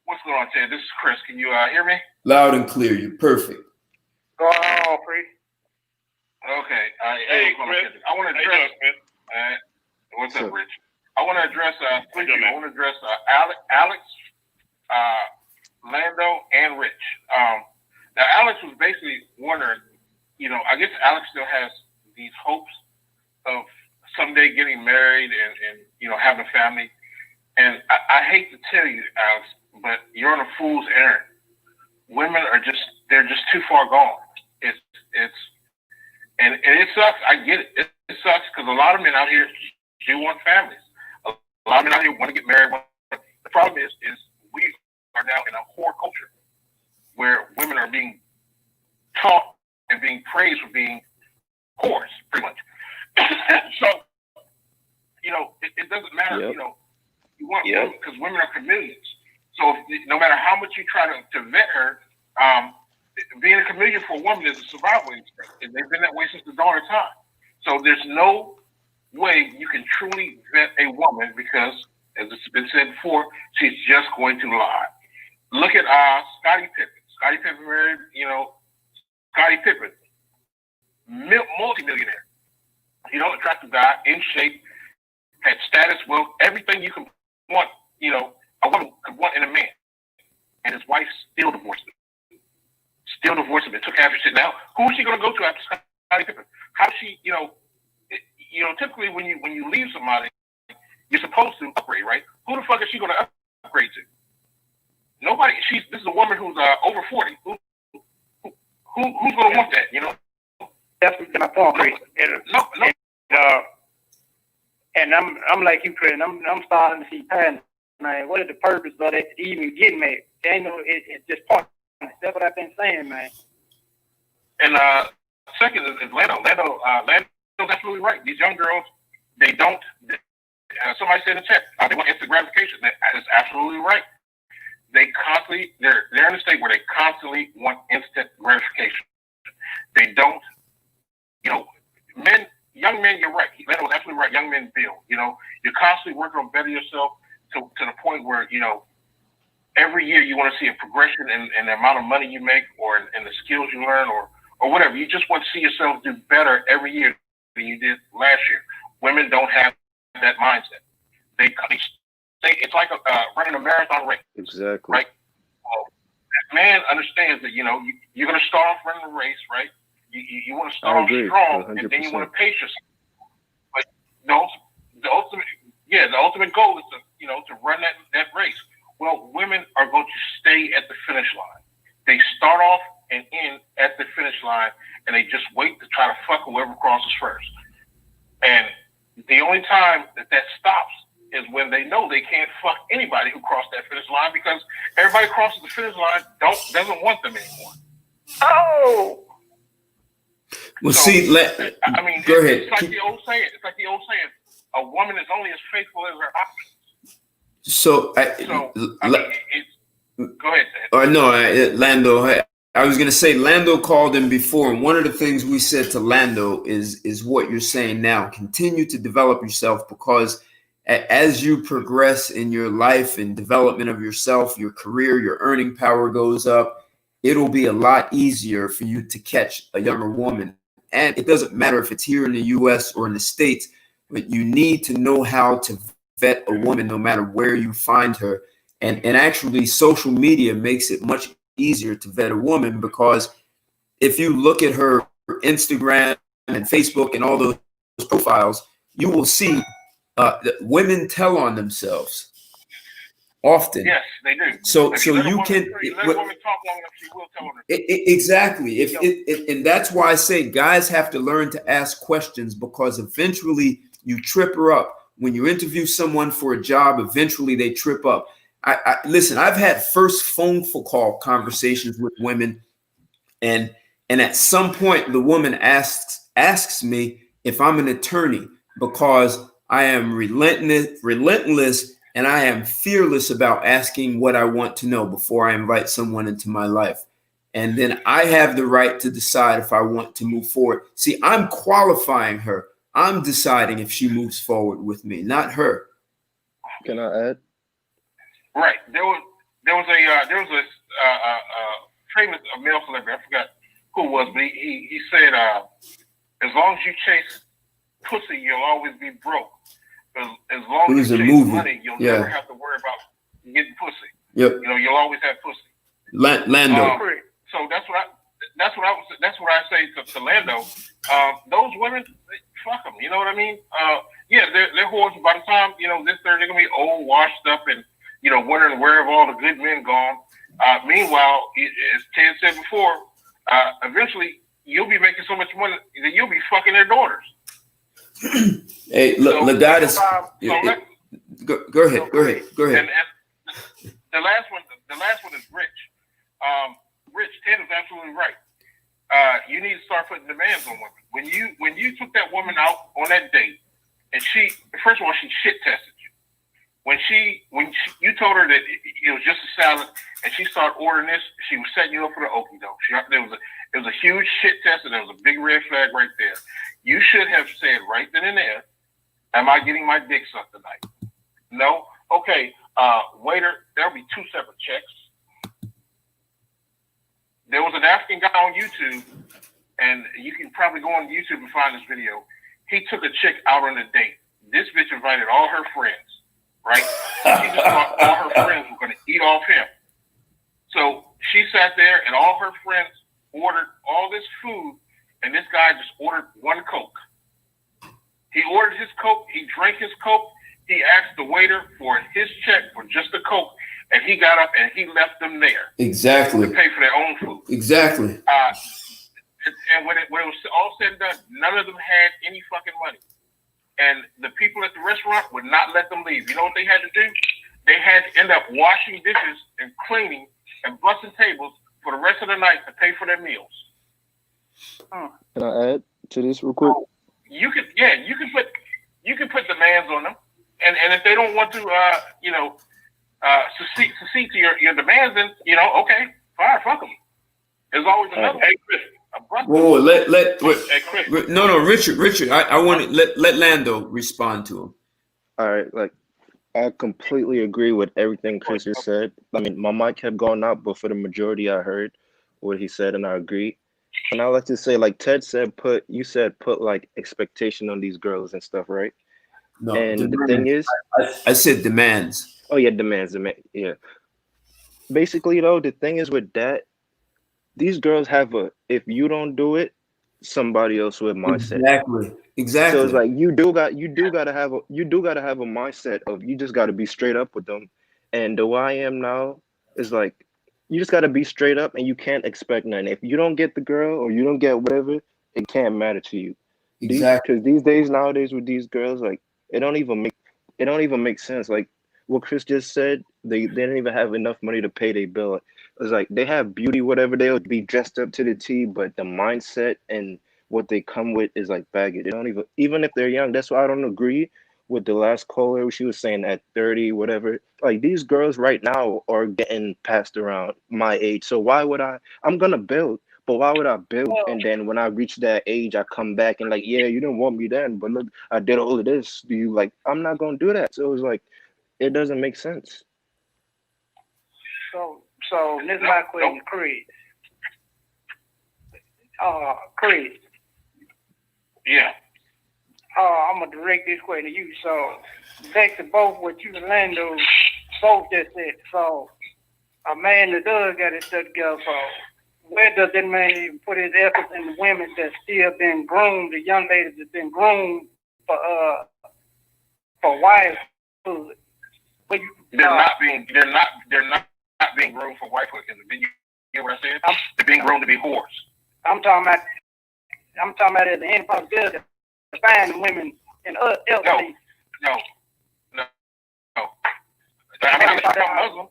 What's going on, Ted? This is Chris. Can you hear me? Loud and clear. You're perfect. Go on, Free. Okay. Hey, Chris. I want to How you address. doing, Chris? What's So- up, Rich? I want to address three Good, people. man. I want to address Alex, Lando, and Rich. Now, Alex was basically wondering, I guess Alex still has these hopes of someday getting married and having a family. And I hate to tell you, Alex, but you're on a fool's errand. Women they're just too far gone. And it sucks. I get it. It sucks because a lot of men out here do want families. A lot of men out here want to get married. The problem is we are now in a whore culture where women are being taught and being praised for being whores, pretty much. So, it doesn't matter, Yep. You want women because women are chameleons. So no matter how much you try to vet her, being a chameleon for a woman is a survival instinct. And they've been that way since the dawn of time. So there's no way you can truly vet a woman because, as it's been said before, she's just going to lie. Look at Scottie Pippen. Scottie Pippen married, Scottie Pippen, multi-millionaire. Attractive guy, in shape, had status, wealth, everything you can want, a woman could want in a man. And his wife still divorced him. And took half his shit. Now, who is she going to go to after Scottie Pippen? How she, typically when you leave somebody, you're supposed to upgrade, right? Who the fuck is she going to upgrade to? Nobody. This is a woman who's over 40. Who's going to want that? That's my point, Chris. No. And I'm like you, Chris. I'm starting to see patterns, man. What is the purpose of it even getting married? Ain't no. It's just part. That's what I've been saying, man. And second is Lando. Lando's absolutely right. These young girls, they don't. Somebody said in the chat, they want instant gratification. That is absolutely right. They're in a state where they constantly want instant gratification. They don't. Young men, you're right. Lando was absolutely right. Young men feel. You're constantly working on bettering yourself to the point where every year you want to see a progression in the amount of money you make or in the skills you learn or whatever. You just want to see yourself do better every year than you did last year. Women don't have that mindset. It's like running a marathon race. Exactly. Right? That man understands that, you're going to start off running the race, right? You want to start off strong 100%. And then you want to pace yourself. But the ultimate goal is to run that race. Well, women are going to stay at the finish line. They start off and end at the finish line, and they just wait to try to fuck whoever crosses first. And the only time that stops is when they know they can't fuck anybody who crossed that finish line because everybody crosses the finish line doesn't want them anymore. Oh. Well, So, see, go ahead. It's like the old saying. A woman is only as faithful as her options. So, go ahead. Lando. I was going to say Lando called him before, and one of the things we said to Lando is what you're saying now. Continue to develop yourself because as you progress in your life and development of yourself, your career, your earning power goes up. It'll be a lot easier for you to catch a younger woman. And it doesn't matter if it's here in the U.S. or in the States, but you need to know how to vet a woman no matter where you find her. And actually, social media makes it much easier to vet a woman because if you look at her Instagram and Facebook and all those profiles, you will see that women tell on themselves often. Yes, they do. So If you let a can woman talk long enough, she will tell on herself. Exactly. And that's why I say guys have to learn to ask questions because eventually you trip her up. When you interview someone for a job, eventually they trip up. Listen, I've had first phone call conversations with women, and at some point the woman asks me if I'm an attorney because I am relentless, and I am fearless about asking what I want to know before I invite someone into my life. And then I have the right to decide if I want to move forward. See, I'm qualifying her. I'm deciding if she moves forward with me, not her. Can I add? Right. There was a famous male celebrity. I forgot who it was, but he said, as long as you chase pussy, you'll always be broke. As long as you chase money, you'll never have to worry about getting pussy. Yep. You know, you'll always have pussy. Lando. So that's what I say to Lando. Those women, fuck them. You know what I mean? Yeah, they're whores. By the time they're gonna be old, washed up, and wondering where have all the good men gone. Meanwhile, as Ted said before, eventually you'll be making so much money that you'll be fucking their daughters. Hey, look, Legatus. Go ahead. And the last one is Rich. Rich, Ted is absolutely right. You need to start putting demands on women. When you took that woman out on that date, and she first of all she shit tested you. When you told her that it was just a salad, and she started ordering this, she was setting you up for the okie doke. It was a huge shit test, and there was a big red flag right there. You should have said right then and there, "Am I getting my dick sucked tonight?" No. Okay. Waiter, there'll be 2 separate checks. There was an African guy on YouTube, and you can probably go on YouTube and find this video. He took a chick out on a date. This bitch invited all her friends, right? She just thought all her friends were going to eat off him. So she sat there, and all her friends ordered all this food, and this guy just ordered 1 Coke. He ordered his Coke. He drank his Coke. He asked the waiter for his check for just the Coke, and he got up and he left them there. Exactly. To pay for their own food. Exactly. And when it was all said and done, none of them had any fucking money. And the people at the restaurant would not let them leave. You know what they had to do? They had to end up washing dishes and cleaning and busting tables for the rest of the night to pay for their meals. Can I add to this real quick? You can put demands on them, and if they don't want to, succeed to your demands, then okay, fine, fuck them. There's always another. Hey, Chris. Whoa, no, Richard. I want to let Lando respond to him. All right, I completely agree with everything Chris has said. I mean, my mic kept going out, but for the majority, I heard what he said, and I agree. And I like to say, like Ted said, put expectation on these girls and stuff, right? No, and the thing is, I said demands. Oh yeah, demands. Yeah. Basically, though, the thing is with that, these girls have if you don't do it, somebody else with mindset. Exactly. So it's like you do gotta have a mindset of you just gotta be straight up with them. And the way I am now is like you just gotta be straight up and you can't expect nothing. If you don't get the girl or you don't get whatever, it can't matter to you. Exactly. Because these days nowadays with these girls, like it don't even make sense. Like what Chris just said, they didn't even have enough money to pay their bill. It's like they have beauty, whatever, they'll be dressed up to the T, but the mindset and what they come with is like baggage. They don't even if they're young. That's why I don't agree with the last caller. She was saying at 30, whatever. Like these girls right now are getting passed around my age. So why would I'm gonna build, but why would I build? And then when I reach that age, I come back and like, yeah, you didn't want me then, but look, I did all of this. Do you like? I'm not gonna do that. So it was like, it doesn't make sense. So this is my question, Chris. Chris. Yeah. I'm gonna direct this question to you. So back to both what you and Lando both just said. So a man that does got his stuff together. So where does that man even put his efforts in the women that's still been groomed, the young ladies that's been groomed for wifehood? They're not being groomed for wifehood. You hear what I said? They're being groomed to be whores. I'm talking about at the end of the bill to find women in other else. No. I mean, they become Muslim.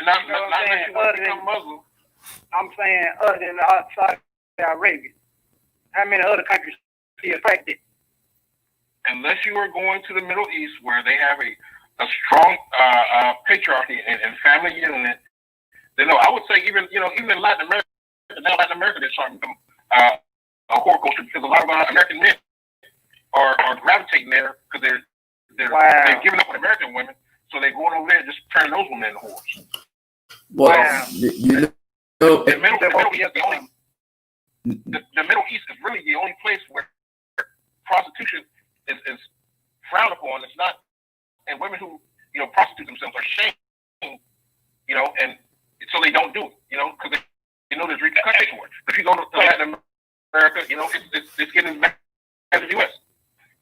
Not unless you want to become Muslim. I'm saying other than Saudi Arabia. How many other countries still practice? Unless you are going to the Middle East where they have a strong patriarchy and family unit, then no, I would say even in Latin America, now Latin America they're starting to become a whore culture because a lot of American men are gravitating there because they've given up on American women, so they're going over there and just turning those women into whores. Well, you know, the Middle East is the only. the Middle East is really the only place where prostitution is frowned upon. It's not, and women who prostitute themselves are shamed, and so they don't do it, because they know there's repercussions for it. If you go to Latin America, it's getting back to the U.S.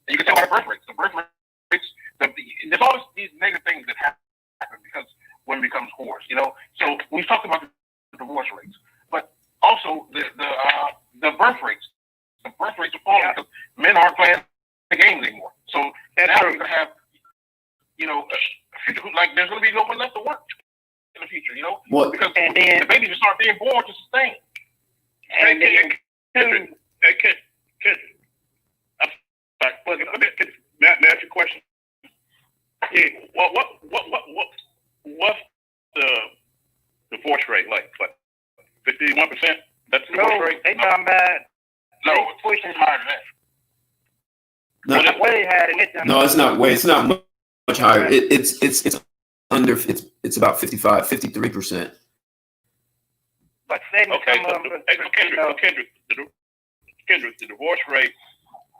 And you can tell by the birth rates. The birth rates, there's always these negative things that happen because women becomes whores, So we've talked about the divorce rates, but also the birth rates. The birth rates are falling because men aren't playing the games anymore. So now we're gonna have, a future like there's gonna be no one left to work in the future, What? because the babies will start being born to sustain. And then, Kendrick, I'm sorry, let me ask you a question. Yeah, what's the divorce rate like? What, 51%? That's the divorce rate? They talking about No, pushing higher than that. No, way higher than it. no, it's not way. It's not much higher. It's under. It's about 53%. But Okay, Kendrick, the divorce rate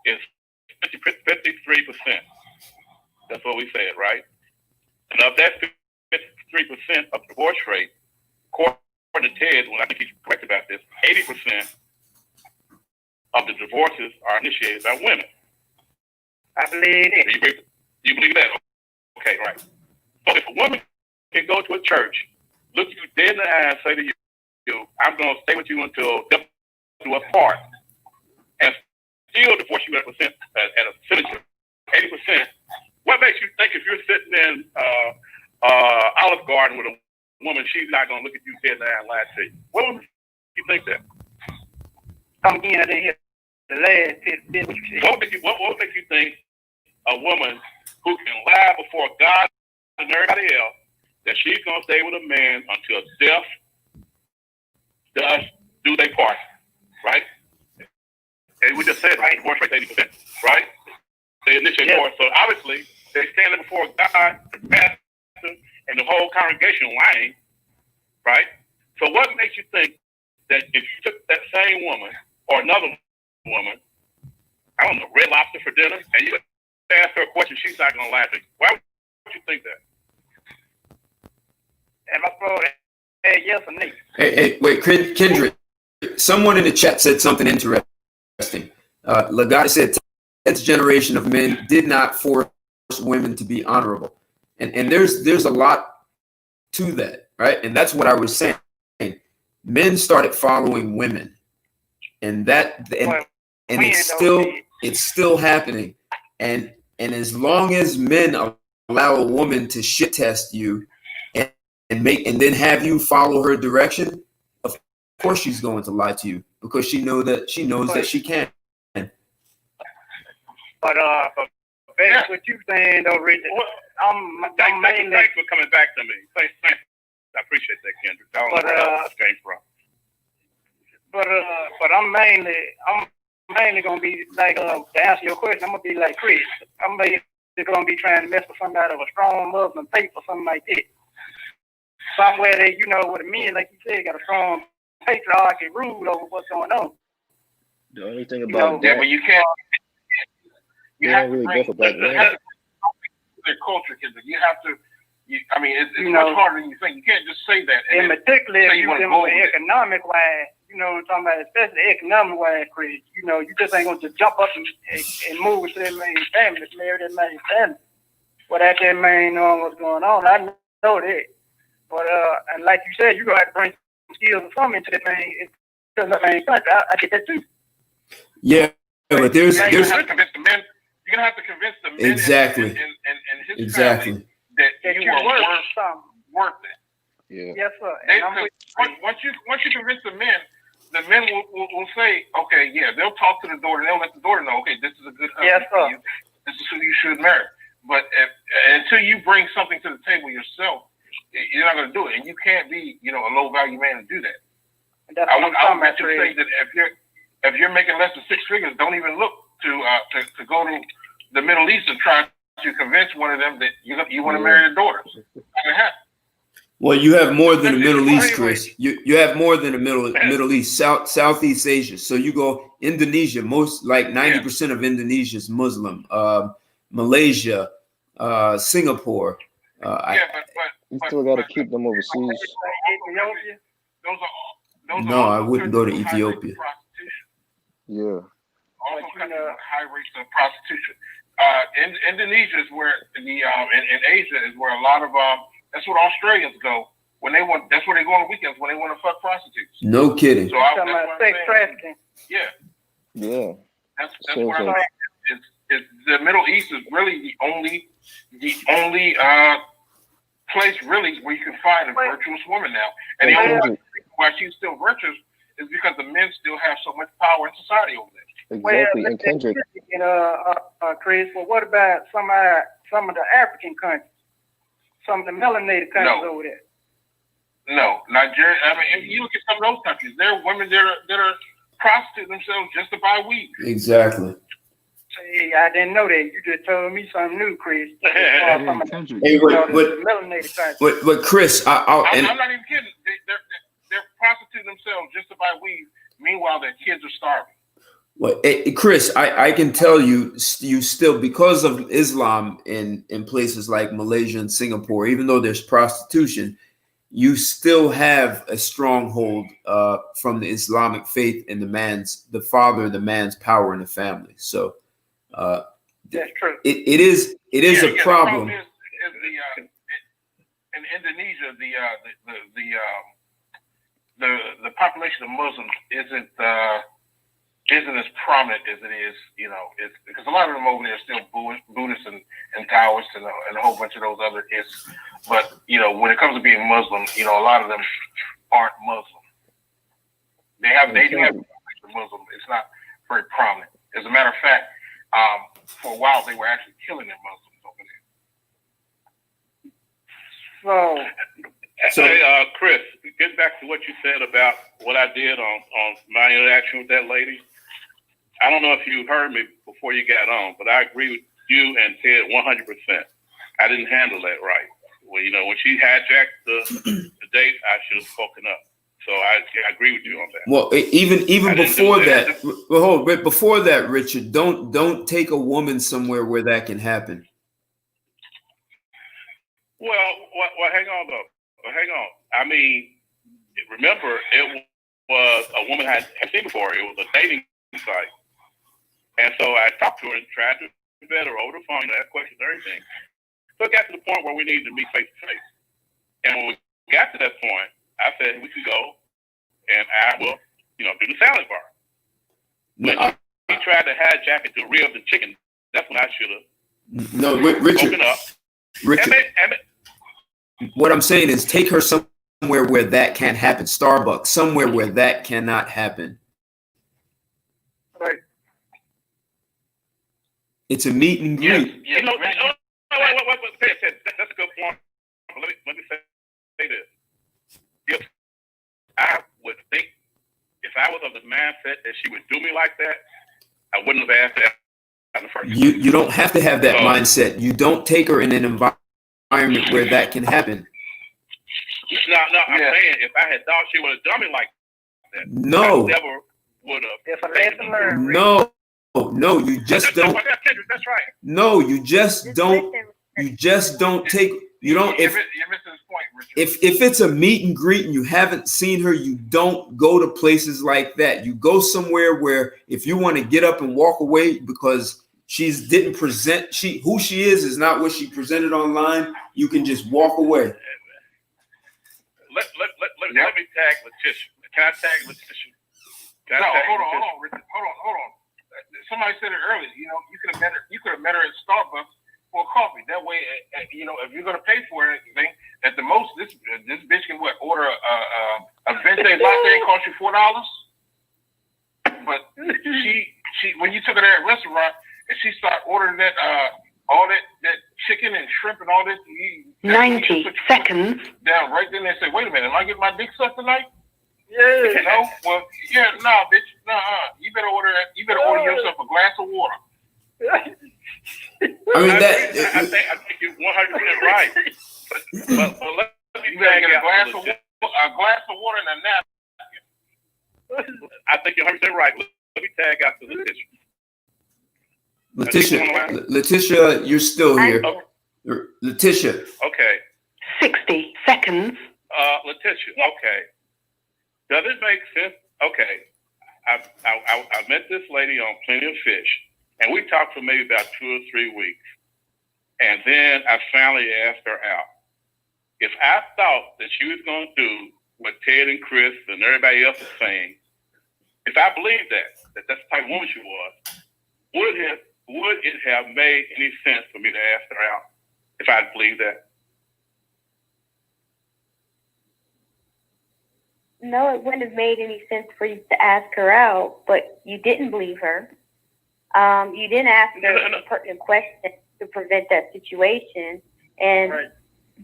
is 53%. That's what we said, right? And of that 53% of divorce rate, according to Ted, when I think he's correct about this, 80% of the divorces are initiated by women. I believe it. You believe that? Okay, right. So if a woman can go to a church, look you dead in the eye and say to you, I'm going to stay with you until death do us part, and still divorce you at a percentage of 80%, what makes you think if you're sitting in Olive Garden with a woman, she's not going to look at you dead in the eye and lie to you? What would you think that? Come again, I didn't hear the last bit what you said. What would make you think a woman who can lie before God and everybody else that she's going to stay with a man until death does do their part, right? And we just said, right, divorce rate 80%, right? They initiate divorce. So obviously, they're standing before God, the pastor, and the whole congregation lying, right? So what makes you think that if you took that same woman or another woman, I don't know, Red Lobster for dinner, and you ask her a question, she's not going to lie to you? Why would you think that? Am I supposed to say yes or no? Hey, wait, Kendrick. Someone in the chat said something interesting. Lagata said, "Ted's generation of men did not force women to be honorable," and there's a lot to that, right? And that's what I was saying. Men started following women, and it's still happening. And as long as men allow a woman to shit test you and then have you follow her direction, of course she's going to lie to you because she knows that she can. But that's what you saying though, Richard. Thanks for coming back to me. Thanks. I appreciate that, Kendrick. I don't know where else this came from. But I'm mainly gonna be like to answer your question. I'm gonna be like Chris. I'm basically gonna be trying to mess with somebody of a strong Muslim faith or something like that. Somewhere that with the men, like you said, got a strong patriarchy rule over what's going on. The only thing about that, but you can't. You have really to bring their culture, because you have to. It's much harder than you think. You can't just say that. And particularly if you dealing with economic wise, I'm talking about especially economic wise, Chris. You just ain't gonna just jump up and move to that man's family, marry that man's family, without that man knowing what's going on. I know that, but and like you said, you gonna have to bring some skills or something into that man country. I get that too. Yeah, but there's you're gonna have to convince the men. You're gonna have to convince the men exactly and his family that you are worth it. Yeah. Yes, sir. Once you convince the men will say, okay, yeah, they'll talk to the daughter, they'll let the daughter know, okay, this is a good husband for you. This is who you should marry. But until you bring something to the table yourself, you're not going to do it, and you can't be, a low value man and do that. I would say that if you're making less than 6 figures, don't even look to go to the Middle East and try to convince one of them that you want to marry their daughter. Well, you have more than the Middle East, Chris. You have more than the Middle East, Southeast Asia. So you go Indonesia, most like 90% of Indonesia is Muslim. Malaysia, Singapore. You still got to keep them overseas. Ethiopia. No, I wouldn't go to Ethiopia. Also Yeah. countries with high rates of prostitution. Indonesia is where in Asia is where a lot of that's what Australians go when they want. That's where they go on the weekends when they want to fuck prostitutes. No kidding. So talking about sex trafficking. Yeah. Yeah. That's what I'm saying. Is the Middle East is really the only place really where you can find a virtuous woman now. And the only reason why she's still virtuous is because the men still have so much power in society over there. Exactly. And Kendrick. Chris, well, what about some of the African countries? Some of the melanated countries over there? No, Nigeria. I mean, if you look at some of those countries, there are women that are prostituting themselves just to buy weed. Exactly. Hey, I didn't know that. You just told me something new, Chris. Hey, but Chris, I'm not even kidding. They're prostituting themselves just to buy weed. Meanwhile, their kids are starving. Well, Chris, I can tell you still, because of Islam in places like Malaysia and Singapore, even though there's prostitution, you still have a stronghold from the Islamic faith in the man's power in the family. So that's true. It is a problem. The in Indonesia, the population of Muslims isn't as prominent as it is, it's because a lot of them over there are still Buddhists and Taoists and a whole bunch of those other isms. But, when it comes to being Muslim, a lot of them aren't Muslim. They do have a Muslim. It's not very prominent. As a matter of fact, for a while they were actually killing their Muslims over there. So hey, Chris, get back to what you said about what I did on my interaction with that lady. I don't know if you heard me before you got on, but I agree with you and Ted 100%. I didn't handle that right. Well, when she hijacked the date, I should have spoken up. So I agree with you on that. Well, even before that, before that, Richard, don't take a woman somewhere where that can happen. Well, hang on though. Hang on. I mean, remember, it was a woman I had seen before. It was a dating site. And so I talked to her and tried to vet her over the phone, ask questions and everything. So it got to the point where we needed to meet face to face. And when we got to that point, I said we could go and I will, do the salad bar. But he tried to hijack it to rib the chicken. That's when I should have. No, Richard. Open up. Richard. What I'm saying is take her somewhere where that can't happen. Starbucks, somewhere where that cannot happen. right. It's a meet and greet. Wait, that's a good point. Let me say this. If I would think, if I was of the mindset that she would do me like that, I wouldn't have asked that in the first place. You don't have to have that mindset. You don't take her in an environment where that can happen. No, I'm saying if I had thought she would have done me like that, no, I never would have. It's a lesson learned. No, you just don't. That's right. No, you just don't. You just don't take. You don't. You're missing this point, Richard. If it's a meet and greet and you haven't seen her, you don't go to places like that. You go somewhere where if you want to get up and walk away because didn't present who she is not what she presented online, you can just walk away. Let me tag Letitia. Can I tag Letitia? Hold on, Richard. Hold on. Somebody said it earlier. You could have met her at Starbucks for coffee. That way, if you're gonna pay for anything, at the most, this bitch can order a venti latte and cost you $4. But she when you took her to that restaurant and she started ordering that all that chicken and shrimp and all this, 90 seconds. Down right then they say, wait a minute, am I getting my dick sucked tonight? Yeah. Well, yeah, nah, bitch, you better order that. You better order yourself a glass of water. I mean I think you're 100% right. But You better get a glass of water and a napkin. I think you're 100% right. Let me tag out to Letitia. Letitia, you're still here. Letitia. Okay. 60 seconds. Letitia. Okay. Does it make sense? Okay. I met this lady on Plenty of Fish, and we talked for maybe about 2 or 3 weeks. And then I finally asked her out. If I thought that she was going to do what Ted and Chris and everybody else is saying, if I believed that that's the type of woman she was, would it have made any sense for me to ask her out if I believed that? No, it wouldn't have made any sense for you to ask her out, but you didn't believe her. You didn't ask her a pertinent question to prevent that situation, and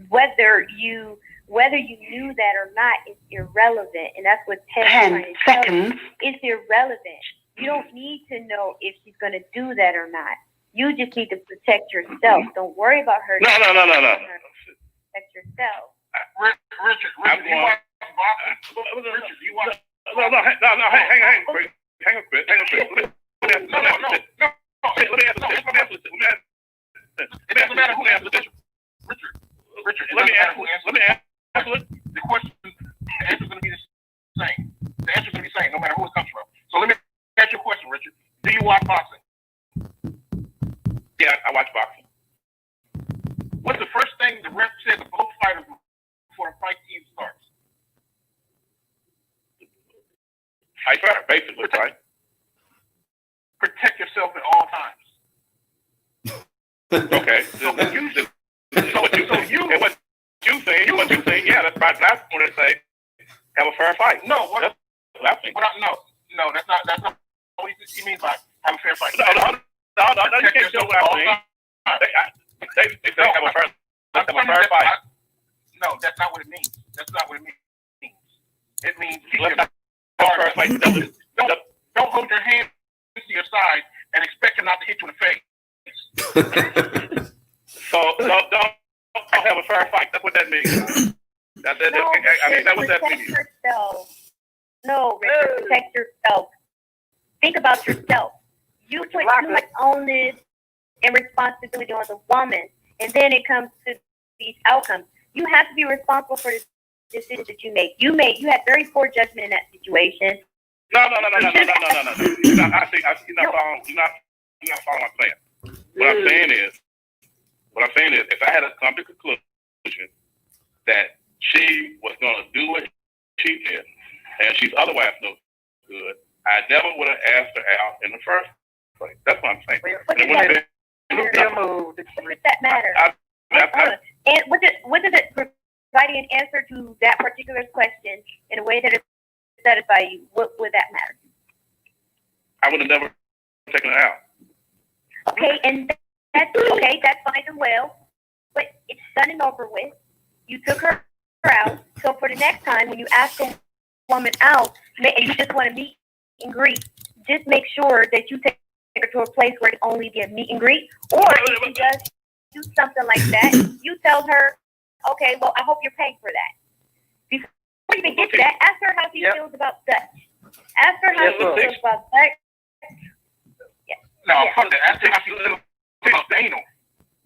whether you knew that or not is irrelevant, and that's what Ted's trying to tell you. It's irrelevant. You don't need to know if she's going to do that or not. You just need to protect yourself. Don't worry about her. No. Protect yourself. Richard, you watch boxing? Richard, you watch? Hang on, Chris. Let me answer this. Richard, let me answer it. The question, the answer is going to be the same. The answer is going to be the same, no matter who it comes from. So let me ask you a question, Richard. Do you watch boxing? Yeah, I watch boxing. What's the first thing the ref said to both fighters before the fight even starts? Fight better, basically, right? Protect yourself at all times. Okay. What you say, yeah, that's right. That's what they say. Have a fair fight. No, that's what I think. No, that's not what he means by have a fair fight. No, you can't show what I think. They say have a fair fight. No, that's not what it means. That's not what it means. It means don't hold your hand to your side and expect him not to hit you in the face. So don't have a fair fight. That's what that means. That's what that means. Yourself. No, Richard, protect yourself. Think about yourself. You put too much onus and responsibility on the woman, and then it comes to these outcomes. You have to be responsible for the decisions that you make. You had very poor judgment in that situation. No. You're not following my plan. What I'm saying is, if I had come to the conclusion that she was going to do what she did, and she's otherwise no good, I never would have asked her out in the first place. That's what I'm saying. What does that matter? And what does it provide an answer to that particular question in a way that it satisfies you? What would that matter? I would have never taken her out. Okay, and that's okay. That's fine and well, but it's done and over with. You took her out, so for the next time when you ask a woman out and you just want to meet and greet, just make sure that you take her to a place where it only be a meet and greet. Or if she does do something like that, you tell her, okay, well, I hope you're paying for that. Before you even get to that, ask her how she feels about Dutch. Ask her how she feels about Dutch. No, fuck that. Ask her how she feels about anal.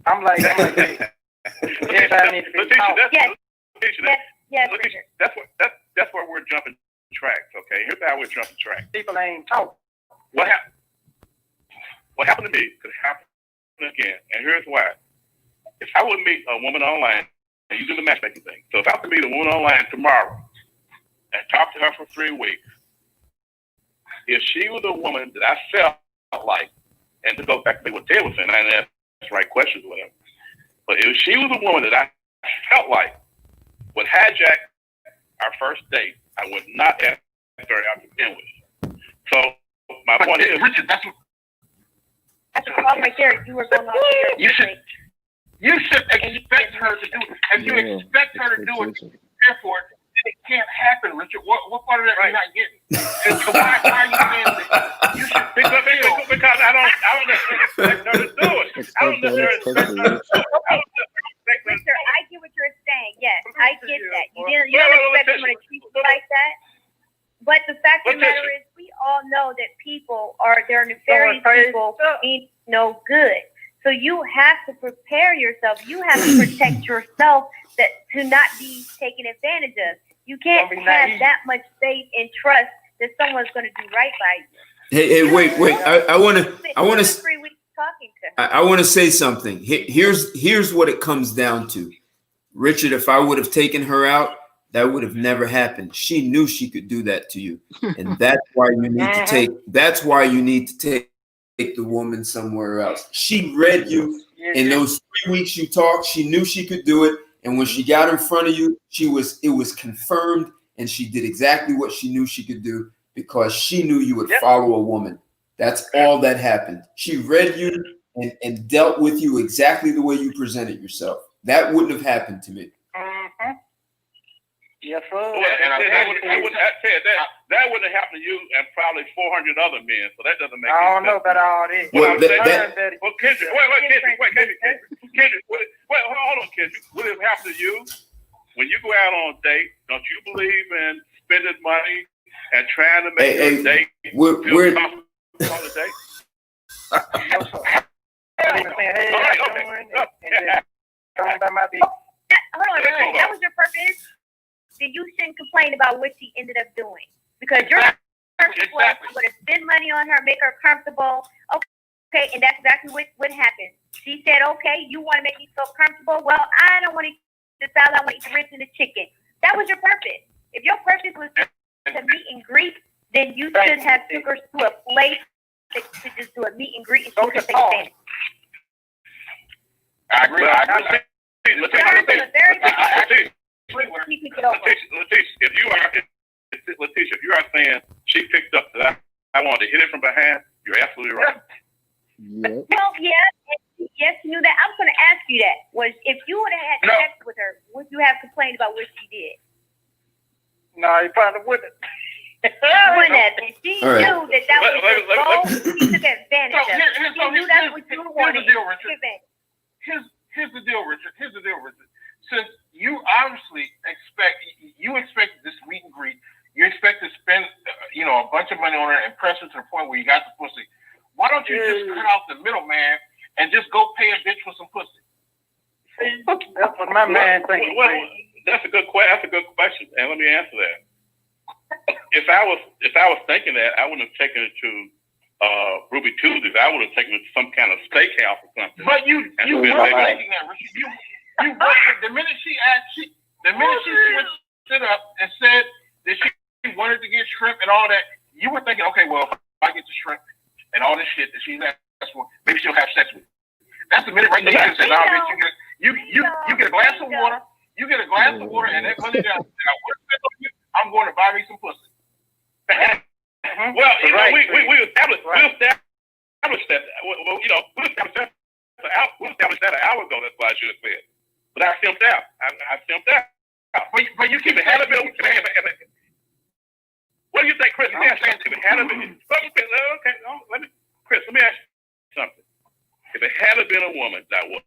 I'm like, hey, everybody needs to be taught. Yes. That's where we're jumping tracks. Okay, here's how we're jumping tracks. People ain't taught. What happened to me could happen again, and here's why. If I would meet a woman online, and you do the matchmaking thing, so if I would meet a woman online tomorrow and talk to her for 3 weeks, if she was a woman that I felt like, and to go back to what Ted was saying, I didn't ask the right questions with him, but if she was a woman that I felt like would hijack our first date, I would not ask her out to begin with. So my point is, Richard, that's the problem right there. You were going off you should expect her to do it. If you expect her to do it, therefore, it can't happen, Richard. What part of that are you not getting? And so why are you saying that? You should because I don't expect her to do it. I don't necessarily expect her to do it. Richard, I get what you're saying. Yes, I get like that. But the fact of the matter is, we all know that they're nefarious people mean no good. So you have to prepare yourself. You have to protect yourself to not be taken advantage of. You can't have that much faith and trust that someone's going to do right by you. Hey, wait. I want to 3 weeks talking to her. I want to say something. Here's what it comes down to. Richard, if I would have taken her out, that would have never happened. She knew she could do that to you. And that's why you need to take the woman somewhere else. She read you in those 3 weeks you talked. She knew she could do it. And when she got in front of you, it was confirmed, and she did exactly what she knew she could do because she knew you would follow a woman. That's all that happened. She read you and dealt with you exactly the way you presented yourself. That wouldn't have happened to me. Mm-hmm. Yes, sir. Well, that wouldn't have happened to you and probably 400 other men. So that doesn't make. I don't know about all this. Well, Kendrick, hold on, Kendrick. Would it happen to you when you go out on a date? Don't you believe in spending money and trying to make your date feel comfortable on the date? No, sir. Hold on, that was your purpose. Then you shouldn't complain about what she ended up doing because your purpose was to spend money on her, make her comfortable. Okay, and that's exactly what happened. She said, "Okay, you want to make me feel comfortable? Well, I don't want to eat the salad. I want to eat the ribs and the chicken." That was your purpose. If your purpose was to meet and greet, then you should have took her to a place to just do a meet and greet and she would take advantage. I agree. Letitia, if you are saying she picked up that I wanted to hit it from behind, you're absolutely right. Yep. Well, yes, you knew that. I was going to ask you that. Was if you would have had sex with her, would you have complained about what she did? No, you probably wouldn't. She wouldn't have. And she knew that was your goal. She took advantage of it. She knew that's what you wanted. Here's the deal, Richard. Since you obviously expected this meet and greet, you expect to spend, a bunch of money on her and press her to the point where you got the pussy. Why don't you just cut out the middleman and just go pay a bitch for some pussy? See, that's what my man thinks. Well, that's a good question, and let me answer that. If I was thinking that, I wouldn't have taken it to Ruby Tuesdays. I would have taken it to some kind of steakhouse or something. But you were thinking that, Richard. You were, the minute she switched it up and said that she wanted to get shrimp and all that, you were thinking, okay, well, if I get the shrimp and all this shit that she's asked for, maybe she'll have sex with me. That's the minute right there you said, you get a glass of water, and that money that I want to spend on you, I'm going to buy me some pussy. Well, we established that. We established that an hour ago. That's why I should have said. But I simped out. I simped out. But you keep it. What do you think, Chris? Let me ask you something. Chris, let me ask you something. If it had been a woman that was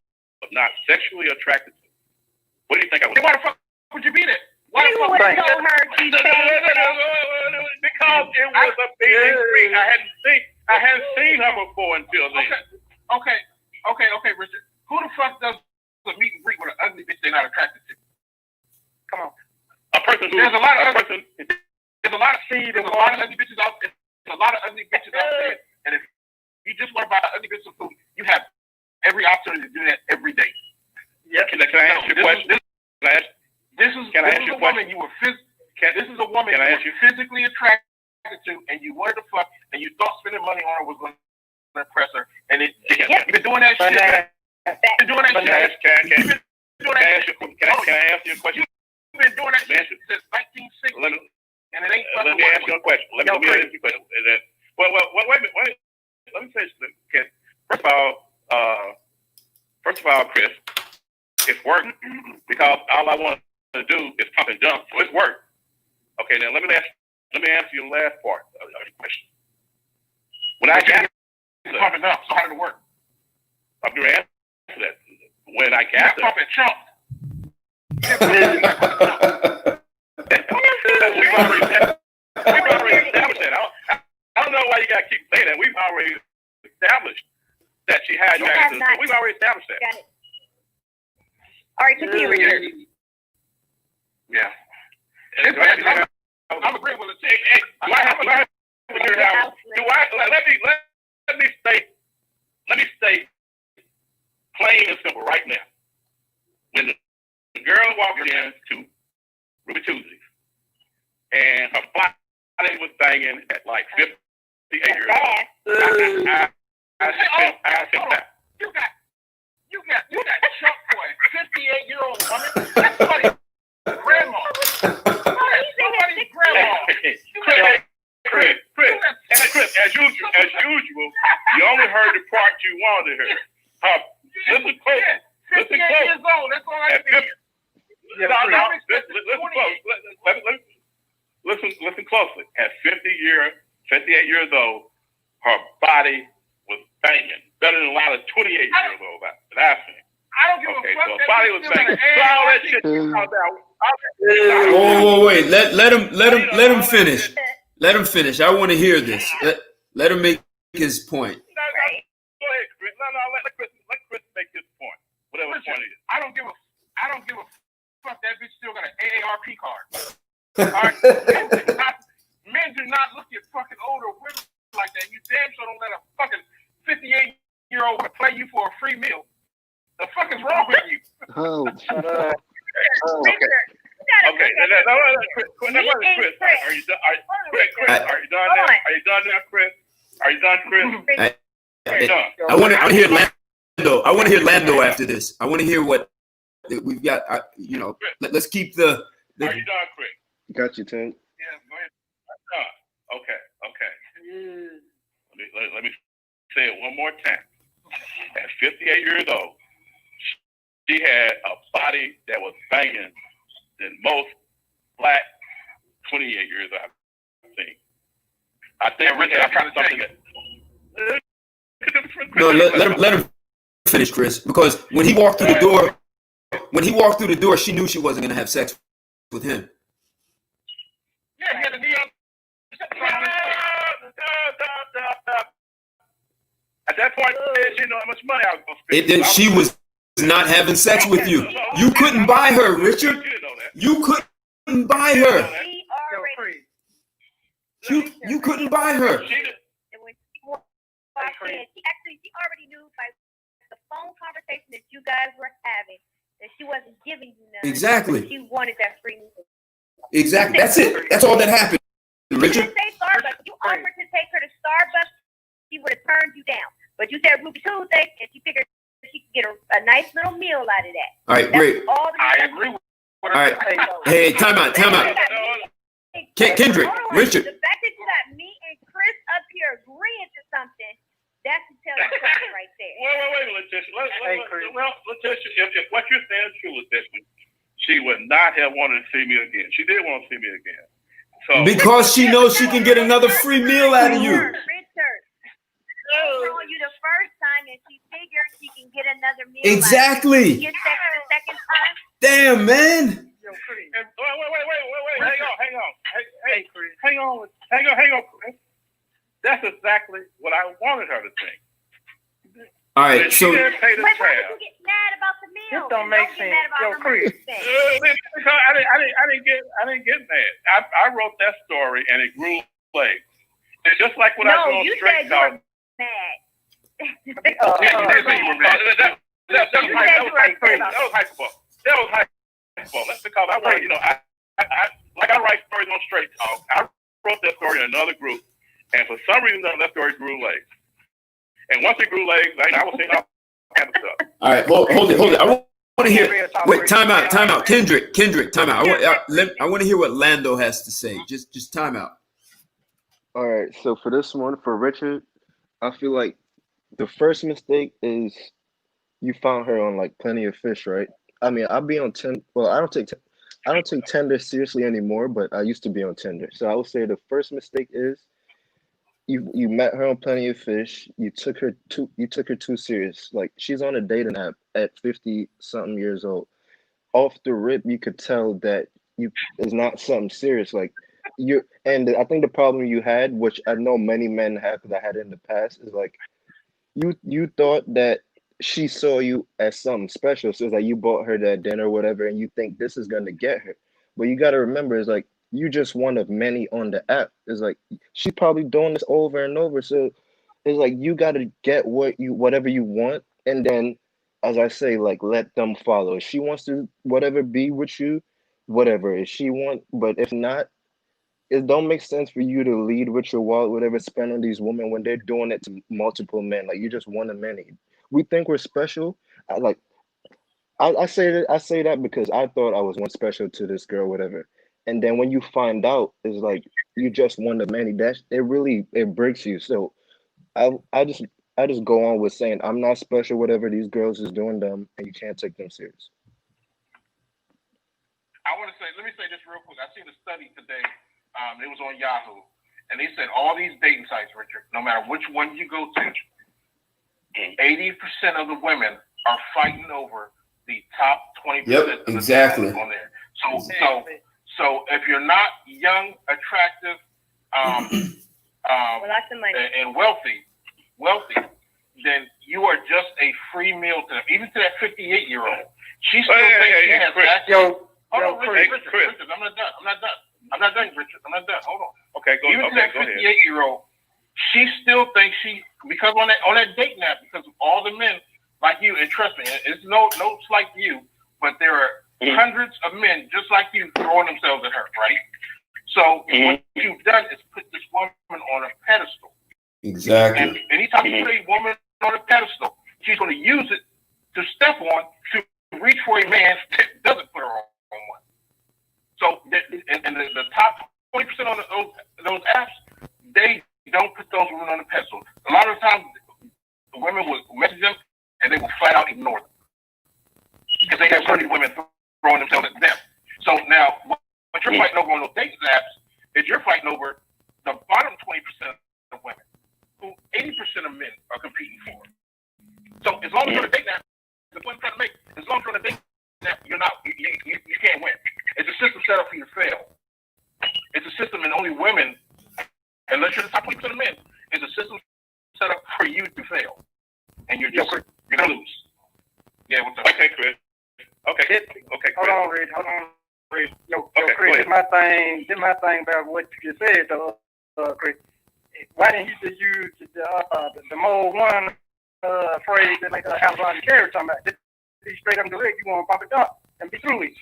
not sexually attracted to, what do you think I would do? Why the fuck would you be there? Why the fuck would you told her she because it was a big increase. I hadn't seen her before until then. Okay, Richard. Who the fuck does a meet and greet with an ugly bitch they're not attracted to? Come on. There's a lot of ugly bitches out there. There's a lot of ugly bitches out there. And if you just want to buy an ugly bitch some food, you have every opportunity to do that every day. Yeah. Can I ask you a question? This is a woman you were physically attracted to, and you wanted to fuck, and you thought spending money on her was going to impress her, and you've been doing that shit. You've been doing that shit. Can I ask you a question? You've been doing that shit since 1960, and it ain't fucking. Let me ask you a question. Let me ask you a question. Well, wait a minute. Let me say this. First of all, Chris, it's work because all I want to do is pump and dump, so it's work. Okay, now let me answer your last part of your question. When I got pump and dump, so how did it work? I'm going to answer that. When I got pump and chump. established that. I don't know why you got to keep saying that. We've already established that she had access. We've already established that. Got it. All right, continue, Richard. Yeah. I'm agreeing with it. Hey, do I have to figure it out? Let me state plain and simple right now. When the girl walked in to Ruby Tuesdays and her body was banging at like 58 years old, I said that. You got Chuck for a 58-year-old woman. That's somebody's grandma. Somebody's grandma. Chris, as usual, you only heard the part you wanted to hear. Listen close. 58 years old. That's all I did. Listen closely. At 58 years old, her body was banging better than a lot of 28 years old that I've seen. I don't give a fuck. So her body was banging. All that shit. Wait. Let him finish. Let him finish. I want to hear this. Let him make his point. Go ahead, Chris. Let Chris make his point. Whatever his point is. I don't give a fuck. That bitch still got an AARP card. All right? Men do not look at fucking older women like that. You damn sure don't let a fucking 58-year-old play you for a free meal. The fuck is wrong with you? Oh, Okay. Chris, are you done? Chris, are you done now? Are you done now, Chris? Are you done, Chris? I want to hear Lando. I want to hear Lando after this. I want to hear what we've got. Let's keep the. Are you done, Chris? Got you, Tim. Yeah, go ahead. Okay. Let me say it one more time. At 58 years old, she had a body that was banging than most black 28 years old, I think we have something that. No, let him finish, Chris. Because when he walked through the door, she knew she wasn't gonna have sex with him. Yeah, he had a neon. At that point, she know how much money I was gonna spend. She was not having sex with you. You couldn't buy her, Richard. You couldn't buy her. You couldn't buy her. She already knew by the phone conversation that you guys were having that she wasn't giving you nothing. Exactly. She wanted that free meal. Exactly. That's it. That's all that happened, Richard. You didn't say Starbucks. You offered to take her to Starbucks. She would have turned you down. But you said Ruby Tuesday, and she figured she could get a nice little meal out of that. All right, great. I agree with all right. Hey, time out. Kendrick, Richard. The fact that you got me and Chris up here agreeing to something, that's to tell you something right there. Wait, Letitia, if what you're saying is true, Letitia, she would not have wanted to see me again. She did want to see me again. So because she knows she can get another free meal out of you. Richard, she told you the first time, and she figured she can get another meal. Exactly. Get sex the second time. Damn, man. Wait. Hang on. Chris. That's exactly what I wanted her to think. All right, so. Why would you get mad about the meal? This don't make sense. Yo, Chris. I didn't get mad. I wrote that story and it grew legs. It's just like when I was on Straight Talk. Mad. That was hyperbole. That's because I want, I write stories on Straight Talk. I wrote that story in another group, and for some reason that story grew legs. And once it grew legs, I was seeing all kind of stuff. All right, hold it. I want to hear. Wait, time out. Kendrick, time out. I want to hear what Lando has to say. Just time out. All right, so for this one, for Richard, I feel like the first mistake is you found her on like Plenty of Fish, right? I mean, I'll be on Tinder. Well, I don't take Tinder seriously anymore, but I used to be on Tinder. So I would say the first mistake is you met her on Plenty of Fish. You took her too serious. Like, she's on a dating app at 50 something years old. Off the rip, you could tell that it's not something serious. Like and I think the problem you had, which I know many men have, because I had it in the past, is like you thought that she saw you as something special. So it's like you bought her that dinner or whatever, and you think this is gonna get her. But you gotta remember, it's like you just one of many on the app. It's like she's probably doing this over and over. So it's like you gotta get whatever you want, and then as I say, like let them follow. If she wants to whatever be with you, whatever. If she want, but if not, it don't make sense for you to lead with your wallet, whatever, spend on these women when they're doing it to multiple men. Like you just one of many. We think we're special. I say that because I thought I was one special to this girl, whatever. And then when you find out, it's like you just one of many. It breaks you. So I I just I just go on with saying I'm not special, whatever these girls is doing them, and you can't take them serious. I want to say, let me say this real quick. I seen a study today. It was on Yahoo, and they said all these dating sites, Richard, no matter which one you go to, 80% of the women are fighting over the top 20% Yep, of exactly. the on there. So if you're not young, attractive, lots of money, and wealthy, then you are just a free meal to them. Even to that 58-year-old, she still thinks she has access. Hold on, Richard, I'm not done, Richard. I'm not done. Hold on. Okay, go Even to that 58-year-old, she still thinks because on that dating app, because of all the men like you, and trust me, it's no slight to you, but there are hundreds of men just like you throwing themselves at her, right? So what you've done is put this woman on a pedestal. Exactly. And anytime you put a woman on a pedestal, she's going to use it to step on to reach for a man that doesn't put her on one. So the top 20% on those apps, they don't put those women on the pedestal. A lot of times, the women will message them and they will flat out ignore them because they have so many women throwing themselves at them. So now, what you're fighting over on those dating apps is you're fighting over the bottom 20% of women, who 80% of men are competing for. So as long as you're on a dating app, the point I'm trying to make, as long as you're on a dating app, you can't win. It's a system set up for you to fail. It's a system, and only women, unless you're the top 20% of men, it's a system set up for you to fail, and you're gonna lose. Yeah, what's up? Okay, Chris. Okay, Chris. Hold on, Chris. Yo, Chris, this my thing about what you just said, though, Chris. Why didn't you just use the mode one phrase that like Alabama Carey talking about? Just be straight up the leg, you want to pump it up and be through it.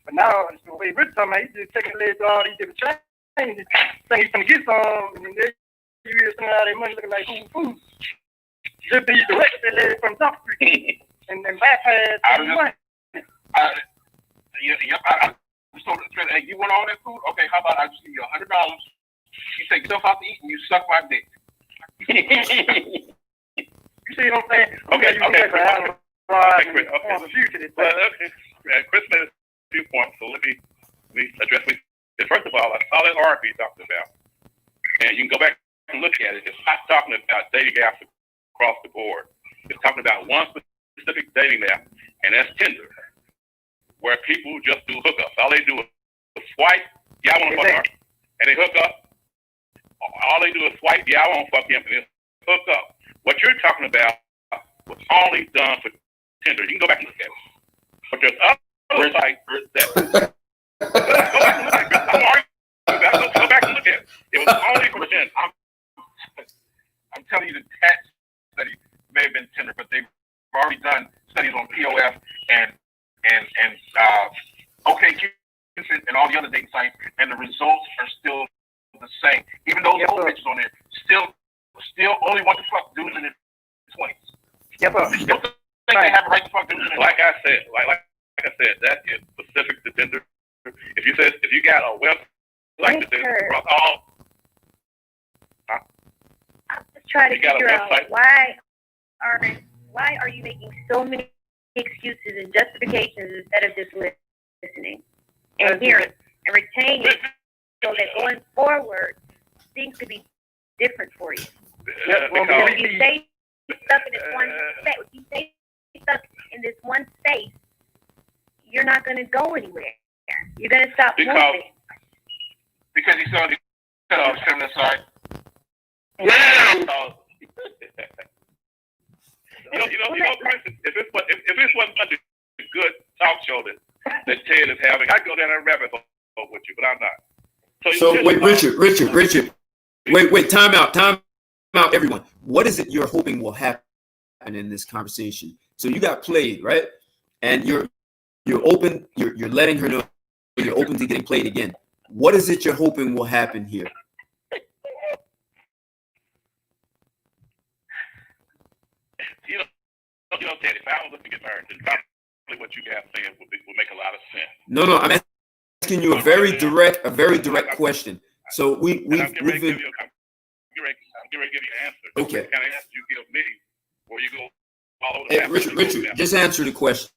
But now, the way Rich talking about, he just taking the legs to all these different changes, think he's gonna get some, and then you hear some of that money looking like food. Just be direct that leg from Dump Street and then bypass the money. So, hey, you want all that food? Okay, how about I just give you $100? You take yourself out to eat and you suck my dick. You see what I'm saying? Okay, Chris. Chris made a few points, so let me address it. First of all, I saw that article you talked about, and you can go back and look at it. It's not talking about dating apps across the board. It's talking about one specific dating app, and that's Tinder, where people just do hookups. All they do is swipe, yeah, I want to fuck her, and they hook up. All they do is swipe, yeah, I want to fuck him, and they hook up. What you're talking about was only done for Tinder. You can go back and look at it. But there's other sites that go back and look at it. It was only for Tinder. I'm telling you, the tax study may have been Tinder, but they've already done studies on POF and and all the other dating sites, and the results are still the same. Even those old bitches on there still only want to fuck dudes in their 20s. Yes, sir. They still think they have a right to fuck dudes in their 20s. Like I said, that is specific to Tinder. If you got a website like this across all, I'm just trying to figure out why are you making so many excuses and justifications instead of just listening and hearing and retaining, so that going forward things could be different for you. When you stay stuck in this one space, you're not going to go anywhere. You're going to stop moving. Because he's on the feminine side. You know, Chris, if it wasn't such a good talk show that Ted is having, I'd go down that rabbit hole with you, but I'm not. So wait, Richard. Wait, time out, everyone. What is it you're hoping will happen in this conversation? So you got played, right? And you're open, you're letting her know you're open to getting played again. What is it you're hoping will happen here? You know, Ted, if I was looking to get married, then probably what you have saying would make a lot of sense. No, I'm asking you a very direct question. So we've been. I'm getting ready to give you an answer. Okay. The kind of answer you give me, where you go all over the Hey, Richard, just answer the question.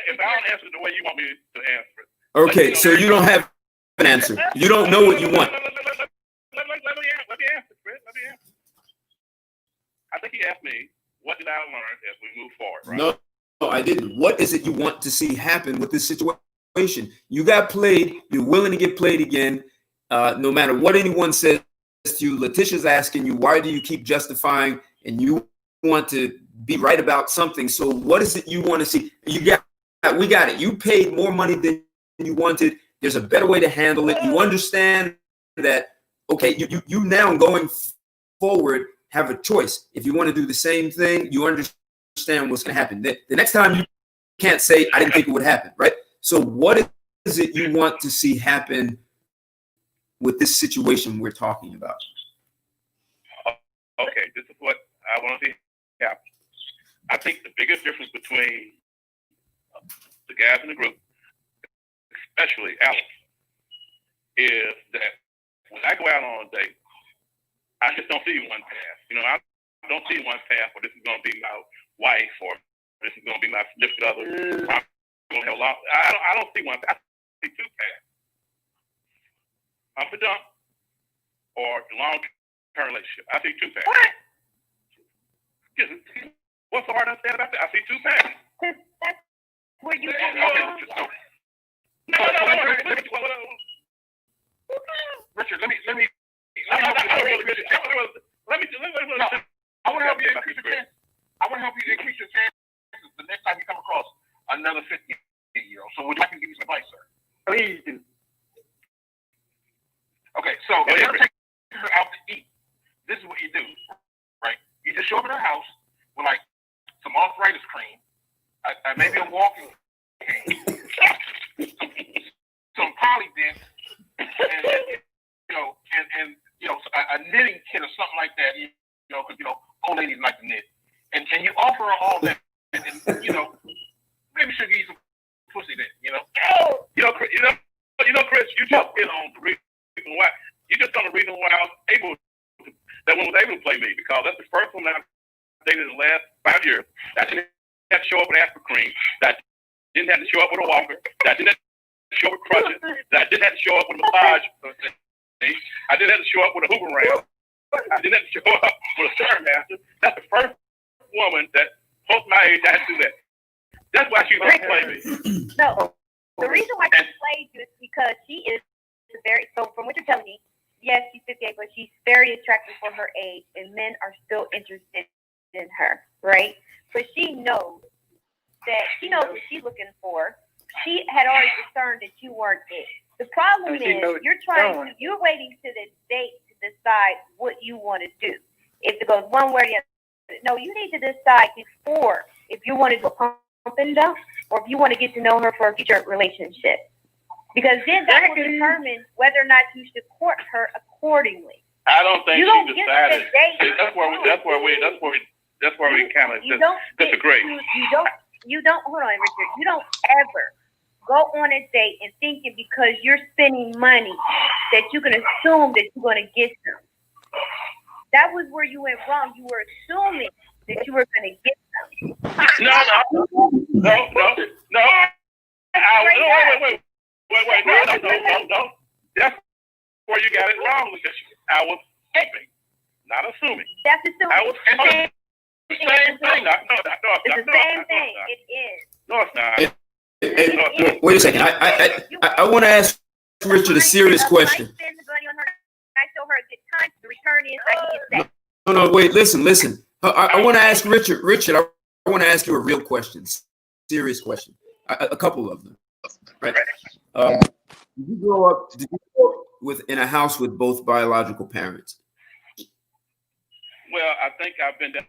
If I don't answer the way you want me to answer it. Okay, so you don't have an answer. You don't know what you want. Let me answer, Chris. Let me answer. I think he asked me, what did I learn as we move forward, right? No, I didn't. What is it you want to see happen with this situation? You got played. You're willing to get played again. No matter what anyone says to you, Letitia's asking you, why do you keep justifying, and you want to be right about something. So what is it you want to see? We got it. You paid more money than you wanted. There's a better way to handle it. You understand that, okay, you now going forward have a choice. If you want to do the same thing, you understand what's going to happen. The next time you can't say, I didn't think it would happen, right? So what is it you want to see happen with this situation we're talking about? Okay, this is what I want to see happen. I think the biggest difference between the guys in the group, especially Alex, is that when I go out on a date, I just don't see one path. You know, I don't see one path where this is going to be my wife or this is going to be my significant other. I'm going to have a lot. I don't see one path. I see two paths. Hump and dump or the long-term relationship. I see two paths. What? What's so hard to understand about that? I see two paths. That's where you go. No. Richard, let me help you increase your chances. I want to help you increase your chances. I want to help you increase your chances the next time you come across another 50-year-old. So would you like me to give you some advice, sir? Please do. Okay, so if you're taking her out to eat, this is what you do, right? You just show up at her house with like some arthritis cream, maybe a walking cane, some Polydent, and a knitting kit or something like that. Because old ladies like to knit, and you offer her all that, and maybe she'll give you some pussy then. Chris, you just hit on the reason why. You just on the reason why I was able to, that one was able to play me, because that's the first one that I dated in the last 5 years. That didn't have to show up with aspirin cream. That didn't have to show up with a walker. That didn't have to show up with crutches. That didn't have to show up with a massage. I didn't have to show up with a Hoover ramp. I didn't have to show up with a Stairmaster. That's the first woman that, post my age, I had to do that. That's why she was playing me. No, the reason why she played you is because she is so from what you're telling me, yes, she's 58, but she's very attractive for her age, and men are still interested in her, right? But she knows what she's looking for. She had already discerned that you weren't it. The problem is you're waiting to the date to decide what you want to do. If it goes one way or the other. No, you need to decide before if you want to do a pump and dump or if you want to get to know her for a future relationship. Because then that will determine whether or not you should court her accordingly. I don't think she decided. That's where we kind of disagree. You don't hold on, Richard. You don't ever go on a date and thinking because you're spending money that you can assume that you're going to get them. That was where you went wrong. You were assuming that you were going to get them. No. Wait. No. That's where you got it wrong because I was hoping, not assuming. That's assuming. I was hoping. The same thing. No, it's the same thing. It is. No, it's not. Hey, wait a second. I want to ask Richard a serious question. I show her a good time. The return is I get that. No, wait, listen. I want to ask Richard. Richard, I want to ask you a real question, serious question. A couple of them. Right. Did you grow up in a house with both biological parents? Well, I think I've been down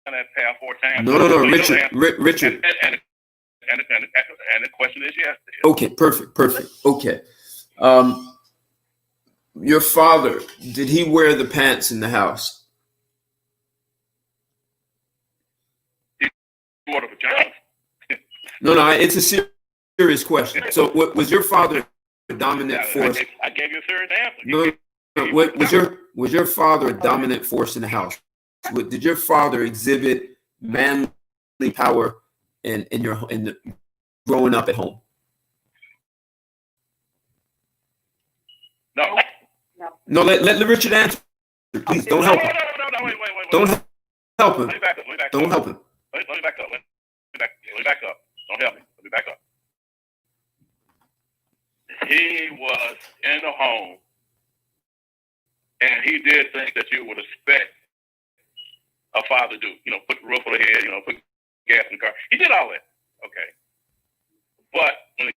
that path 4 times. No, Richard. And the question is yes. Okay, perfect. Okay. Your father, did he wear the pants in the house? He wore the pajamas. No, it's a serious question. So, was your father a dominant force? I gave you a serious answer. No. Was your father a dominant force in the house? Did your father exhibit manly power in growing up at home? No. No, let Richard answer. Please don't help him. No, wait. Don't help him. Let me back up. Don't help him. Let me back up. Let me back up. Don't help me. Let me back up. He was in the home, and he did things that you would expect a father do. Put the roof over the head, put gas in the car. He did all that. Okay. But when it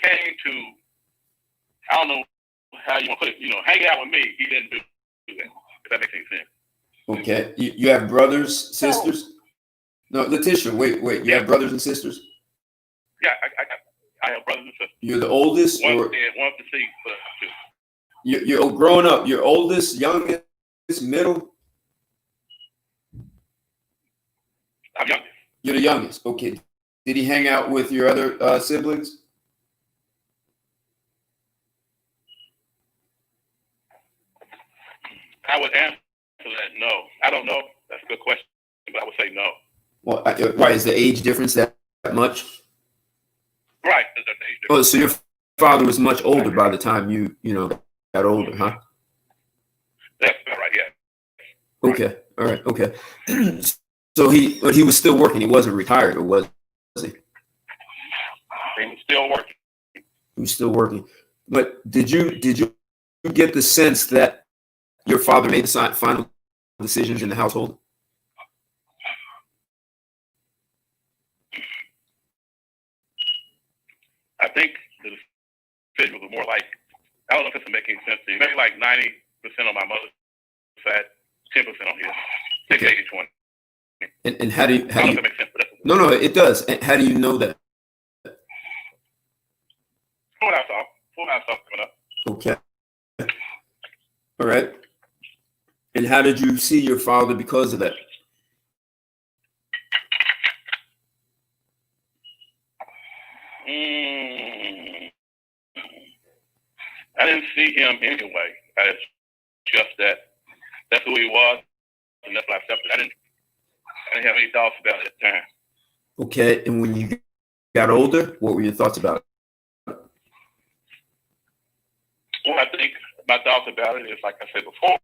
came to, I don't know how you want to put it, hanging out with me, he didn't do that, if that makes any sense. Okay. You have brothers, sisters? No, Letitia, wait. You have brothers and sisters? Yeah, I have brothers and sisters. You're the oldest? One of the seats, two. You're growing up. You're oldest, youngest, middle? I'm youngest. You're the youngest. Okay. Did he hang out with your other siblings? I would answer that no. I don't know. That's a good question, but I would say no. Well, why is the age difference that much? Right. Oh, so your father was much older by the time you got older, huh? That's right. Yeah. Okay. All right. Okay. So he was still working. He wasn't retired, or was he? He was still working. He was still working. But did you get the sense that your father made the final decisions in the household? I think the decision was more like, I don't know if this will make any sense to you. Maybe like 90% on my mother's side, 10% on his. Maybe 80-20. And how do you? I don't know if it makes sense, but that's No, it does. And how do you know that? what I saw coming up. Okay. All right. And how did you see your father because of that? I didn't see him anyway. It's just that's who he was, and that's what I accepted. I didn't have any thoughts about it at the time. Okay. And when you got older, what were your thoughts about it? Well, I think my thoughts about it is, like I said before,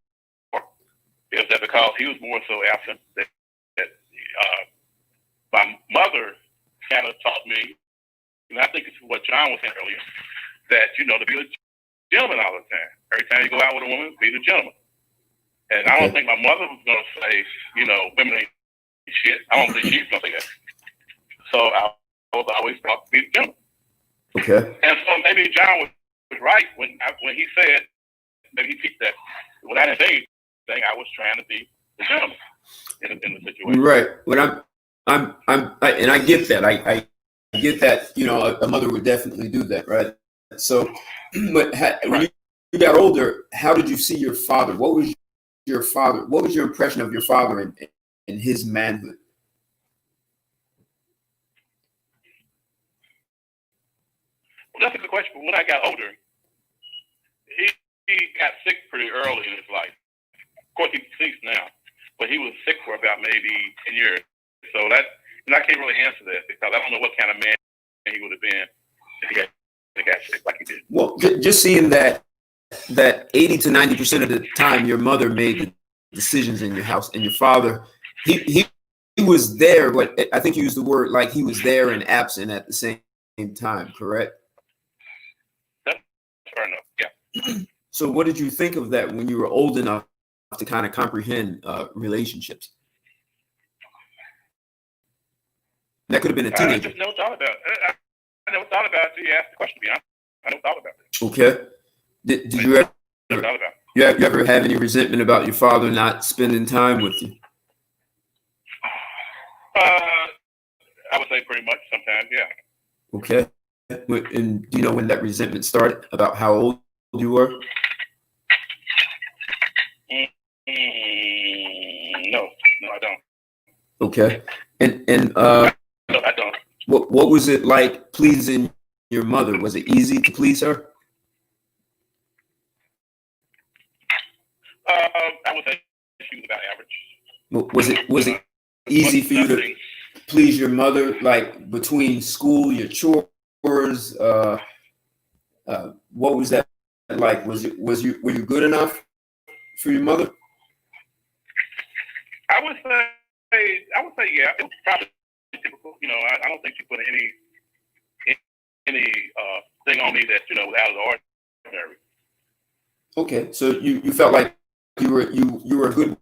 is that because he was more so absent, that my mother kind of taught me, and I think it's what John was saying earlier, that, to be a gentleman all the time. Every time you go out with a woman, be the gentleman. And I don't think my mother was going to say, women ain't shit. I don't think she was going to say that. So I was always taught to be the gentleman. Okay. And so maybe John was right when he said, maybe he picked that. When I didn't say anything, I was trying to be the gentleman in the situation. Right. When and I get that. I get that. A mother would definitely do that, right? So, but when you got older, how did you see your father? What was your father? What was your impression of your father and his manhood? Well, that's a good question. But when I got older, he got sick pretty early in his life. Of course, he's deceased now, but he was sick for about maybe 10 years. So I can't really answer that because I don't know what kind of man he would have been if he got sick like he did. Well, just seeing that that 80 to 90% of the time your mother made the decisions in your house, and your father, he was there, but I think you used the word like he was there and absent at the same time, correct? That's fair enough. Yeah. So what did you think of that when you were old enough to kind of comprehend relationships? That could have been a teenager. I just never thought about it. I never thought about it until you asked the question, to be honest. I never thought about it. Okay. Did you ever, you ever have any resentment about your father not spending time with you? I would say pretty much sometimes, yeah. Okay. And do you know when that resentment started, about how old you were? No, I don't. Okay. And no, I don't. What was it like pleasing your mother? Was it easy to please her? I would say she was about average. Was it easy for you to please your mother, like between school, your chores? What was that like? Were you good enough for your mother? I would say yeah. It was probably typical. You know, I don't think she put any thing on me that was out of the ordinary. Okay, so you felt like you were a good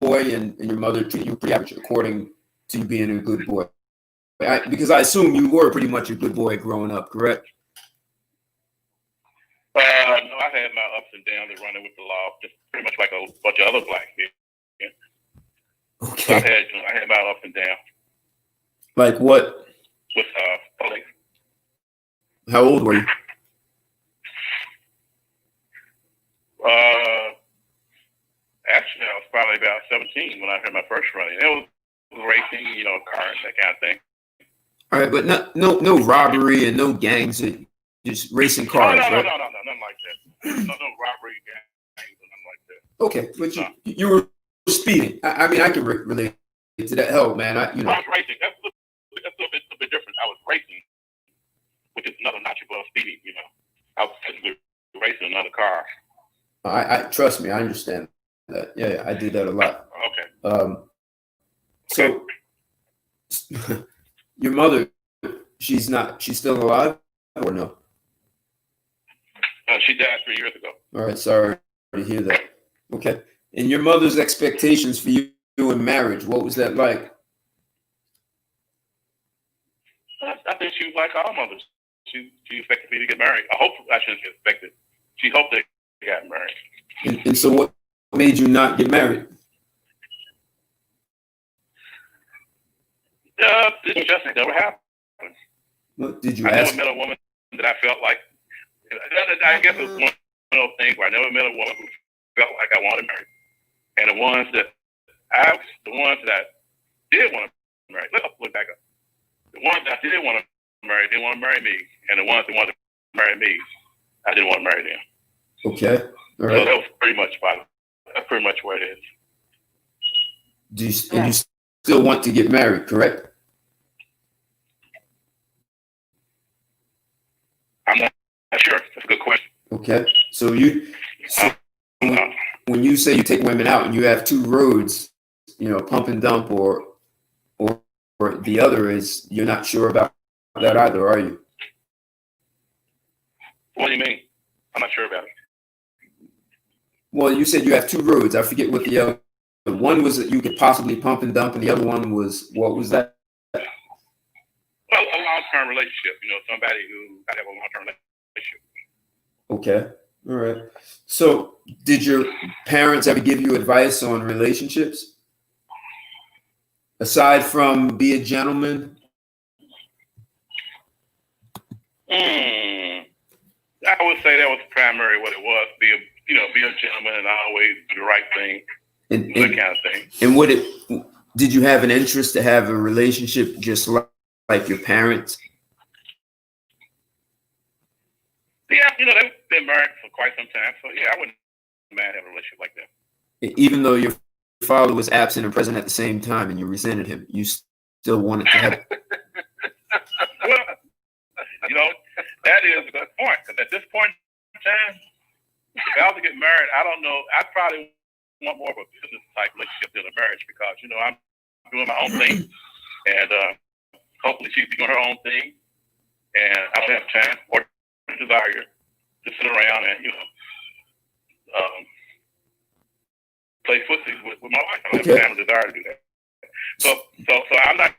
boy, and your mother treated you pretty average according to you being a good boy. Because I assume you were pretty much a good boy growing up, correct? No, I had my ups and downs and running with the law, just pretty much like a bunch of other black kids. Yeah. Okay. So I had my ups and downs. Like what? With police. How old were you? Actually, I was probably about 17 when I had my first running. It was racing, cars, that kind of thing. All right, but no robbery and no gangs, just racing cars, no, right? No, nothing like that. No robbery, gangs, or nothing like that. Okay, but you were speeding. I mean, I can relate to that. Hell, man, I was racing. That's a bit different. I was racing, which is another notch above speeding. I was physically racing another car. I trust me, I understand that. Yeah, I did that a lot. Okay. So your mother, she's still alive or no? She died 3 years ago. All right, sorry to hear that. Okay. And your mother's expectations for you in marriage, what was that like? I think she was like all mothers. She expected me to get married. I shouldn't say expected. She hoped they got married. And so what made you not get married? It just never happened. What did you I ask? never met a woman that I felt like, I guess it's one of those things where I never met a woman who felt like I wanted to marry. And the ones that I did want to marry, let's look back up. The ones that I did want to marry, didn't want to marry me. And the ones that wanted to marry me, I didn't want to marry them. Okay. All right. So that was pretty much what it is. And you still want to get married, correct? I'm not sure. That's a good question. Okay. So when you say you take women out and you have two roads, pump and dump, or the other is you're not sure about that either, are you? What do you mean? I'm not sure about it. Well, you said you have two roads. I forget what the other one was that you could possibly pump and dump, and the other one was, what was that? Well, a long-term relationship. Somebody who I have a long-term relationship. Okay. All right. So did your parents ever give you advice on relationships? Aside from be a gentleman? I would say that was primarily what it was. Be a gentleman and always do the right thing. And that kind of thing. And did you have an interest to have a relationship just like your parents? Yeah, they've been married for quite some time. So yeah, I wouldn't mind having a relationship like that. Even though your father was absent and present at the same time and you resented him, you still wanted to have it? Well, that is a good point. Because at this point in time, if I was to get married, I don't know. I'd probably want more of a business type relationship than a marriage because I'm doing my own thing, and hopefully she'd be doing her own thing, and I don't have time or desire to sit around and play footsie with my wife. I don't have time or desire to do that. So I'm not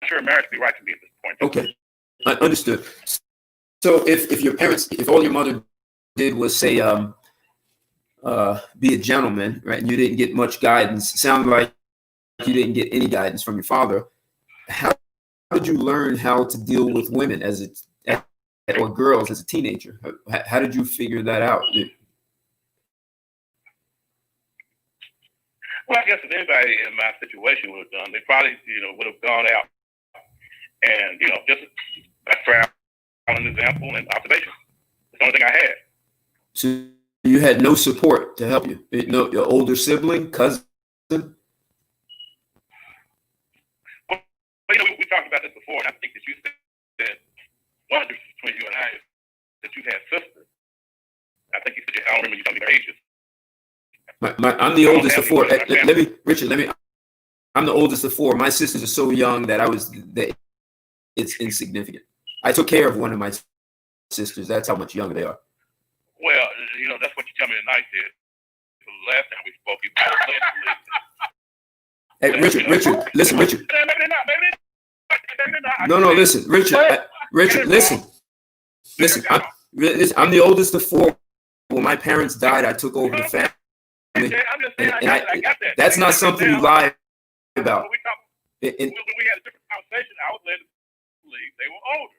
sure marriage would be right to me at this point. Okay, I understood. So if all your mother did was say, be a gentleman, right, and you didn't get much guidance, it sounds like you didn't get any guidance from your father. How did you learn how to deal with women or girls as a teenager? How did you figure that out? Well, I guess if anybody in my situation would have done, they probably, would have gone out and, just by trial and example and observation. It's the only thing I had. So you had no support to help you? No, your older sibling, cousin? Well, we talked about this before, and I think that you said one of the differences between you and I is that you had sisters. I think you said, I don't remember you telling me their ages. I'm the oldest of four. Richard, I'm the oldest of four. My sisters are so young that it's insignificant. I took care of one of my sisters. That's how much younger they are. Well, that's what you tell me tonight, Ted. The last time we spoke, you said. Hey, Richard, listen, Richard. Maybe not. No, listen, Richard, listen. I'm the oldest of four. When my parents died, I took over the family. I'm just saying, I got that. That's not something you lie about. When we had a different conversation, I was led to believe they were older.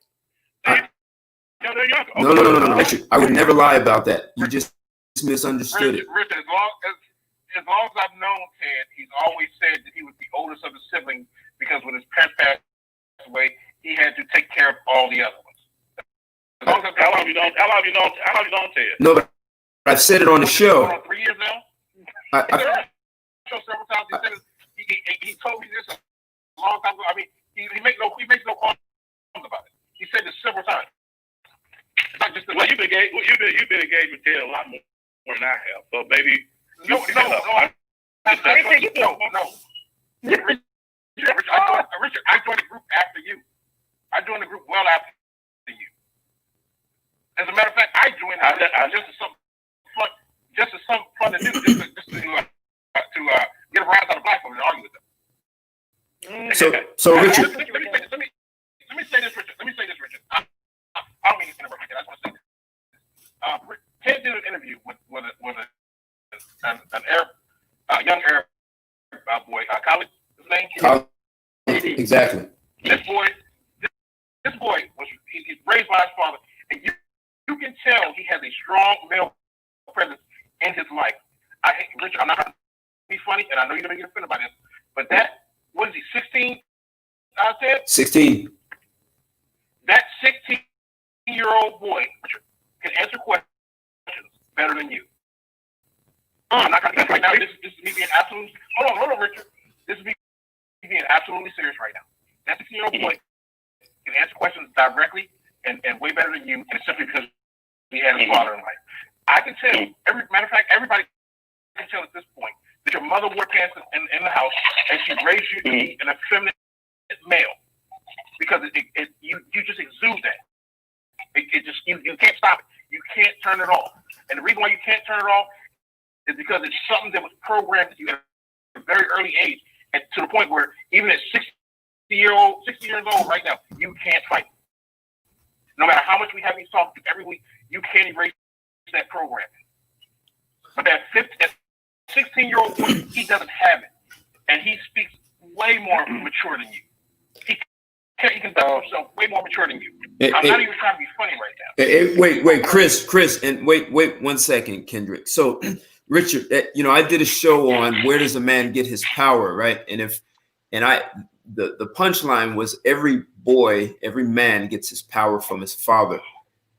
They're younger. No, Richard. I would never lie about that. You just misunderstood it. Richard, as long as I've known Ted, he's always said that he was the oldest of the siblings because when his parents passed away, he had to take care of all the other ones. How long have you known Ted? No, but I've said it on the show. 3 years now. Several times he told me this a long time ago. I mean, he makes no qualms about it. He said this several times. It's not just you've been engaged with Ted a lot more than I have. So maybe no. Richard, I joined the group after you. I joined the group well after you. As a matter of fact, I joined just as some fun to do, just to get a rise out of black women and argue with them. So Richard. Let me say this, Richard. I don't mean to interrupt you. I just want to say this. Ted did an interview with an Arab, young Arab boy, Khalid. His name. Exactly. This boy he's raised by his father, and you can tell he has a strong male presence in his life. Richard, I'm not trying to be funny, and I know you're going to get offended by this, but what is he, 16? Ted? 16. That 16-year-old boy, Richard, can answer questions better than you. I'm not going to right now. This is me being absolutely. Hold on, Richard. This is me being absolutely serious right now. That 16-year-old boy can answer questions directly and way better than you, and it's simply because he had his father in life. I can tell. Matter of fact, everybody can tell at this point that your mother wore pants in the house, and she raised you to be an effeminate male because you just exude that. You can't stop it. You can't turn it off. And the reason why you can't turn it off is because it's something that was programmed to you at a very early age, and to the point where even at 60 years old right now, you can't fight. No matter how much we have these talks every week, you can't erase that program. But that 16-year-old boy, he doesn't have it, and he speaks way more mature than you. He can conduct himself way more mature than you. I'm not even trying to be funny right now. Wait, Chris, and wait 1 second, Kendrick. So, Richard, I did a show on where does a man get his power, right? The punchline was every man gets his power from his father,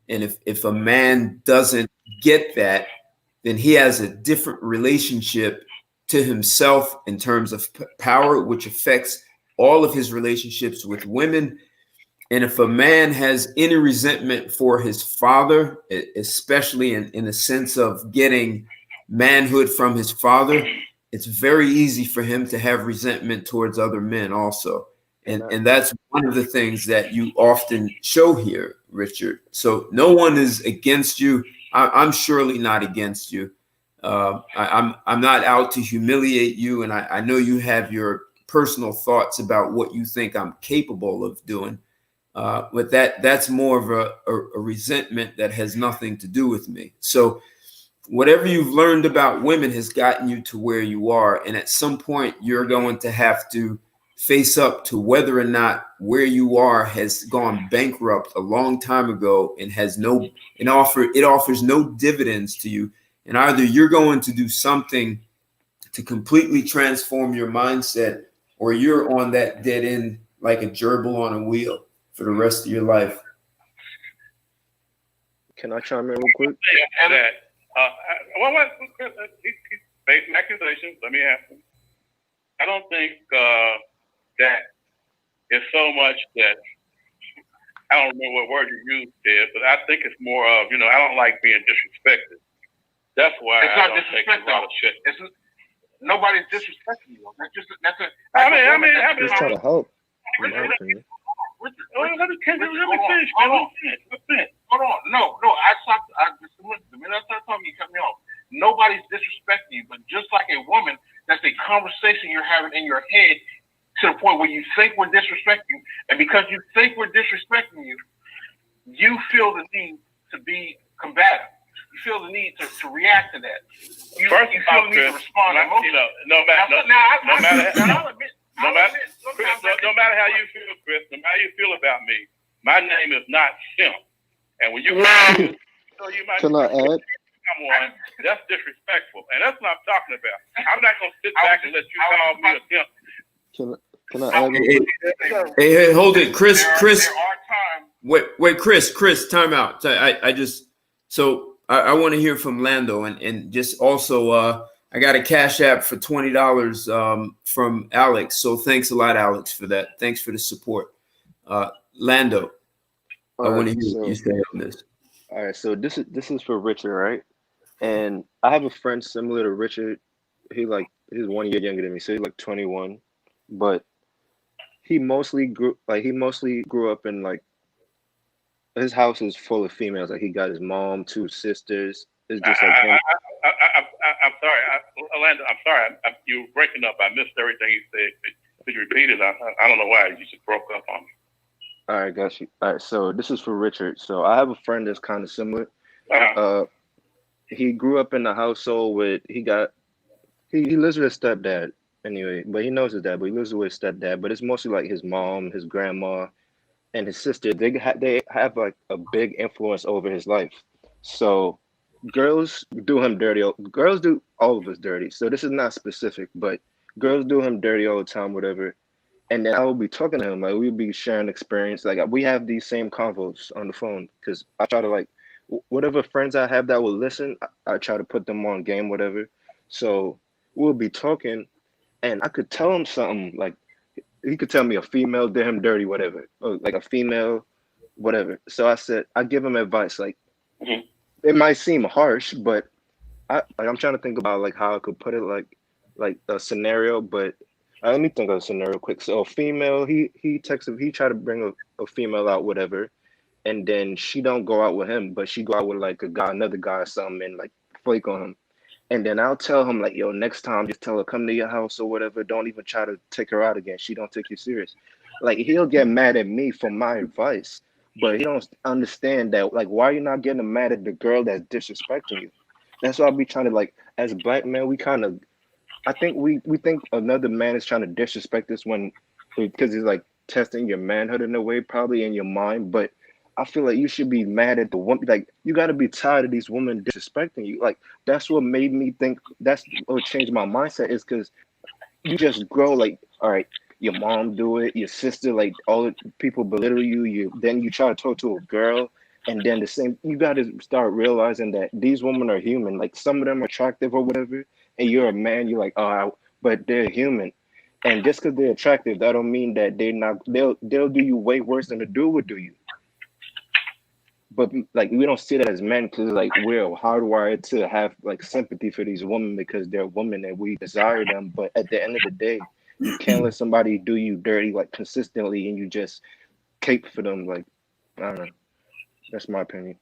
and if a man doesn't get that, then he has a different relationship to himself in terms of power, which affects all of his relationships with women, And if a man has any resentment for his father, especially in the sense of getting manhood from his father, it's very easy for him to have resentment towards other men also. And that's one of the things that you often show here, Richard. So no one is against you. I'm surely not against you. I'm not out to humiliate you, and I know you have your personal thoughts about what you think I'm capable of doing. But that's more of a resentment that has nothing to do with me. So whatever you've learned about women has gotten you to where you are. And at some point, you're going to have to face up to whether or not where you are has gone bankrupt a long time ago and it offers no dividends to you. And either you're going to do something to completely transform your mindset, or you're on that dead end like a gerbil on a wheel for the rest of your life. Can I chime in real quick? That he's facing accusations. Let me ask him. I don't think that it's so much that I don't remember what word you used there, but I think it's more of, I don't like being disrespected. That's why it's I not don't take a lot of shit. Nobody's disrespecting you. That's just trying to help. In my opinion. Let me finish. Hold on. No. The minute I start talking, you cut me off. Nobody's disrespecting you, but just like a woman, that's a conversation you're having in your head to the point where you think we're disrespecting, and because you think we're disrespecting you, you feel the need to be combative. You feel the need to react to that. You feel the need to respond emotionally. No matter how you feel, Chris, no matter how you feel about me, my name is not Simp. And when you can I add? Someone, that's disrespectful, and that's what I'm talking about. I'm not gonna sit back and let you call me a simp. Can I add? Hey, hold it, Chris. Wait, Chris, time out. I want to hear from Lando, and just also, I got a Cash App for $20 from Alex. So thanks a lot, Alex, for that. Thanks for the support. Lando, I want to hear you say on this. All right, so this is for Richard, right? And I have a friend similar to Richard. He's 1 year younger than me, so he's like 21. But he mostly grew up in like, his house is full of females. Like, he got his mom, 2 sisters. It's just like him. I'm sorry, Orlando. I'm sorry. You were breaking up. I missed everything you said. Could you repeat it? I don't know why you just broke up on me. All right, got you. All right, so this is for Richard. So I have a friend that's kind of similar. He grew up in a household with he lives with his stepdad anyway, but he knows his dad. But he lives with his stepdad. But it's mostly like his mom, his grandma, and his sister. They have like a big influence over his life. So girls do him dirty. Girls do all of us dirty. So this is not specific, but girls do him dirty all the time, whatever. And then I will be talking to him, like we'll be sharing experience. Like we have these same convos on the phone because I try to like whatever friends I have that will listen, I try to put them on game, whatever. So we'll be talking, and I could tell him something like he could tell me a female did him dirty, whatever, or like a female, whatever. So I give him advice. Like it might seem harsh, but I'm trying to think about like how I could put it, like a scenario, but. Let me think of a scenario quick. So a female, he tried to bring a female out, whatever, and then she don't go out with him, but she go out with like another guy or something, and like flake on him. And then I'll tell him like, yo, next time just tell her come to your house or whatever. Don't even try to take her out again. She don't take you serious. Like he'll get mad at me for my advice, but he don't understand that like why are you not getting mad at the girl that's disrespecting you? That's why I'll be trying to like as black men, we kind of. I think we think another man is trying to disrespect us because he's like testing your manhood in a way, probably in your mind. But I feel like you should be mad at the woman. Like you got to be tired of these women disrespecting you. Like that's what made me think. That's what changed my mindset is because you just grow. Like all right, your mom do it, your sister, like all the people belittle you. Then you try to talk to a girl. And then the same, you got to start realizing that these women are human. Like some of them are attractive or whatever. And you're a man, you're like, but they're human. And just because they're attractive, that don't mean that they'll do you way worse than a dude would do you. But like we don't see that as men because like we're hardwired to have like sympathy for these women because they're women and we desire them. But at the end of the day, you can't let somebody do you dirty like consistently and you just cape for them. Like I don't know. That's my opinion.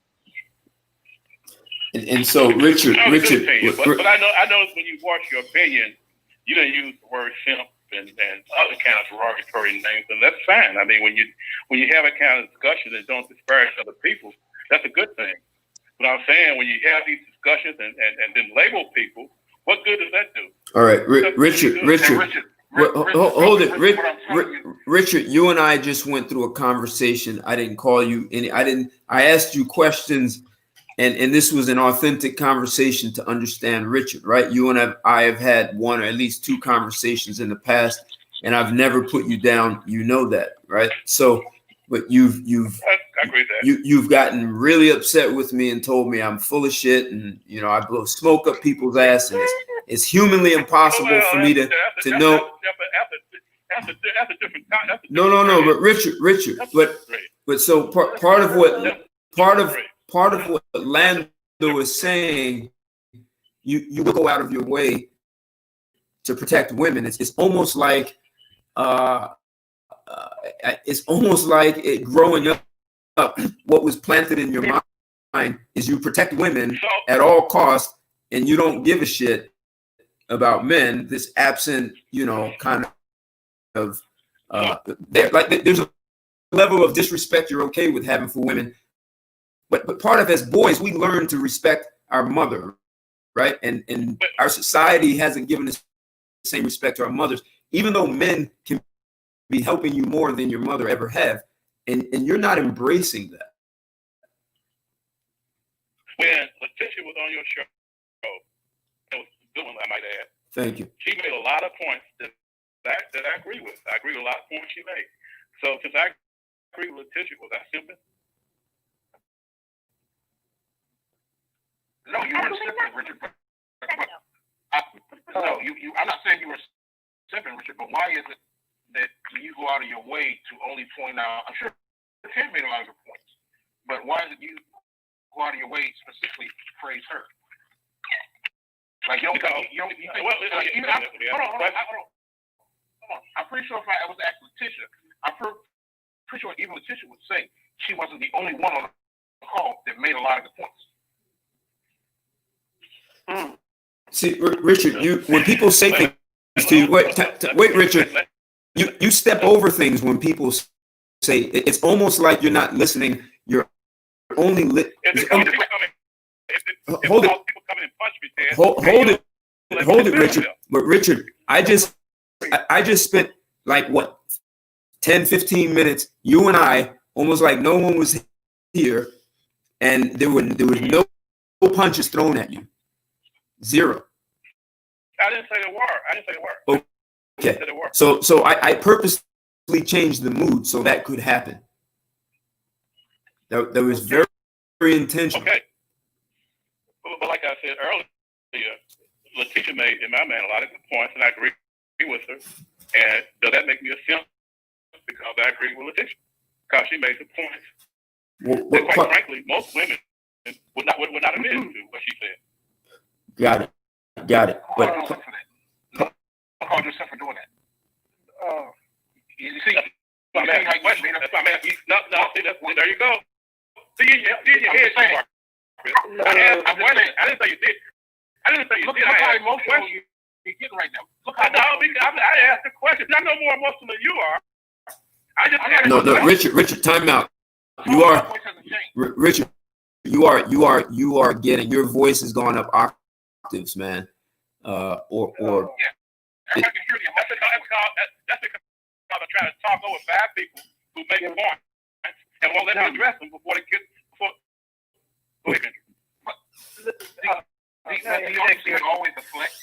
And so Richard, but I know when you voice your opinion, you don't use the word simp and other kind of derogatory names, and that's fine. I mean, when you have a kind of discussion and don't disparage other people, that's a good thing. But I'm saying when you have these discussions and then label people, what good does that do? All right, Richard, hold it, Richard. You and I just went through a conversation. I didn't call you any. I asked you questions. And this was an authentic conversation to understand Richard, right? You and I have had one or at least two conversations in the past, and I've never put you down. You know that, right? So, but you've I agree with that. You've gotten really upset with me and told me I'm full of shit, and I blow smoke up people's ass, and it's humanly impossible for me to know. That's a different. No. But Richard, but so part of what Lando is saying, you go out of your way to protect women. It's almost like growing up. What was planted in your mind is you protect women at all costs, and you don't give a shit about men. This absent, kind of there's a level of disrespect you're okay with having for women. But part of as boys, we learn to respect our mother, right? And our society hasn't given us the same respect to our mothers, even though men can be helping you more than your mother ever have. And you're not embracing that. When Letitia was on your show, it was a good one, I might add. Thank you. She made a lot of points that I agree with. I agree with a lot of points she made. So since I agree with Letitia, was I simping? No, you weren't simping, Richard. I'm not saying you were simping, Richard, but why is it that you go out of your way to only point out? I'm sure Tim made a lot of good points, but why is it you go out of your way specifically to praise her? Like hold on. I'm pretty sure if I was asked Letitia, I'm pretty sure even Letitia would say she wasn't the only one on the call that made a lot of good points. See, Richard, when people say things to you, wait, Richard, you step over things when people say. It's almost like you're not listening. You're only hold it, Richard. But Richard, I just spent like 10, 15 minutes. You and I, almost like no one was here, and there was no punches thrown at you. Zero. I didn't say a word. Okay. So I purposely changed the mood so that could happen. That was very, very intentional. Okay. But like I said earlier, Letitia made, in my mind, a lot of good points, and I agree with her. And does that make me a simp? Because I agree with Letitia. Because she made the points that, quite frankly, most women would not admit to what she said. Got it. But I called yourself for doing that. You see, that's why I'm asking. No, see, there you go. See, your head. I didn't say you did. Look how emotional you're getting right now. I asked the question. I know more emotional than you are. I just no, Richard, time out. You are Richard. You are getting, your voice has gone up octaves, man. Yeah, I can hear you. That's because I'm trying to talk over 5 people who make points and won't let me address them before they get. Go ahead. You always deflect.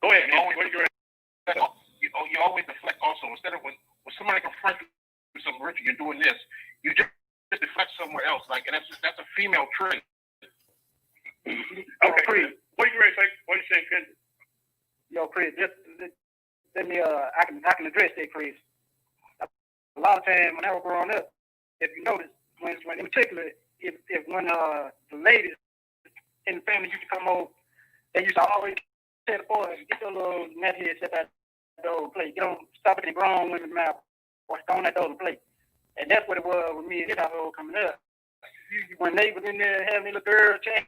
Go ahead. You always deflect also. Instead of when somebody confronts you with something, Richard, you're doing this, you just deflect somewhere else. Like, and that's a female trait. Okay. What are you ready to say? What are you saying, Kendra? Chris, just let me I can address that, Chris. A lot of times when I was growing up, if you notice, when in particular, if when the ladies in the family used to come over, they used to always tell the boys, get your little nut head, step out the door and play. Get on, stop at the grown women's mouth, or go on that door to play. And that's what it was with me and his household coming up. When they was in there having their little girl chat,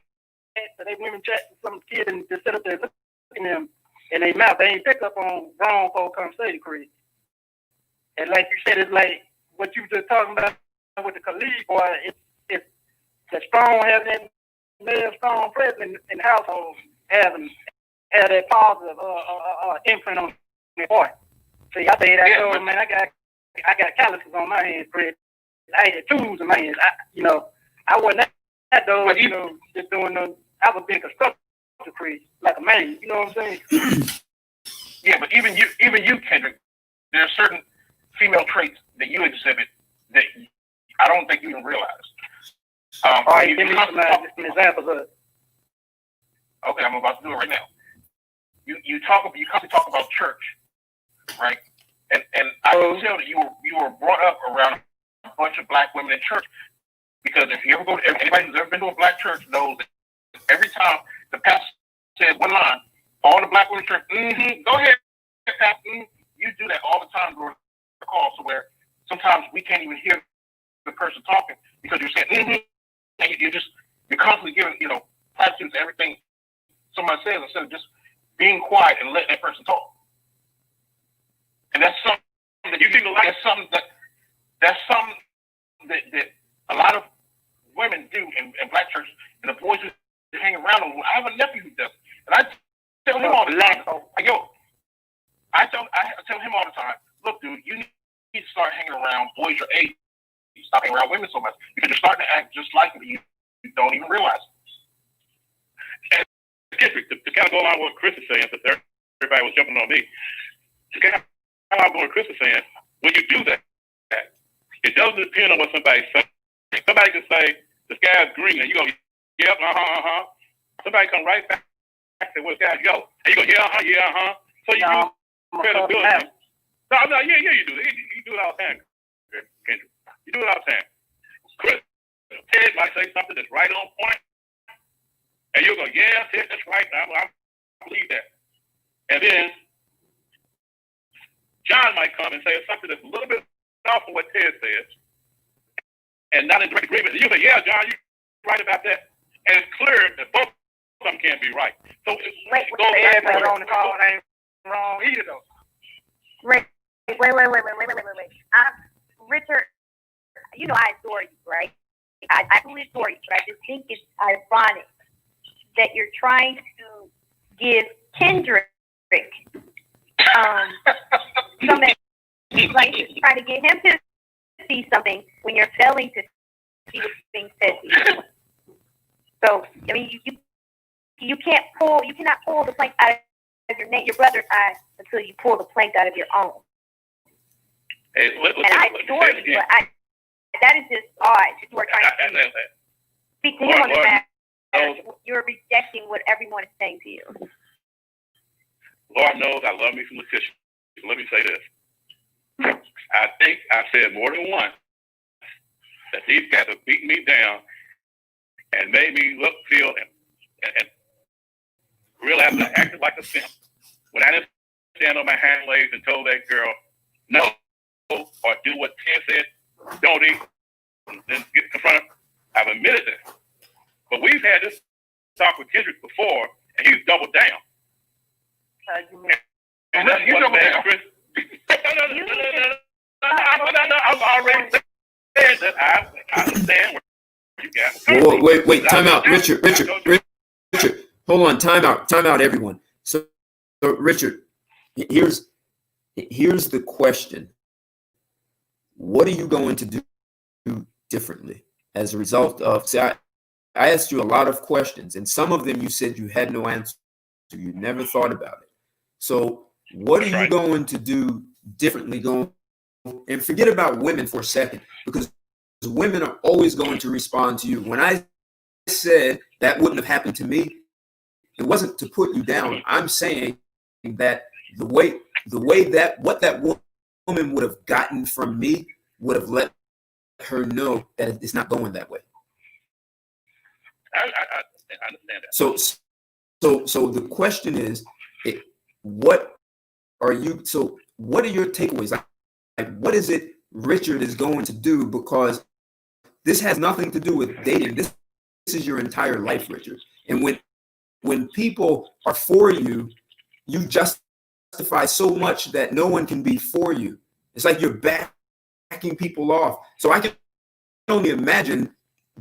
so they women chat to some kid and just sit up there looking at them in their mouth. They ain't pick up on grown folk conversation, Chris. And like you said, it's like what you just talking about with the Khalid boy. It's the strong having that male strong presence in the household have that positive imprint on their boy. See, I say that, man, I got calluses on my hands, Chris. I had tools in my hands. I wasn't that though, but just doing I was being constructive, Chris, like a man. You know what I'm saying? Yeah, but even you, Kendrick, there are certain female traits that you exhibit that I don't think you even realize. All right, give me some examples of it. Okay, I'm about to do it right now. You constantly talk about church, right? And I can tell that you were brought up around a bunch of black women in church, because if you ever go to anybody who's ever been to a black church knows that every time the pastor said one line, all the black women in church, go ahead, pastor. You do that all the time during the call, so where sometimes we can't even hear the person talking because you're saying and you're constantly giving platitudes to everything somebody says instead of just being quiet and letting that person talk. And that's something that that's something that a lot of women do in black churches, and the boys who hang around them. I have a nephew who does it, and I tell him all the time, I tell him all the time, look, dude, you need to start hanging around boys your age. Stop hanging around women so much because you're starting to act just like them. You don't even realize it. And Kendrick, to kind of go along with what Chris is saying, since everybody was jumping on me, to kind of go along with what Chris is saying, when you do that, it doesn't depend on what somebody says. Somebody can say, the sky's green, and you go, yep, Somebody come right back and say, well, the sky's yellow. And you go, yeah. So you use credibility. No, yeah, you do. You do it all the time, Kendrick. You do it all the time. Chris, Ted might say something that's right on point, and you'll go, yeah, Ted, that's right. I believe that. And then John might come and say something that's a little bit off of what Ted says, and not in direct agreement. You say, yeah, John, you're right about that. And it's clear that both of them can't be right. So everybody on the call ain't wrong either, though. Wait. Richard, I adore you, right? I absolutely adore you, but I just think it's ironic that you're trying to give Kendrick something, like trying to get him to see something when you're failing to see what's being said to you. So, I mean, you cannot pull the plank out of your brother's eye until you pull the plank out of your own. Hey, and I adore you, but that is just odd. You are trying to speak to him on the matter. You're rejecting what everyone is saying to you. Lord knows I love me some Letitia. Let me say this. I think I said more than once that these guys have beaten me down and made me look, feel, and realize I acted like a simp. When I didn't stand on my hind legs and told that girl, no, or do what Ted said, don't eat, and then get confronted. I've admitted that. But we've had this talk with Kendrick before, and he's doubled down. And that's what made Chris. No, I've already said that I understand where you got. Wait, time out. Richard, hold on, time out, everyone. So Richard, here's the question. What are you going to do differently as a result of, I asked you a lot of questions, and some of them you said you had no answer to. You never thought about it. So what are you going to do differently going? And forget about women for a second, because women are always going to respond to you. When I said that wouldn't have happened to me, it wasn't to put you down. I'm saying that the way that what that woman would have gotten from me would have let her know that it's not going that way. I understand that. So the question is, what are your takeaways? Like, what is it Richard is going to do? Because this has nothing to do with dating. This is your entire life, Richard. And when people are for you, you justify so much that no one can be for you. It's like you're backing people off. So I can only imagine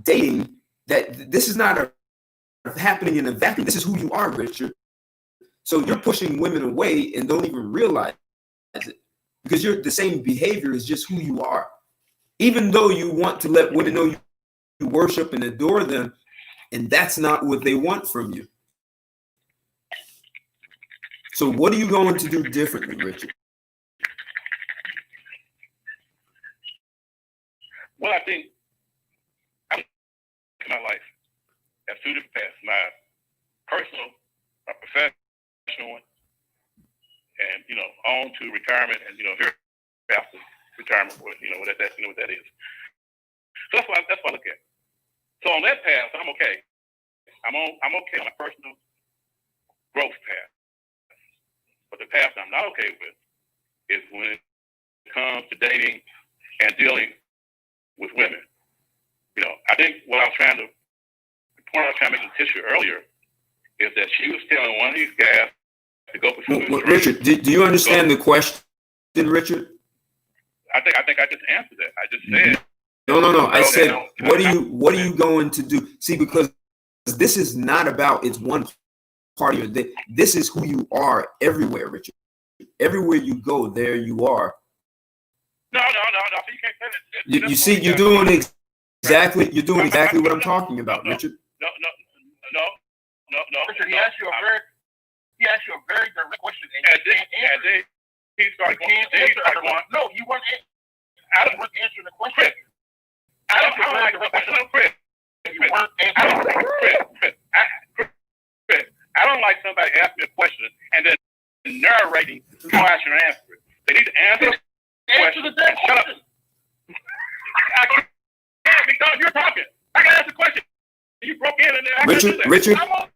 dating that this is not happening in a vacuum. This is who you are, Richard. So you're pushing women away and don't even realize it, because the same behavior is just who you are. Even though you want to let women know you worship and adore them, and that's not what they want from you. So what are you going to do differently, Richard? Well, I think my life has two different paths: my personal, my professional one, and on to retirement, and here after retirement, what that is. So that's what I look at. So on that path, I'm okay. I'm okay on my personal growth path. But the path I'm not okay with is when it comes to dating and dealing with women. I think the point I was trying to make in Tisha earlier is that she was telling one of these guys to go for food. Well, Richard, do you understand the question, Richard? I think I just answered that. I just said. No. I said, what are you going to do? See, because this is not about it's one part of your day. This is who you are everywhere, Richard. Everywhere you go, there you are. No. You can't say that. You see, you're doing exactly what I'm talking about, Richard. No. Richard, he asked you a very direct question, and he started going. No, you weren't answering the question. I don't like the question. Chris. I don't like somebody asking me a question and then narrating how I should answer it. They need to answer the question. Shut up. I can't because you're talking. I can ask the question. You broke in and then I Richard, I'm only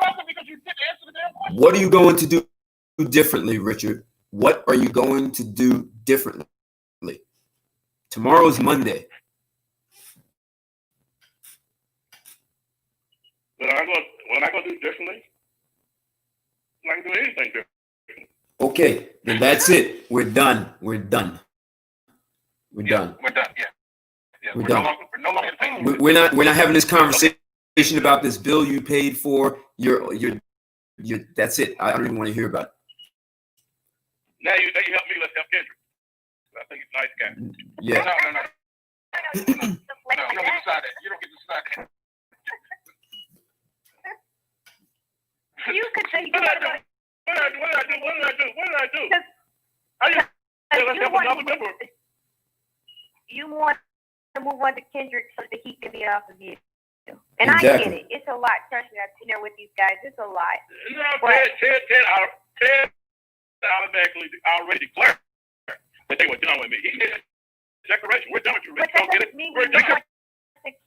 talking because you didn't answer the damn question. What are you going to do differently, Richard? What are you going to do differently? Tomorrow's Monday. What am I going to do differently? I'm not going to do anything different. Okay, then that's it. We're done. We're done. Yeah. We're done. We're not having this conversation about this bill you paid for. Your that's it. I don't even want to hear about it. Now you help me. Let's help Kendrick. I think it's a nice guy. Yeah. No. You don't get to decide that. You don't get to decide that. You could say What did I do? You want to move on to Kendrick so that he can be off of you. And Exactly. I get it. It's a lot. Trust me, I've been there with these guys. It's a lot. No, Ted automatically already declared that they were done with me. He did a declaration. We're done with you, Rich. But Don't get it. mean We're done. It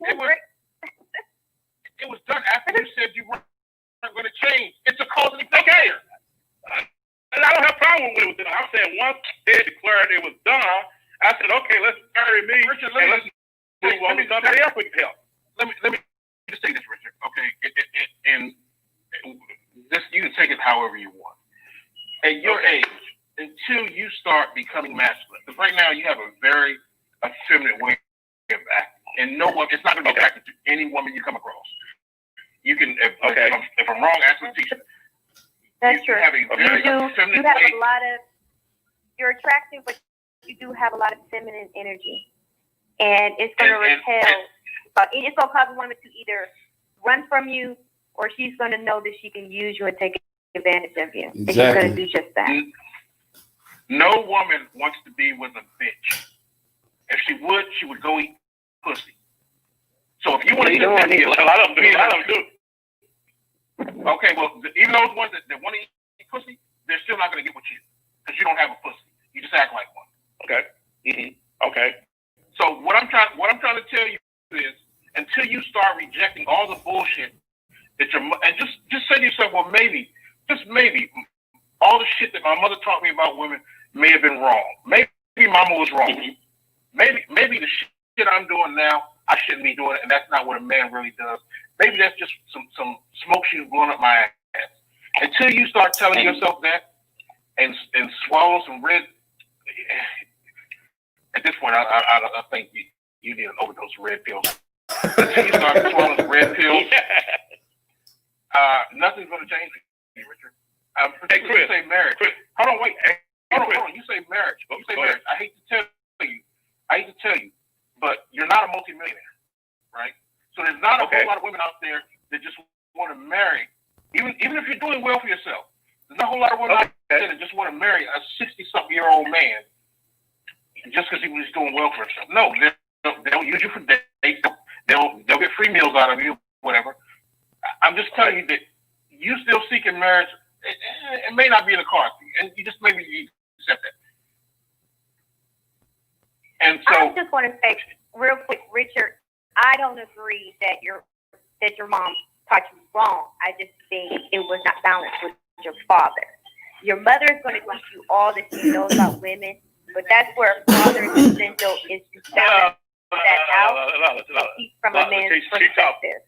was done after you said you weren't going to change. It's a cause and effect. Okay. And I don't have a problem with it. I'm saying once they declared it was done, I said, okay, let's bury me. Richard, let's move on to somebody else we can help. Let me just say this, Richard. Okay, and this you can take it however you want. At your age, until you start becoming masculine, because right now you have a very effeminate way of acting, and no one, it's not going to be attracted to any woman you come across. You can, if I'm wrong, ask the teacher. That's true. You have a very feminine way. You're attractive, but you do have a lot of feminine energy. And it's going to repel. It's going to cause a woman to either run from you or she's going to know that she can use you and take advantage of you. Exactly. And she's going to do just that. No woman wants to be with a bitch. If she would go eat pussy. So if you want to eat a bitch, a lot of them do. Okay, well, even those ones that want to eat pussy, they're still not going to get with you because you don't have a pussy. You just act like one. Okay. Mm-hmm. Okay. So what I'm trying to tell you is, until you start rejecting all the bullshit that and just say to yourself, well, maybe, just maybe, all the shit that my mother taught me about women may have been wrong. Maybe mama was wrong. Mm-hmm. Maybe the shit I'm doing now, I shouldn't be doing it, and that's not what a man really does. Maybe that's just some smoke she's blowing up my ass. Until you start telling yourself that and swallow some red, at this point, I think you need an overdose of red pills. Until you start swallowing some red pills, nothing's going to change for you, Richard. Hey, Chris, you say marriage. Chris, hold on, wait. Hold Chris. on. You say marriage. You say marriage. I hate to tell you, but you're not a multimillionaire, right? So there's not a whole lot of women out there that just want to marry, even if you're doing well for yourself. There's not a whole lot of women out there that just want to marry a 60-something-year-old man just because he was doing well for himself. No, they'll use you for dates. They'll get free meals out of you, whatever. I'm just telling you that you still seeking marriage. It may not be in the cards, and you just maybe you accept that. And so, I just want to say real quick, Richard, I don't agree that your mom taught you wrong. I just think it was not balanced with your father. Your mother is going to teach you all that she knows about women, but that's where a father's essential is to balance that out and teach from a man's perspective.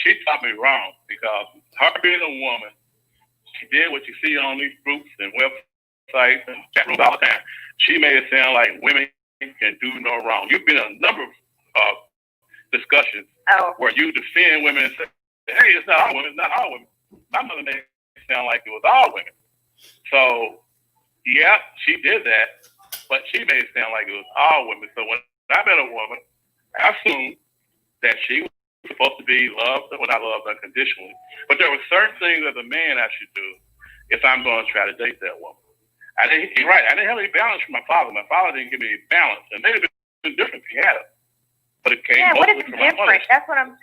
She taught me wrong because her being a woman, she did what you see on these groups and websites and chat rooms all the time. She made it sound like women can do no wrong. You've been in a number of discussions where you defend women and say, hey, it's not all women, it's not all women. My mother made it sound like it was all women. So, yeah, she did that, but she made it sound like it was all women. So when I met a woman, I assumed that she was supposed to be loved, well, not loved unconditionally, but there were certain things as a man I should do if I'm going to try to date that woman. You're right. I didn't have any balance from my father. My father didn't give me any balance, and maybe it's been different if he had it, but it came mostly from my mother. That's what I'm.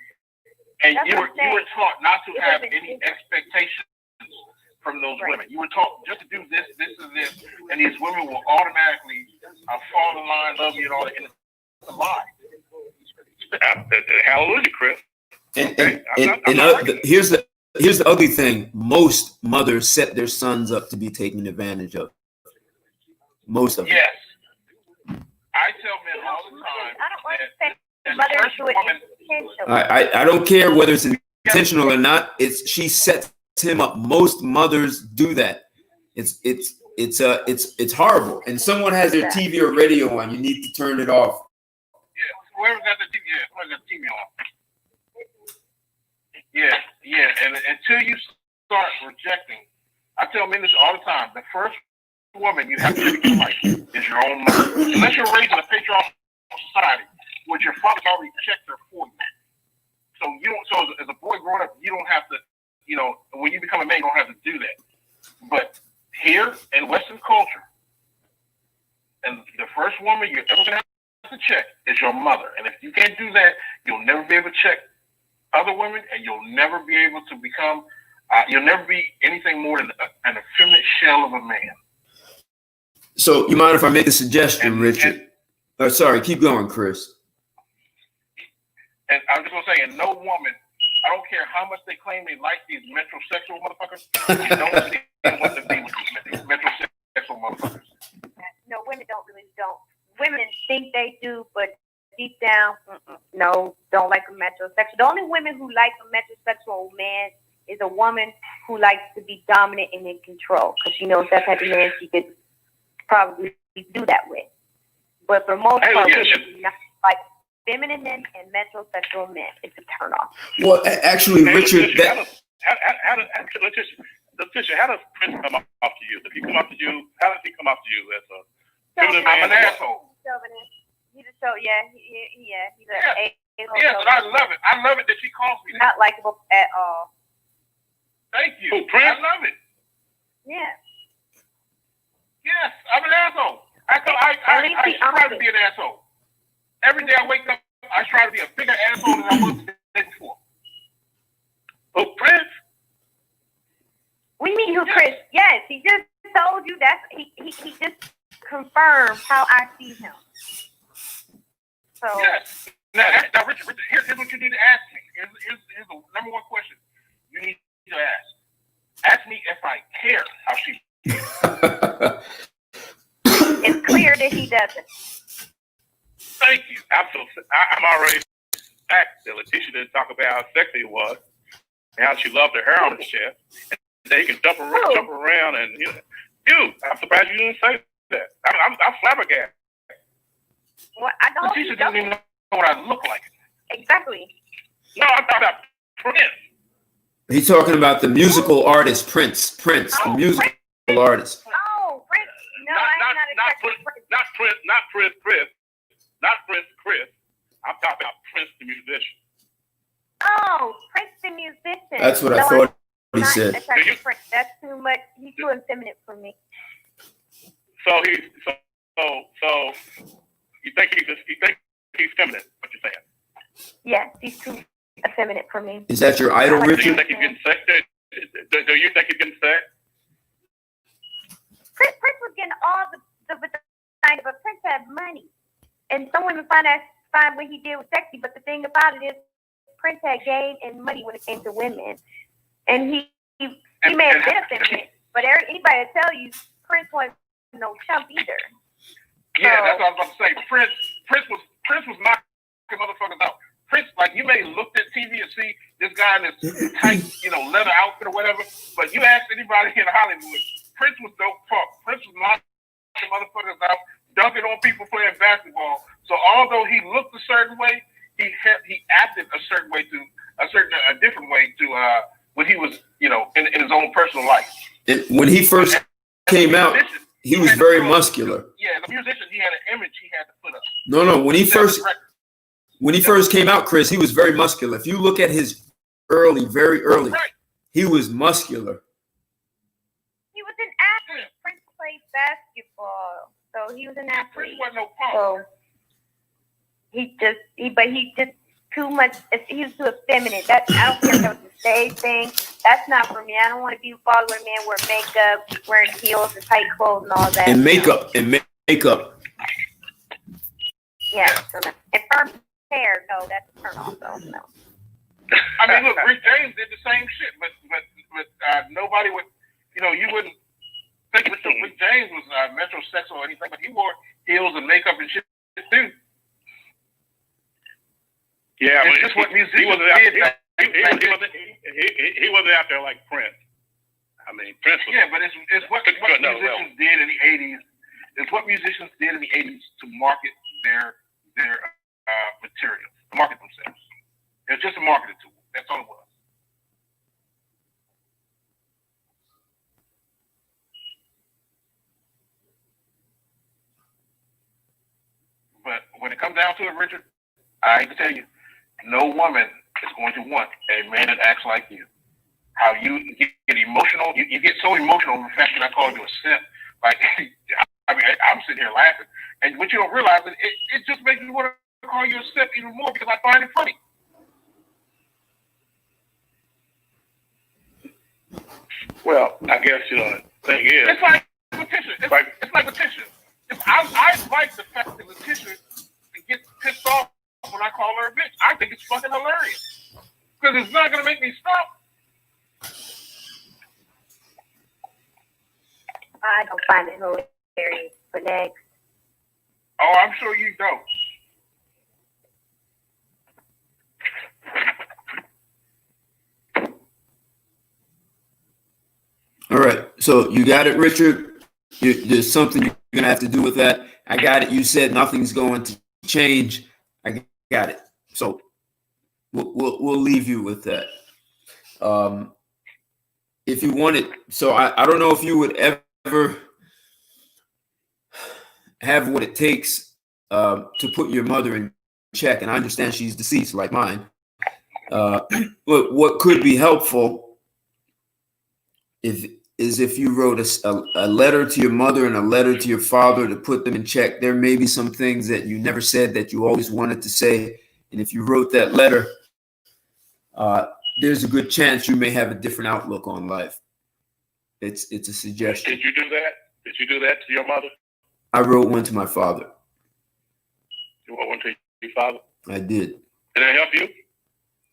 And you were taught not to have any expectations from those women. You were taught just to do this, and this, and these women will automatically fall in line, love you, and all that. And it's a lie. Hallelujah, Chris. Here's the ugly thing. Most mothers set their sons up to be taken advantage of. Most of them. Yes. I tell men all the time. I don't want to say mothers do it intentionally. I don't care whether it's intentional or not. She sets him up. Most mothers do that. It's horrible. And someone has their TV or radio on. You need to turn it off. Yeah, whoever got the TV on. Yeah, and until you start rejecting, I tell men this all the time. The first woman you have to treat like is your own mother. Unless you're raised in a patriarchal society, which your father's already checked her for you. So as a boy growing up, you don't have to, when you become a man, you don't have to do that. But here in Western culture, and the first woman you're ever going to have to check is your mother. And if you can't do that, you'll never be able to check other women, and you'll never be able to become, you'll never be anything more than an effeminate shell of a man. So you mind if I make a suggestion, Richard? Sorry, keep going, Chris. And I'm just going to say, and no woman, I don't care how much they claim they like these metrosexual motherfuckers, you don't see them want to be with these metrosexual motherfuckers. No, women don't. Women think they do, but deep down, no, don't like a metrosexual. The only women who like a metrosexual man is a woman who likes to be dominant and in control, because she knows that type of man she could probably do that with. But for most part, women do not like feminine men and metrosexual men. It's a turnoff. Well, actually, Richard, Letitia, how does Prince come off to you? If he come off to you, how does he come off to you as a feminine man? I'm an asshole. He's a show, yeah. He's an a-hole. Yes, and I love it. I love it that she calls me that. Not likable at all. Thank you. Oh, Prince? I love it. Yeah. Yes, I'm an asshole. I try to be an asshole. Every day I wake up, I try to be a bigger asshole than I was the day before. Oh, Prince? We mean who, Chris? Yes. you, he just confirmed how I see him. So yes. Now, Richard, here's what you need to ask me. Here's the number one question you need to ask. Ask me if I care how she it's clear that he doesn't. Thank you. Absolutely. I'm already back that Letitia didn't talk about how sexy it was and how she loved her hair on her chest. And they can jump around and I'm surprised you didn't say that. I'm flabbergasted. Well, I don't. Letitia doesn't even know what I look like. Exactly. No, I'm talking about Prince. He's talking about the musical artist Prince, the musical artist. Oh, Prince. No, not Prince Chris. I'm talking about Prince the musician. Oh, Prince the musician. That's what I thought he said. That's too much. He's too effeminate for me. So you think he's feminine? What you're saying? Yes, he's too effeminate for me. Is that your idol, Do you Richard? think he's getting sex? Do you think he's getting sex? Prince was getting all the vagina, but Prince had money, and some women find what he did was sexy. But the thing about it is, Prince had game and money when it came to women, and he may have been effeminate, but anybody will tell you Prince wasn't no chump either. Yeah, that's what I was about to say. Prince was knocking motherfuckers out. Prince, like, you may look at TV and see this guy in this tight, leather outfit or whatever, but you ask anybody in Hollywood, Prince was no punk. Prince was knocking motherfuckers out, dunking on people playing basketball. So although he looked a certain way, he acted a certain way a different way to when he was, in his own personal life. When he first came out, he was very muscular. Yeah, the musician, he had an image he had to put up. No, when he first came out, Chris, he was very muscular. If you look at his very early, he was muscular. He was an athlete. Prince played basketball, so he was an athlete. Prince wasn't no punk. So he just too much. He was too effeminate. I don't care if that was a stage thing. That's not for me. I don't want to be following a man wearing makeup, wearing heels and tight clothes and all that. And makeup. Yeah. So and firm hair, no, that's a turn off. So no. I mean, look, Rick James did the same shit, but nobody would, you wouldn't think Rick James was metrosexual or anything, but he wore heels and makeup and shit too. Yeah, it's just what musicians did. He wasn't out there like Prince. I mean, Prince was... Yeah, but it's what musicians did in the 80s. It's what musicians did in the 80s to market their material, to market themselves. It's just a marketing tool. That's all it was. But when it comes down to it, Richard, I hate to tell you, no woman is going to want a man that acts like you. How you get emotional, you get so emotional in the fact that I called you a simp. Like, I mean, I'm sitting here laughing, and what you don't realize is it just makes me want to call you a simp even more because I find it funny. Well, I guess the thing is, it's like Letitia. It's like Letitia. I like the fact that Letitia gets pissed off when I call her a bitch. I think it's fucking hilarious because it's not gonna make me stop. I don't find it hilarious. But next. Oh, I'm sure you don't. All right. So you got it, Richard. There's something you're going to have to do with that. I got it. You said nothing's going to change. I got it. So we'll leave you with that. If you want it. So I don't know if you would ever have what it takes to put your mother in check. And I understand she's deceased like mine. But what could be helpful if you wrote a letter to your mother and a letter to your father to put them in check. There may be some things that you never said that you always wanted to say. And if you wrote that letter, there's a good chance you may have a different outlook on life. It's a suggestion. Did you do that? Did you do that to your mother? I wrote one to my father. You wrote one to your father? I did. Did that help you?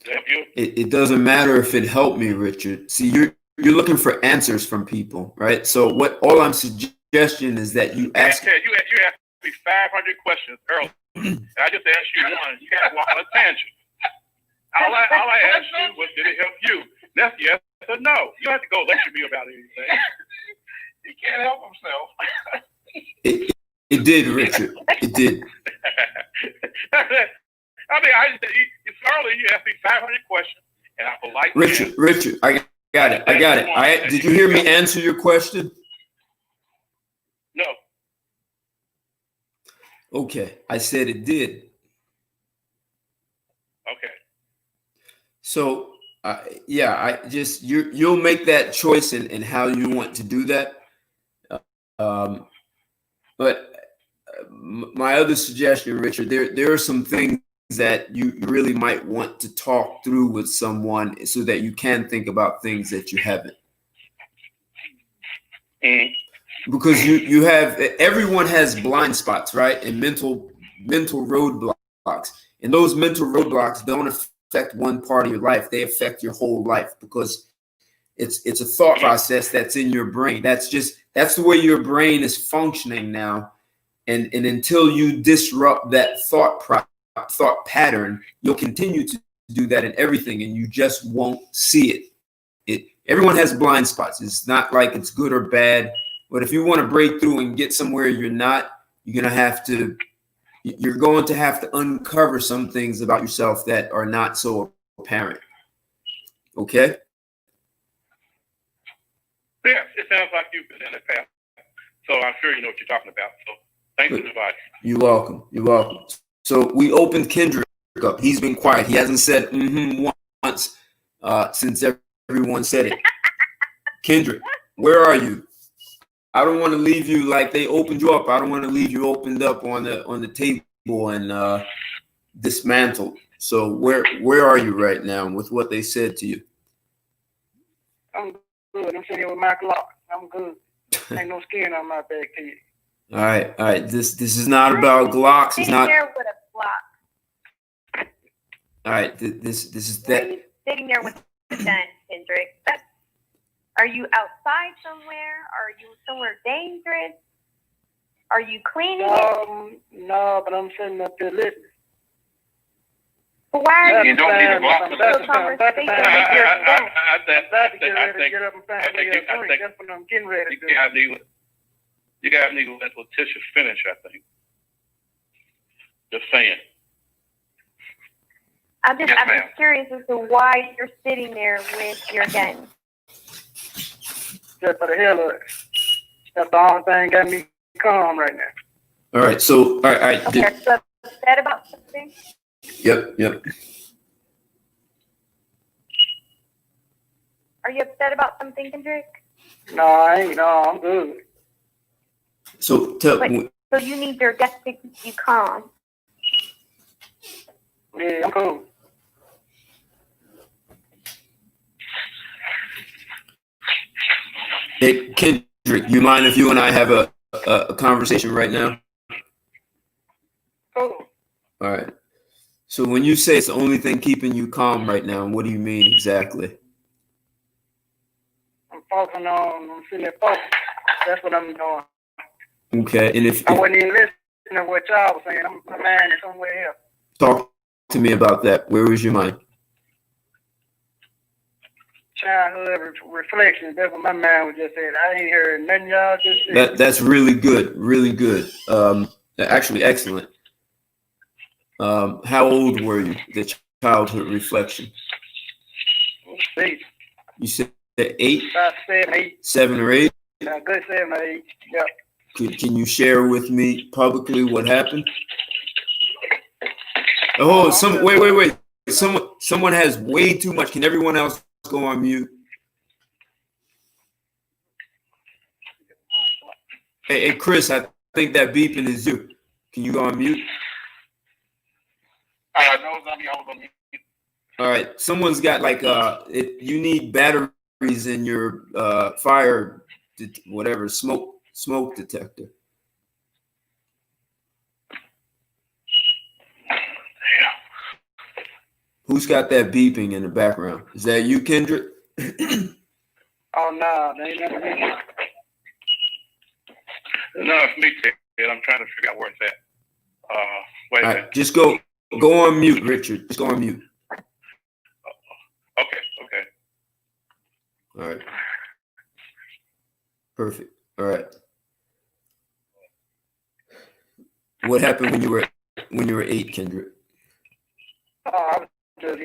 Did it help you? It doesn't matter if it helped me, Richard. See, you're looking for answers from people, right? So all I'm suggesting is that you ask. You asked me 500 questions earlier. And I just asked you one. You got to walk on a tangent. All I asked you was, did it help you? That's yes or no. You don't have to go lecture me about anything. He can't help himself. It did, Richard. It did. I mean, you asked me 500 questions, and I politely Richard, I got it. Did you hear me answer your question? No. Okay, I said it did. Okay. So, you'll make that choice in how you want to do that. But my other suggestion, Richard, there are some things that you really might want to talk through with someone so that you can think about things that you haven't. Because you have, everyone has blind spots, right? And mental roadblocks. And those mental roadblocks don't affect one part of your life. They affect your whole life because it's a thought process that's in your brain. That's the way your brain is functioning now. And until you disrupt that thought pattern, you'll continue to do that in everything, and you just won't see it. Everyone has blind spots. It's not like it's good or bad. But if you want to break through and get somewhere you're not, you're going to have to uncover some things about yourself that are not so apparent. Okay? Yeah, it sounds like you've been in the past. So I'm sure you know what you're talking about. So thanks for the advice. You're welcome. You're welcome. So we opened Kendrick up. He's been quiet. He hasn't said once since everyone said it. Kendrick, where are you? I don't want to leave you like they opened you up. I don't want to leave you opened up on the table and dismantled. So where are you right now with what they said to you? I'm good. I'm sitting here with my Glock. I'm good. Ain't no skin on my back here. All right. This is not about Glocks. It's not. There with a Glock. All right. This is that. Are you sitting there with a gun, Kendrick? Are you outside somewhere? Are you somewhere dangerous? Are you cleaning it? No, but I'm sitting up here listening. But why are you don't need a block. I think you guys need to let Letitia finish, I think. Just saying. I'm just curious as to why you're sitting there with your gun. Just for the hell of it. That's the only thing got me calm right now. All right. So, all right. Okay, so upset about something? Yep. Are you upset about something, Kendrick? No, I ain't. No, I'm good. So so you need your guest to keep you calm. Yeah, I'm cool. Hey, Kendrick, you mind if you and I have a conversation right now? Cool. All right. So when you say it's the only thing keeping you calm right now, what do you mean exactly? I'm focusing on, I'm sitting there focused. That's what I'm doing. Okay. And if I wasn't even listening to what y'all was saying, my mind is somewhere else. Talk to me about that. Where was your mind? Childhood reflections. That's what my mind was just saying. I ain't heard nothing y'all just said. That's really good. Really good. Actually, excellent. How old were you? The childhood reflection. 8. You said 8? About 7, 8. 7 or 8? Yeah, good 7 or 8. Yeah. Can you share with me publicly what happened? Oh, wait. Someone has way too much. Can everyone else go on mute? Hey, Chris, I think that beeping is you. Can you go on mute? No, it's not me. I was on mute. All right. Someone's got you need batteries in your fire, whatever, smoke smoke detector. Who's got that beeping in the background? Is that you, Kendrick? Oh no, they ain't never been. No, it's me, Ted. I'm trying to figure out where it's at. Wait a minute. Just go on mute, Richard. Just go on mute. Okay. All right. Perfect. All right. What happened when you were 8, Kendrick? Oh, I was just,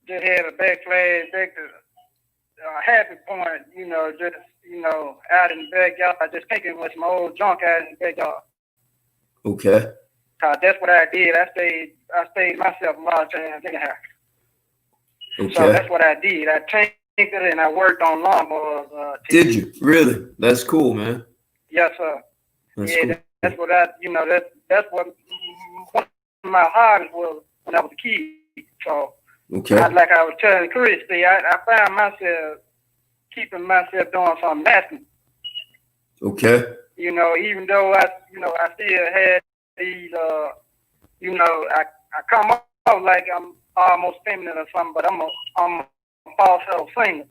just had a backflash, back to happy point, just, out in the backyard, just thinking with some old junk out in the backyard. Okay. That's what I did. I stayed myself a lot of times anyhow. Okay. So that's what I did. I tinkered and I worked on lawnmowers. Did you? Really? That's cool, man. Yes, sir. That's cool. That's what that's what one of my hobbies was when I was a kid. So, okay. Like I was telling Chris, I found myself keeping myself doing something nasty. Okay. Even though I still had these, I come off like I'm almost feminine or something, but I'm a falsetto singer.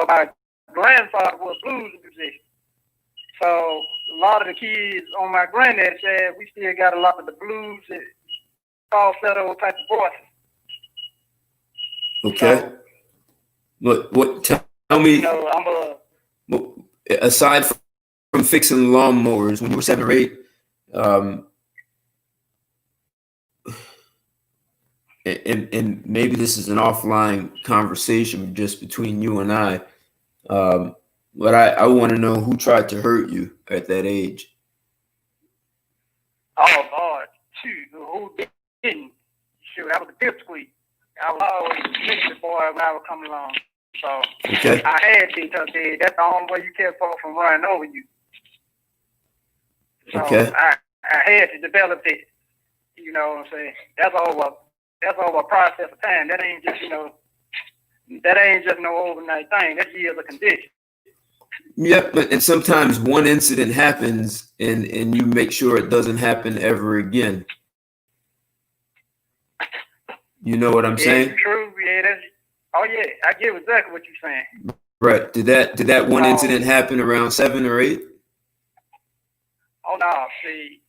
My grandfather was a blues musician. So a lot of the kids on my granddad's side, we still got a lot of the blues, falsetto type of voices. Okay. So, what? Tell me. Aside from fixing lawnmowers when you were 7 or 8, and maybe this is an offline conversation just between you and I. But I want to know who tried to hurt you at that age. Oh, Lord. Shoot, who didn't? Shoot, I was a dipsqueak. I was always the boy when I would come along. So okay. I had to because that's the only way you kept folks from running over you. So okay. I had to develop it. You know what I'm saying? That's over a process of time. That ain't just no overnight thing. That's years of condition. Yep, and sometimes one incident happens and you make sure it doesn't happen ever again. You know what I'm saying? True. Yeah, I get exactly what you're saying. Right. Did that one incident happen around 7 or 8? Oh no, see,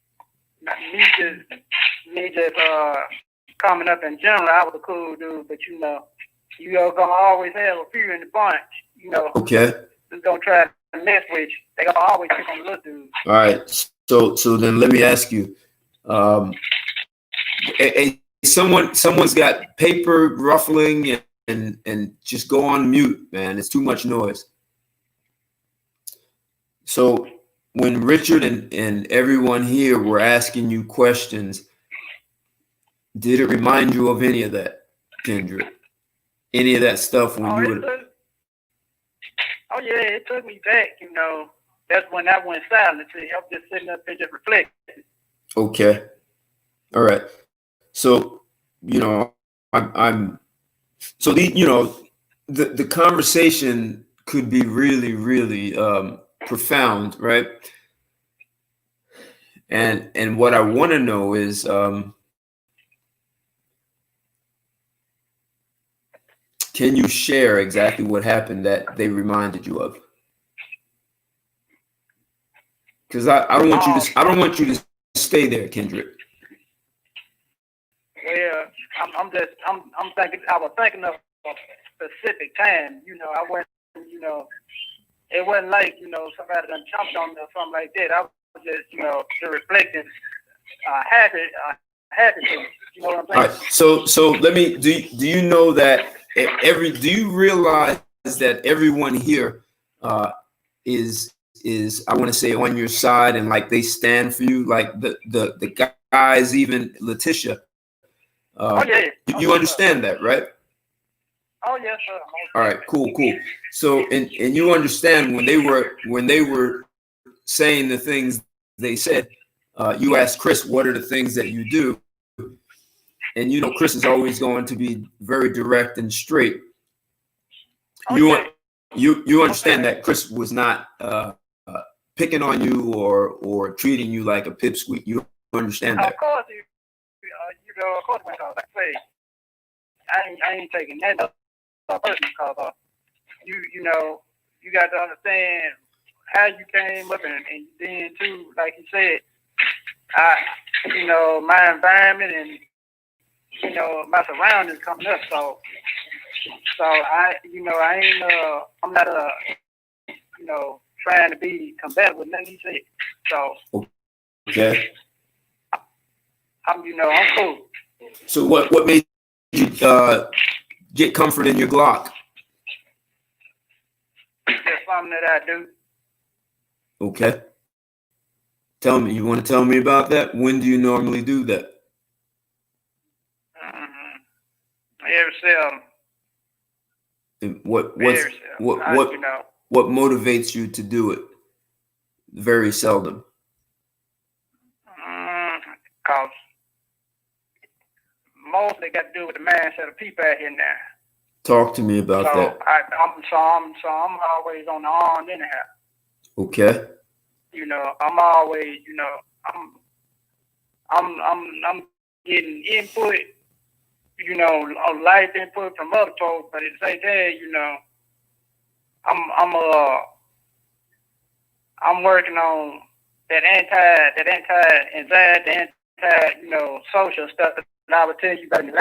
me just coming up in general, I was a cool dude, but you're gonna always have a few in the bunch, Okay. Who's gonna try to mess with you. They gonna always pick on the little dudes. All right. So then let me ask you, someone's got paper ruffling and just go on mute, man. It's too much noise. So when Richard and everyone here were asking you questions, did it remind you of any of that, Kendrick? Any of that stuff when you were? Oh yeah, it took me back. That's when I went silent. See, I was just sitting up there just reflecting. Okay. All right. So I'm. So the conversation could be really, really profound, right? And what I want to know is, can you share exactly what happened that they reminded you of? Because I don't want you to stay there, Kendrick. Well, I'm thinking. I was thinking of a specific time. I wasn't. It wasn't like somebody done jumped on me or something like that. I was just reflecting. Happy. You know what I'm saying? All right. So let me. Do you know that do you realize that everyone here is I want to say on your side and like they stand for you, like the guys, even Letitia. You understand that, right? Oh yes, sir. All right, cool. So and you understand when they were saying the things they said, you asked Chris, what are the things that you do? And Chris is always going to be very direct and straight. You understand that Chris was not picking on you or treating you like a pipsqueak. You understand that? Of course, of course, like I say, I ain't taking that person because you got to understand how you came up and then too, like you said, my environment and my surroundings coming up. So I'm not trying to be combative with nothing he said. So okay, I'm cool. So what made you get comfort in your Glock? That's something that I do. Okay. Tell me, you want to tell me about that? When do you normally do that? Every seldom. And what motivates you to do it? Very seldom. Cause mostly got to do with the mindset of people out here now. Talk to me about that. I'm always on the arm anyhow. Okay. I'm always, I'm getting input, life input from other folks, but at the same time, I'm working on that anti-anxiety, social stuff that I would tell you about in the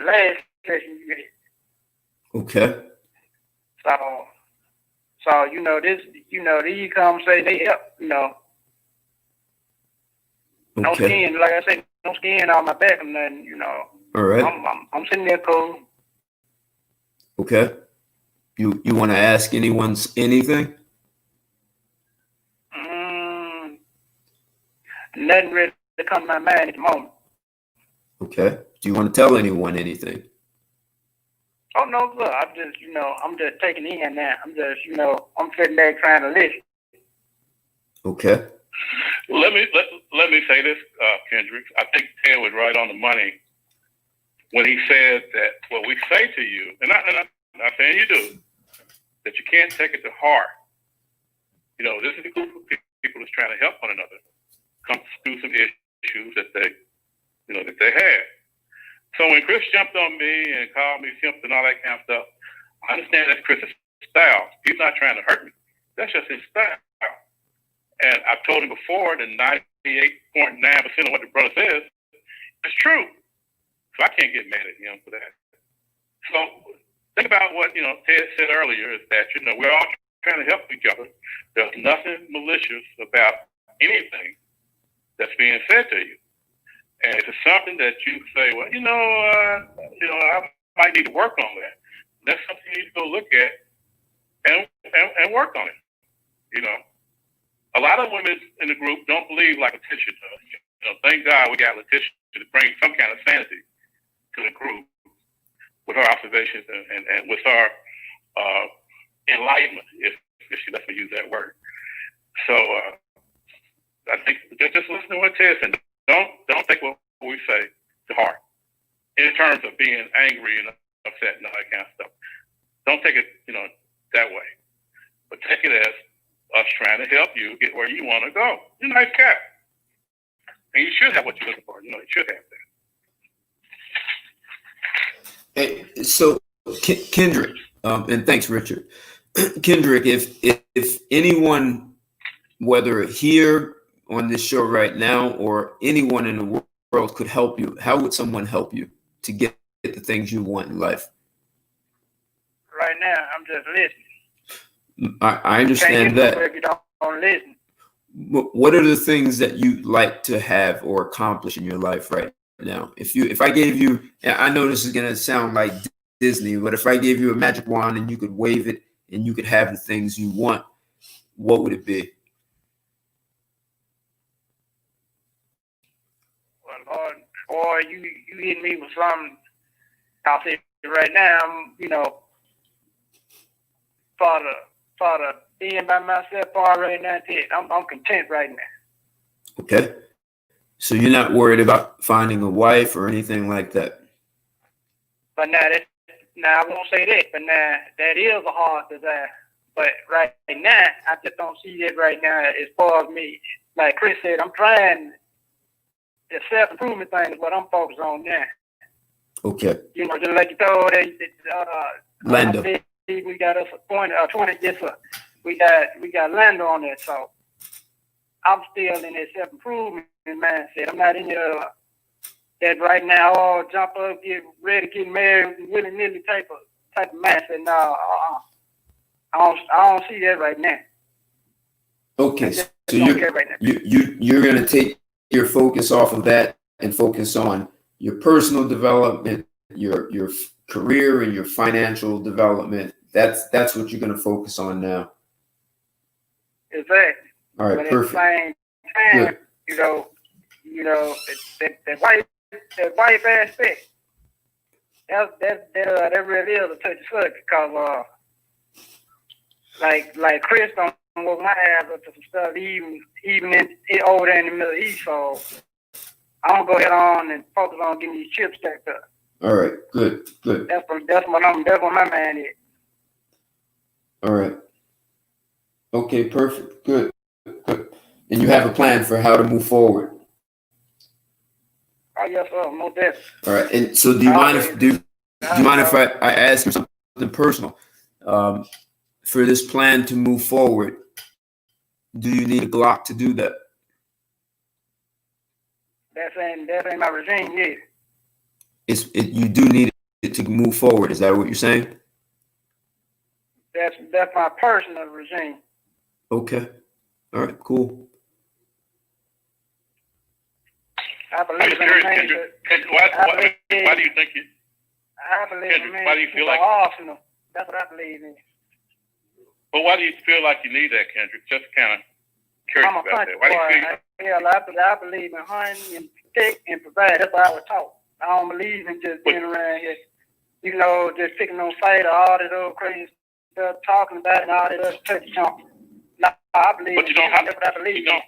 last session you did. Okay. So these conversations, they help, No Okay. skin, like I said, no skin on my back or nothing, All right. I'm sitting there cool. Okay. You want to ask anyone anything? Nothing really to come to my mind at the moment. Okay. Do you want to tell anyone anything? Oh no, look, I'm just taking it in now. I'm just, I'm sitting there trying to listen. Okay. Let me say this, Kendrick. I think Ted was right on the money when he said that what we say to you, and I'm not saying you do, that you can't take it to heart. This is a group of people that's trying to help one another come through some issues that they had. So when Chris jumped on me and called me simp and all that kind of stuff, I understand that's Chris's style. He's not trying to hurt me. That's just his style. And I've told him before that 98.9% of what the brother says is true. So I can't get mad at him for that. So think about what Ted said earlier is that we're all trying to help each other. There's nothing malicious about anything that's being said to you. And if it's something that you say, well, I might need to work on that. That's something you need to go look at and work on it. A lot of women in the group don't believe like Letitia does. Thank God we got Letitia to bring some kind of sanity to the group with her observations and with her enlightenment, if she lets me use that word. So I think just listen to what Ted said. Don't take what we say to heart in terms of being angry and upset and all that kind of stuff. Don't take it, that way. But take it as us trying to help you get where you want to go. You're a nice cat. And you should have what you're looking for. You should have that. Hey, so Kendrick, and thanks, Richard. Kendrick, if anyone, whether here on this show right now or anyone in the world could help you, how would someone help you to get the things you want in life? Right now, I'm just listening. I understand that. If you don't listen. What are the things that you'd like to have or accomplish in your life right now? If I gave you, I know this is going to sound like Disney, but if I gave you a magic wand and you could wave it and you could have the things you want, what would it be? Well, Lord, or you hit me with something. I'll say right now, for the being by myself right now, I'm content right now. Okay. So you're not worried about finding a wife or anything like that? But now I won't say that, but now that is a hard desire. But right now, I just don't see it right now as far as me. Like Chris said, I'm trying the self-improvement thing is what I'm focused on now. Okay. You know, just like you told, Lando. We got us a 20, yes, sir. We got Lando on there, so I'm still in that self-improvement mindset. I'm not in that right now, oh, jump up, get ready, get married, willy-nilly type of mindset. No, I don't see that right now. Okay, so you're going to take your focus off of that and focus on your personal development, your career, and your financial development. That's what you're going to focus on now. Exactly. All right, but perfect. At the same time, good. you know, that wife aspect. That really is a touchy subject because like Chris don't work my ass up to some stuff even over there in the Middle East. So I'm gonna go ahead on and focus on getting these chips stacked up. All right, good. That's what my man is. All right. Okay, perfect. Good. And you have a plan for how to move forward. Oh yes, sir. No doubt. All right. And so, do you mind if I ask you something personal? For this plan to move forward, do you need a Glock to do that? That's in my regime, yeah. You do need it to move forward. Is that what you're saying? That's my personal regime. Okay. All right. Cool. I believe in why do you think you? I believe in why do you feel like Arsenal? That's what I believe in. But why do you feel like you need that, Kendrick? Just kind of curious about that. Why do you feel? I believe in hunting and protect and provide. That's what I was taught. I don't believe in just being around here, you know, just picking on fight or all that other crazy stuff, talking about it and all that other touchy junk. No, I believe. But you don't have. That's what I believe. You don't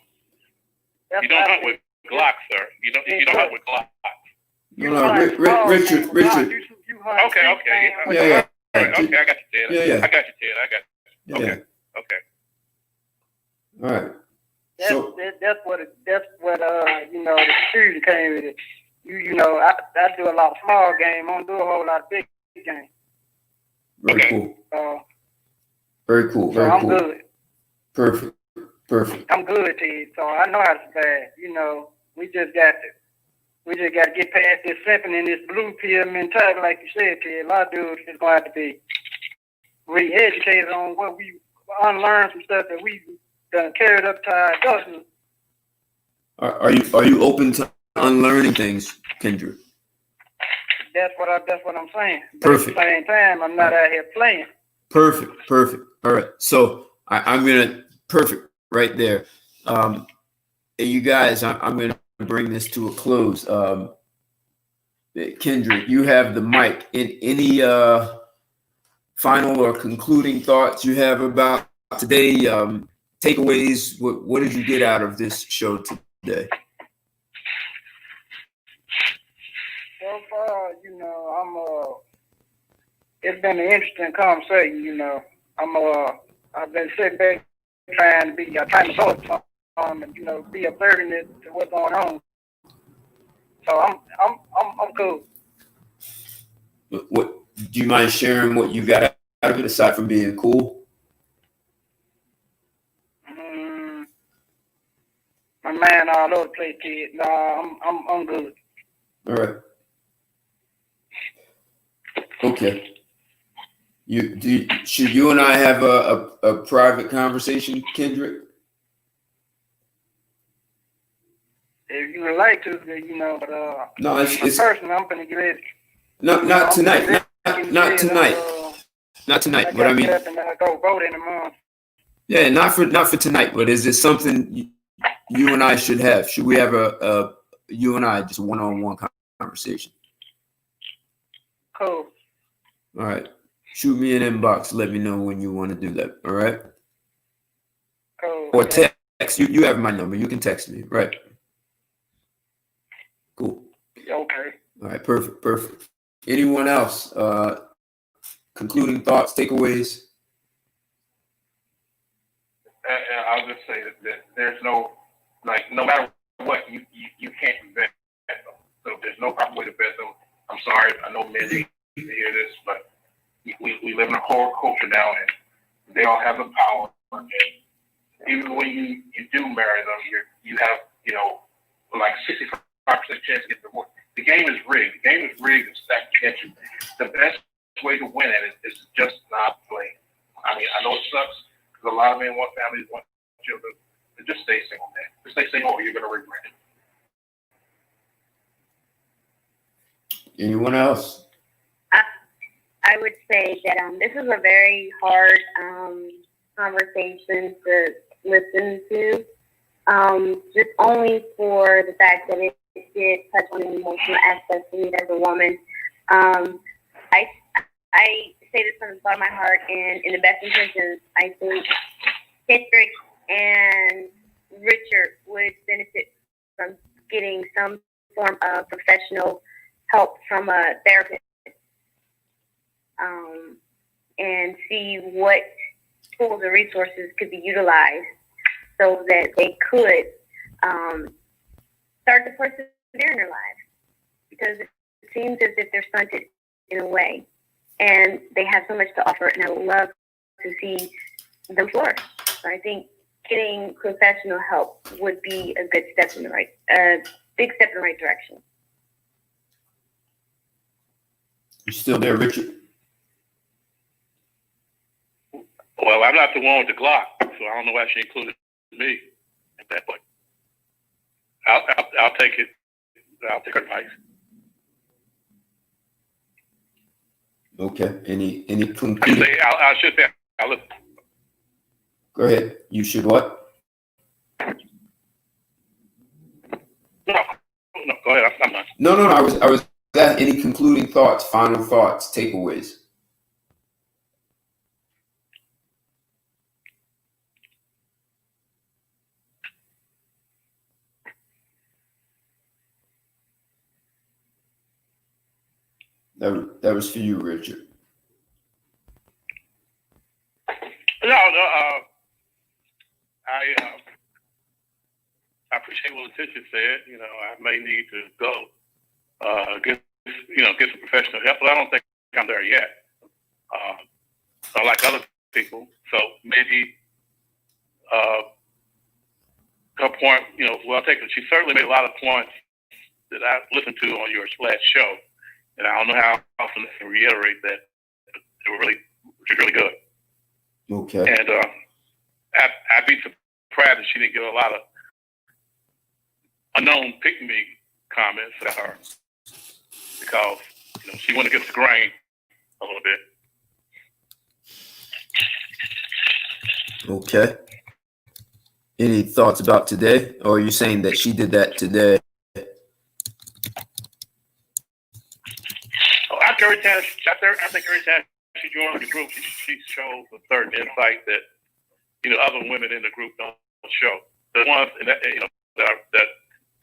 hunt with Glocks, sir. You don't hunt with Glocks. No, Richard. Okay. Yeah. Okay, I got you, Ted. Yeah. I got you. Okay. All right. That's what you know, the security came with it. You know, I do a lot of small game. I don't do a whole lot of big game. Very cool. Very cool. Good. Perfect. I'm good, Ted. So I know how to survive. You know, we just got to get past this simping and this blue pill mentality, like you said, Ted. A lot of dudes is going to have to be re-educated on what we unlearn some stuff that we done carried up to our adulthood. Are you open to unlearning things, Kendrick? That's what I'm saying. But Perfect. At the same time, I'm not out here playing. Perfect. All right. So I'm gonna perfect right there. You guys, I'm gonna bring this to a close. Kendrick, you have the mic. In any final or concluding thoughts you have about today? Takeaways. What did you get out of this show today? So far, you know, it's been an interesting conversation. You know, I've been sitting back trying to focus on, and you know, be observant to what's going on. So I'm cool. What do you mind sharing? What you got out of it aside from being cool? My man all over the place, kid. No, I'm good. All right. Okay. Should you and I have a private conversation, Kendrick? If you would like to, you know, but no, it's personally, I'm gonna get ready. No, not tonight. Not tonight. Not tonight. But I mean, go vote in the month. Yeah, not for tonight. But is it something you and I should have? Should we have a you and I just one-on-one conversation? Cool. All right. Shoot me an inbox. Let me know when you want to do that. All right. Cool. Or text. You have my number. You can text me. Right. Cool. Okay. All right. Perfect. Anyone else? Concluding thoughts, takeaways? And I'll just say that there's no, like, no matter what, you can't vet them. So there's no proper way to vet them. I'm sorry, I know men need to hear this, but we live in a cold culture now, and they all have the power. And even when you do marry them, you have, like 65% chance to get divorced. The game is rigged. The game is rigged and stacked against you. The best way to win at it is just not play. I mean, I know it sucks because a lot of men want families, want children, but just stay single, man. Just stay single, or you're gonna regret it. Anyone else? I would say that this is a very hard conversation to listen to, just only for the fact that it did touch on an emotional aspect of me as a woman. I say this from the bottom of my heart and in the best intentions. I think Kendrick and Richard would benefit from getting some form of professional help from a therapist, and see what tools and resources could be utilized so that they could start to persevere in their lives, because it seems as if they're stunted in a way, and they have so much to offer, and I would love to see them flourish. So I think getting professional help would be a good step in the right, big step in the right direction. You still there, Richard? Well, I'm not the one with the Glock, so I don't know why she included me in that, but I'll take it. I'll take her advice. Okay. Any concluding? I should say, I'll look. Go ahead. You should what? No, go ahead. I'm not. No. I was that. Any concluding thoughts, final thoughts, takeaways? That was for you, Richard. No. I appreciate what Letitia said. I may need to go get some professional help, but I don't think I'm there yet. Like other people, so maybe her point. She certainly made a lot of points that I listened to on your last show. And I don't know how often I can reiterate that they were really good. Okay. And I'd be surprised if she didn't get a lot of unknown pick-me comments at her, because she went against the grain a little bit. Okay. Any thoughts about today? Or are you saying that she did that today? I think every time she joined the group, she shows a certain insight that other women in the group don't show. The ones that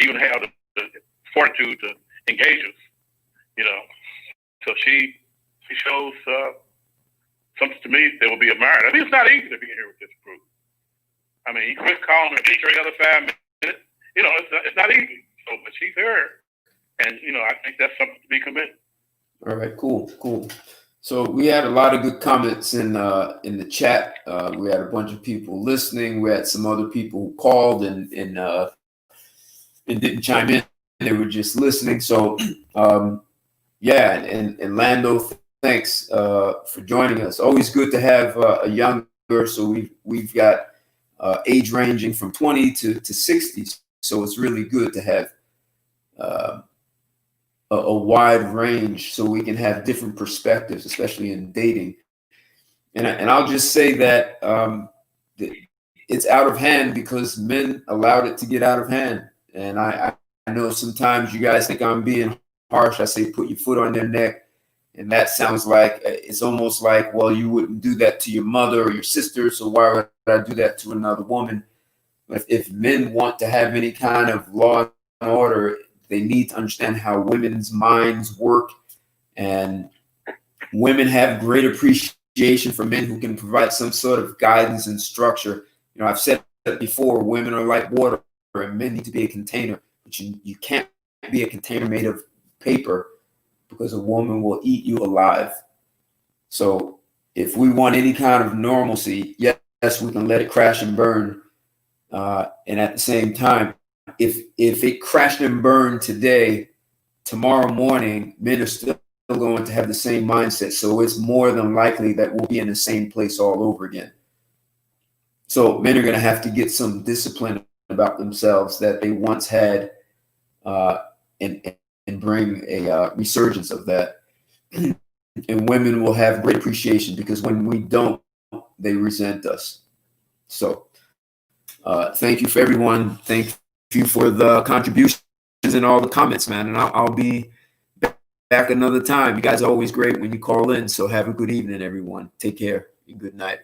even have the fortitude to engage us. So she shows something to me that will be admired. I mean, it's not easy to be here with this group. I mean, you quit calling her teacher every other 5 minutes. It's not easy. So, but she's here, and I think that's something to be commended. All right, cool. So we had a lot of good comments in the chat. We had a bunch of people listening. We had some other people who called and didn't chime in. They were just listening. So and Lando, thanks for joining us. Always good to have a younger. So we've got age ranging from 20 to 60. So it's really good to have a wide range, so we can have different perspectives, especially in dating. And I'll just say that it's out of hand because men allowed it to get out of hand. And I know sometimes you guys think I'm being harsh. I say put your foot on their neck, and that sounds like it's almost like, well, you wouldn't do that to your mother or your sister, so why would I do that to another woman? If men want to have any kind of law and order, they need to understand how women's minds work, and women have great appreciation for men who can provide some sort of guidance and structure. I've said it before, women are like water and men need to be a container, but you can't be a container made of paper because a woman will eat you alive. So if we want any kind of normalcy, yes, we can let it crash and burn. And at the same time, if it crashed and burned today, tomorrow morning, men are still going to have the same mindset. So it's more than likely that we'll be in the same place all over again. So men are going to have to get some discipline about themselves that they once had, and bring a resurgence of that. And women will have great appreciation, because when we don't, they resent us. So thank you for everyone. Thank you for the contributions and all the comments, man. And I'll be back another time. You guys are always great when you call in. So have a good evening, everyone. Take care and good night.